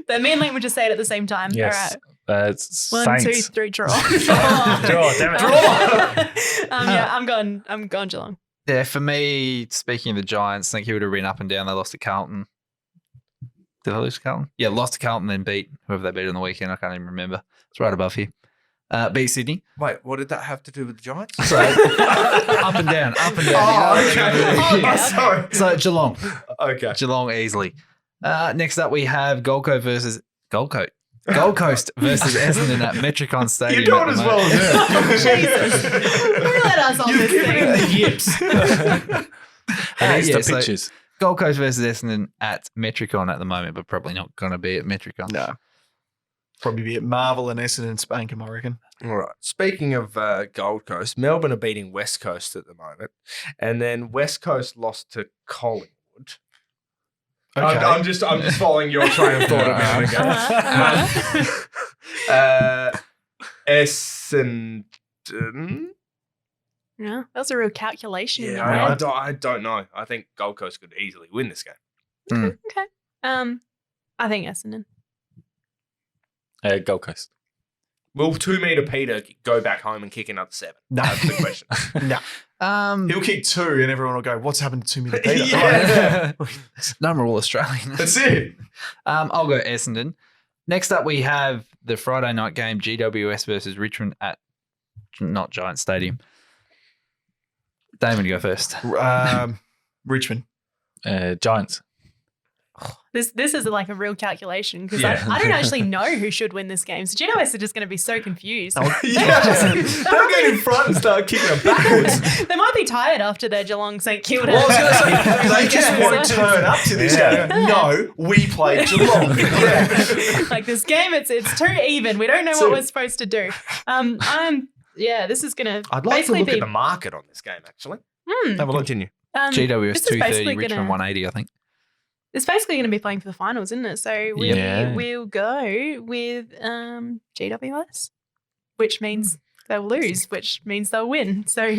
S8: But me and Lleyton would just say it at the same time.
S9: Yes.
S8: All right.
S9: It's
S8: 1, 2,
S9: Saints.
S8: 3, draw.
S9: Draw, damn it.
S8: Yeah, I'm going Geelong.
S1: Yeah, for me, speaking of the Giants, St Kilda ran up and down. They lost to Carlton. Did they lose to Carlton? Yeah, lost to Carlton, then beat whoever they beat on the weekend. I can't even remember. It's right above here. Beat Sydney.
S6: Wait, what did that have to do with the Giants?
S1: So up and down, up and down.
S6: Oh, okay.
S8: Okay.
S6: Sorry.
S1: So Geelong.
S6: Okay.
S1: Geelong easily. Next up, we have Gold Coast versus Essendon at Metricon Stadium.
S7: You're doing
S1: at
S7: as
S1: the
S7: well
S1: moment.
S7: as
S8: Jesus. Who let us on this thing?
S7: the yips.
S9: And it's
S1: yeah,
S9: the
S1: so
S9: pictures.
S1: Gold Coast versus Essendon at Metricon at the moment, but probably not going to be at Metricon.
S7: No. Probably be at Marvel and Essendon Spankham, I reckon.
S6: All right. Speaking of Gold Coast, Melbourne are beating West Coast at the moment. And then West Coast lost to Collingwood.
S7: Okay.
S6: I'm just following your train of thought a minute ago. Essendon.
S8: Yeah, that was a real calculation in your
S6: Yeah,
S8: head.
S6: I don't know. I think Gold Coast could easily win this game.
S8: Okay. I think Essendon.
S9: Gold Coast.
S6: Will 2 meter Peter go back home and kick another 7?
S7: No.
S6: That's the question.
S7: No. He'll kick 2 and everyone will go, what's happened to 2 minute Peter?
S6: Yeah.
S1: None are all Australian.
S7: That's it.
S1: I'll go Essendon. Next up, we have the Friday night game, GWS versus Richmond at not Giant Stadium. Damon, you go first.
S7: Richmond.
S9: Giants.
S8: This is like a real calculation because
S9: Yeah.
S8: I don't actually know who should win this game. So GWS are just going to be so confused.
S6: Yeah. They'll get in front and start kicking them backwards.
S8: They might be tired after their Geelong St Kilda.
S7: Well, I was going to say, they just won't turn up to this
S9: Yeah.
S7: game. No, we played Geelong. Yeah.
S8: Like this game, it's too even. We don't know what we're supposed to do. This is going to
S6: I'd like to
S8: basically
S6: look
S8: be
S6: at the market on this game, actually.
S7: Have a look.
S6: Continue.
S1: GWS
S8: this is
S1: 230,
S8: basically
S1: Richmond
S8: gonna-
S1: 180, I think.
S8: It's basically going to be playing for the finals, isn't it? So we'll go with GWS, which means they'll lose, which means they'll win. So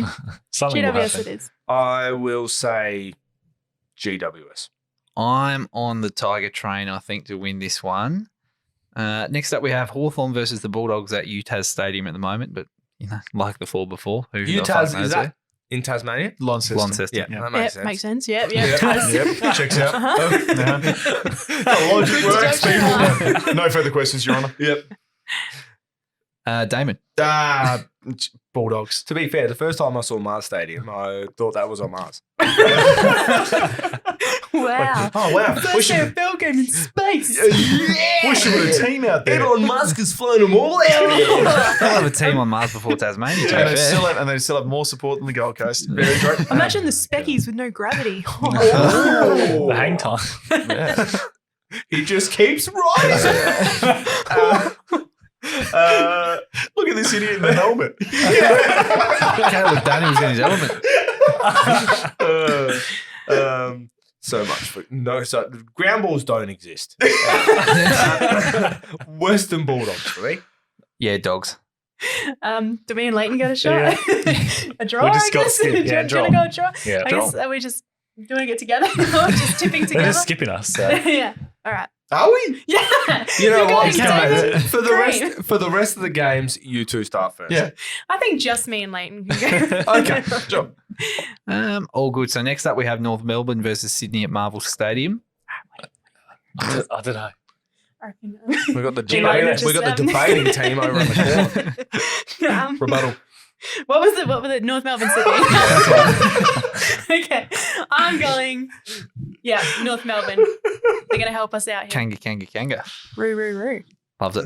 S8: GWS it is.
S6: I will say GWS.
S1: I'm on the Tiger train, I think, to win this one. Next up, we have Hawthorn versus the Bulldogs at UTAS Stadium at the moment, but like the four before.
S6: UTAS, is that in Tasmania?
S1: Launceston.
S6: Yeah, that makes sense.
S8: Makes sense. Yep. Yep.
S7: Checks out. How logic works, people. No further questions, Your Honour.
S6: Yep.
S1: Damon.
S7: Bulldogs.
S6: To be fair, the first time I saw Mars Stadium, I thought that was on Mars.
S8: Wow.
S7: Oh, wow.
S8: First ever Bell game in space.
S7: Wish you had a team out there.
S6: Elon Musk has flown them all out.
S1: They'll have a team on Mars before Tasmania.
S7: And they still have more support than the Gold Coast. Very great.
S8: Imagine the Speckies with no gravity.
S9: The hang time.
S7: Yeah.
S6: He just keeps rising.
S7: Look at this idiot in the helmet.
S1: Caleb Daniels in his element.
S6: So much for ground balls don't exist. Western Bulldogs for me.
S1: Yeah, dogs.
S8: Do me and Lleyton get a shot? A draw,
S9: We just
S8: I guess?
S9: got skipped. Yeah,
S8: Do you want to go a draw?
S9: Yeah,
S8: I guess, are we just doing it together? Just tipping
S9: They're
S8: together?
S9: just skipping us. So.
S8: Yeah. All right.
S7: Are we?
S8: Yeah.
S6: You know
S8: You're
S6: what?
S8: going, David.
S6: For the rest of the games, you two start first.
S7: Yeah.
S8: I think just me and Lleyton can go.
S7: Okay. Sure.
S1: All good. So next up, we have North Melbourne versus Sydney at Marvel Stadium.
S9: I don't know.
S6: We got the
S8: Just,
S6: debating team over in the corner.
S7: Rebuttal.
S8: What was it? North Melbourne, Sydney. Okay. I'm going, North Melbourne. They're going to help us out here.
S1: Kanga.
S8: Roo.
S1: Loves it.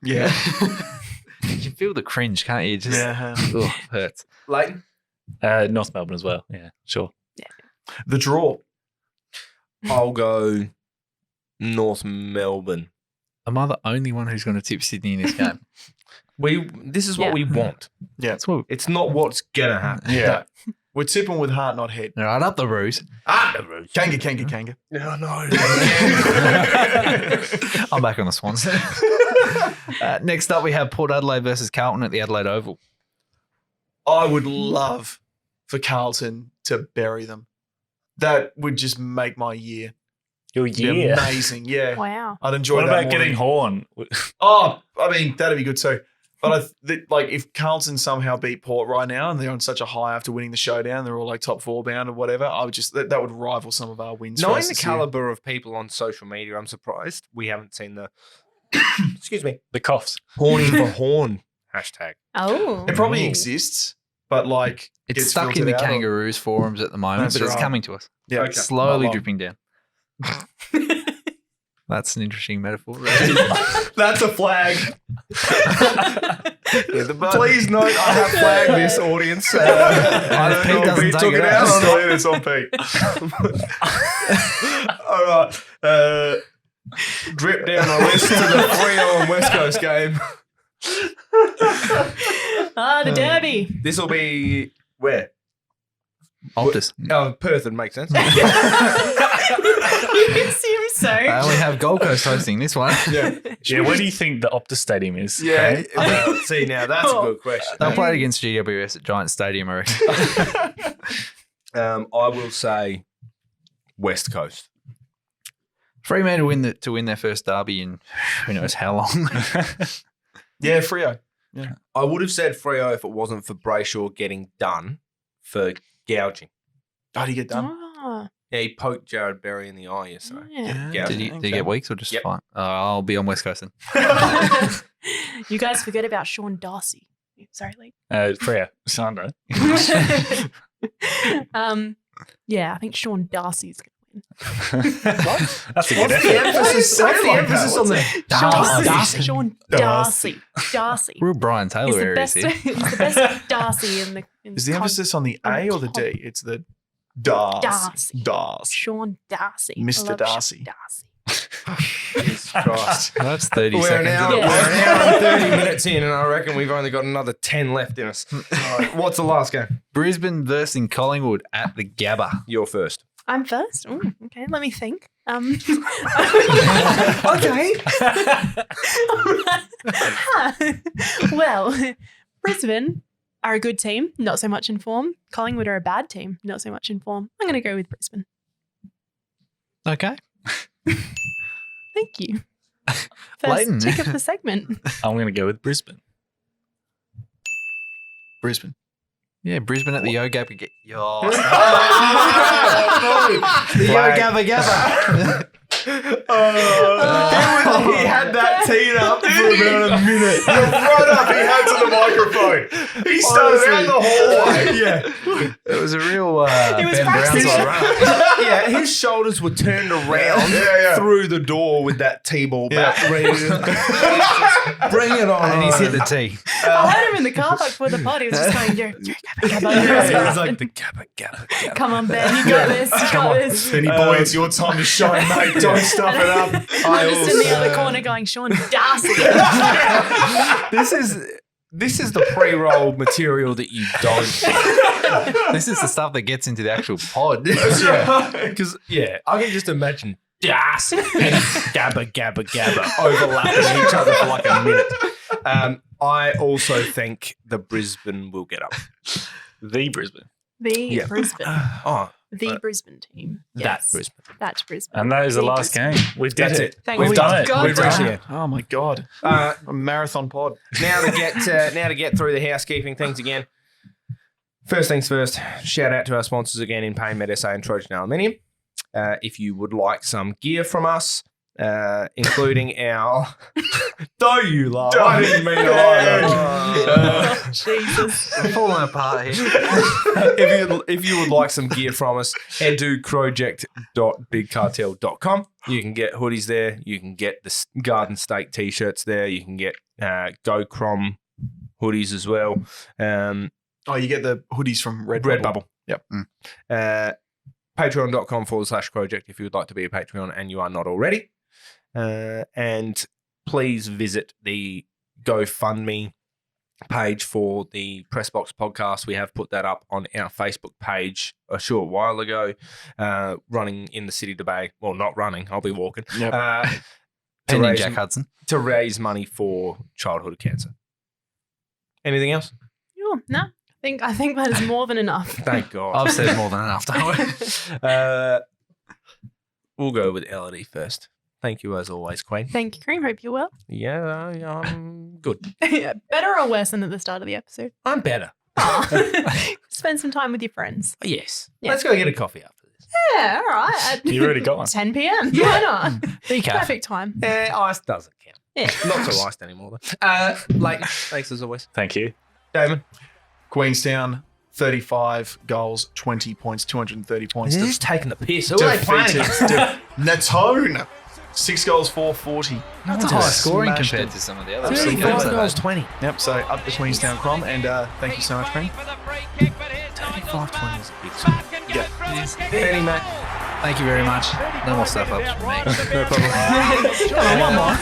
S7: Yeah.
S1: You feel the cringe, can't you? Just hurts.
S6: Lleyton?
S9: North Melbourne as well. Yeah, sure.
S7: The draw.
S6: I'll go North Melbourne.
S1: Am I the only one who's going to tip Sydney in this game?
S6: This is what we want.
S7: Yeah.
S1: That's what.
S6: It's not what's gonna happen.
S7: Yeah. We're tipping with heart, not head.
S1: All right, up the roos.
S7: Kanga.
S6: No.
S1: I'm back on the Swans. Next up, we have Port Adelaide versus Carlton at the Adelaide Oval.
S7: I would love for Carlton to bury them. That would just make my year.
S9: Your
S7: It'd be
S9: year.
S7: amazing. Yeah.
S8: Wow.
S7: I'd enjoy
S9: What
S7: that.
S9: about getting Horn?
S7: Oh, I mean, that'd be good too. But if Carlton somehow beat Port right now and they're on such a high after winning the showdown, they're all like top 4 bound or whatever, I would just that would rival some of our wins.
S6: Knowing the caliber of people on social media, I'm surprised we haven't seen the excuse me,
S9: The coughs.
S6: horny for horn hashtag.
S8: Oh.
S7: It probably exists, but like
S1: It's
S7: gets
S1: stuck in
S7: filtered
S1: the
S7: out or-
S1: Kangaroos forums at the moment,
S7: That's
S1: but it's
S7: right.
S1: coming to us.
S7: Yeah,
S6: Okay.
S1: Slowly
S7: Not long.
S1: dripping down. That's an interesting metaphor.
S6: That's a flag.
S7: Please note, I have flagged this audience. I don't
S1: Pete
S7: know if
S1: doesn't
S7: Pete
S1: take
S7: took
S1: it
S7: it
S1: out.
S7: out. No, it's on Pete. All right.
S6: Drip down the list to the Freo and West Coast game.
S8: The Derby.
S6: This will be where?
S1: Optus.
S6: Perth would make sense.
S8: You assume so.
S1: I only have Gold Coast hosting this one.
S7: Yeah.
S9: Yeah, where do you think the Optus Stadium is?
S7: Yeah.
S6: See, now that's a good question.
S1: They'll play it against GWS at Giant Stadium, I reckon.
S6: I will say West Coast.
S1: Fremantle to win their first derby in who knows how long.
S7: Yeah, Freo.
S6: I would have said Freo if it wasn't for Brayshaw getting done for gouging.
S7: How do you get done?
S8: Oh,
S6: Yeah, he poked Jared Berry in the eye yesterday.
S8: yeah.
S6: Gouging.
S1: Did he get weeks or just
S6: Yep.
S1: fine? I'll be on West Coast then.
S8: You guys forget about Sean Darcy. Sorry, Lee.
S9: Freo. Sandra.
S8: Yeah, I think Sean Darcy's going to win.
S9: That's a good effort.
S6: What's the emphasis on the
S8: Darcy. Sean Darcy. Darcy.
S1: Real Brian
S8: He's
S1: Taylor
S8: the
S1: area
S8: best.
S1: here.
S8: He's the best Darcy in the.
S7: Is the emphasis on the A or the D? It's the Darcy. Darcy.
S8: Sean Darcy.
S7: Mr.
S8: I love
S7: Darcy.
S8: Sean Darcy.
S6: Jesus Christ.
S1: That's 30
S6: We're
S1: seconds.
S6: an hour,
S8: Yeah.
S6: we're an hour and 30 minutes in, and I reckon we've only got another 10 left in us. All right, what's the last game?
S1: Brisbane versus Collingwood at the Gabba.
S6: You're first.
S8: I'm first. Ooh, okay, let me think.
S7: Okay.
S8: Well, Brisbane are a good team, not so much in form. Collingwood are a bad team, not so much in form. I'm going to go with Brisbane.
S1: Okay.
S8: Thank you.
S1: Lleyton.
S8: First tick of the segment.
S9: I'm going to go with Brisbane.
S7: Brisbane.
S1: Yeah, Brisbane at the Yo Gabba Gabba. Yo Gabba Gabba.
S7: He had that teed up for about a minute. Right up, he had to the microphone. He started out the hallway. Yeah.
S1: It was a real
S8: It was
S1: Ben
S8: practice.
S1: Brownside run.
S6: Yeah, his shoulders were turned around through the door with that T-ball bat. Bring it on.
S1: And he's hit the tee.
S8: I heard him in the car park before the pod. He was just going, yo, Gabba Gabba.
S6: It was like the Gabba Gabba Gabba.
S8: Come on, Ben, you got this. You got this.
S7: Benny boy, it's your time to shine, mate. Don't stuff it up.
S8: I'm just in the other corner going, Sean Darcy.
S6: This is the pre-roll material that you don't.
S1: This is the stuff that gets into the actual pod.
S6: Because I can just imagine Darcy and Gabba Gabba Gabba overlapping each other for like a minute. I also think the Brisbane will get up.
S9: The Brisbane.
S8: The Brisbane.
S6: Oh,
S8: The Brisbane team.
S6: that's Brisbane.
S8: That's Brisbane.
S9: And that is the
S8: The
S9: last
S8: Brisbane.
S9: game. We did
S6: That's
S9: it.
S8: Thank
S9: We've
S8: you.
S9: done it.
S8: God
S6: We've reached
S8: damn.
S6: here.
S7: Oh my God. A marathon pod.
S6: Now to get through the housekeeping things again. First things first, shout out to our sponsors again in Payne Med SA and Trojan Aluminium. If you would like some gear from us, including our... Don't you laugh. I didn't mean to laugh.
S8: Jesus.
S1: I'm falling apart here.
S6: If you would like some gear from us, head to crowject.bigcartel.com. You can get hoodies there. You can get the Garden State t-shirts there. You can get Go Crom hoodies as well.
S7: You get the hoodies from
S6: Redbubble.
S7: Yep.
S6: Patreon.com/Crowject if you would like to be a Patreon and you are not already. And please visit the GoFundMe page for the Pressbox podcast. We have put that up on our Facebook page a short while ago, running in the city today. Well, not running. I'll be walking.
S7: Yep.
S1: Pending Jack Hudson.
S6: To raise money for childhood cancer. Anything else?
S8: Oh, no. I think that is more than enough.
S6: Thank God.
S1: I've said more than enough, don't I?
S6: We'll go with Elodie first. Thank you as always, Queen.
S8: Thank you, Cream. Hope you're well.
S6: Yeah, I'm good.
S8: Better or worse than at the start of the episode?
S6: I'm better.
S8: Spend some time with your friends.
S6: Yes.
S8: Yeah.
S6: Let's go get a coffee after this.
S8: Yeah, all right.
S9: You already got one.
S8: 10 p.m. Why not?
S1: Decaf.
S8: Perfect time.
S6: Ice doesn't count.
S8: Yeah.
S6: Not so iced anymore, though. Lleyton, thanks as always.
S9: Thank you.
S6: Damon.
S7: Queenstown, 35 goals, 20 points, 230 points.
S6: They're just taking the piss. Who are they playing against?
S7: Natone, 6 goals, 440.
S1: That's a high scoring compared to some of the others.
S6: 35 goals, 20.
S7: Yep, so up the Queenstown Crom, and thank you so much, Cream.
S6: 35-20 is a big score.
S7: Yeah.
S6: Benny, mate.
S1: Thank you very much. No more stuff ups from me.
S6: No problem.
S8: Come on, one more.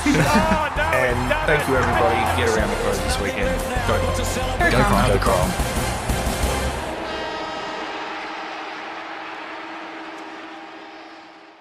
S6: And thank you, everybody. Get around the Crows this weekend. Go Crows.
S1: Go Crom.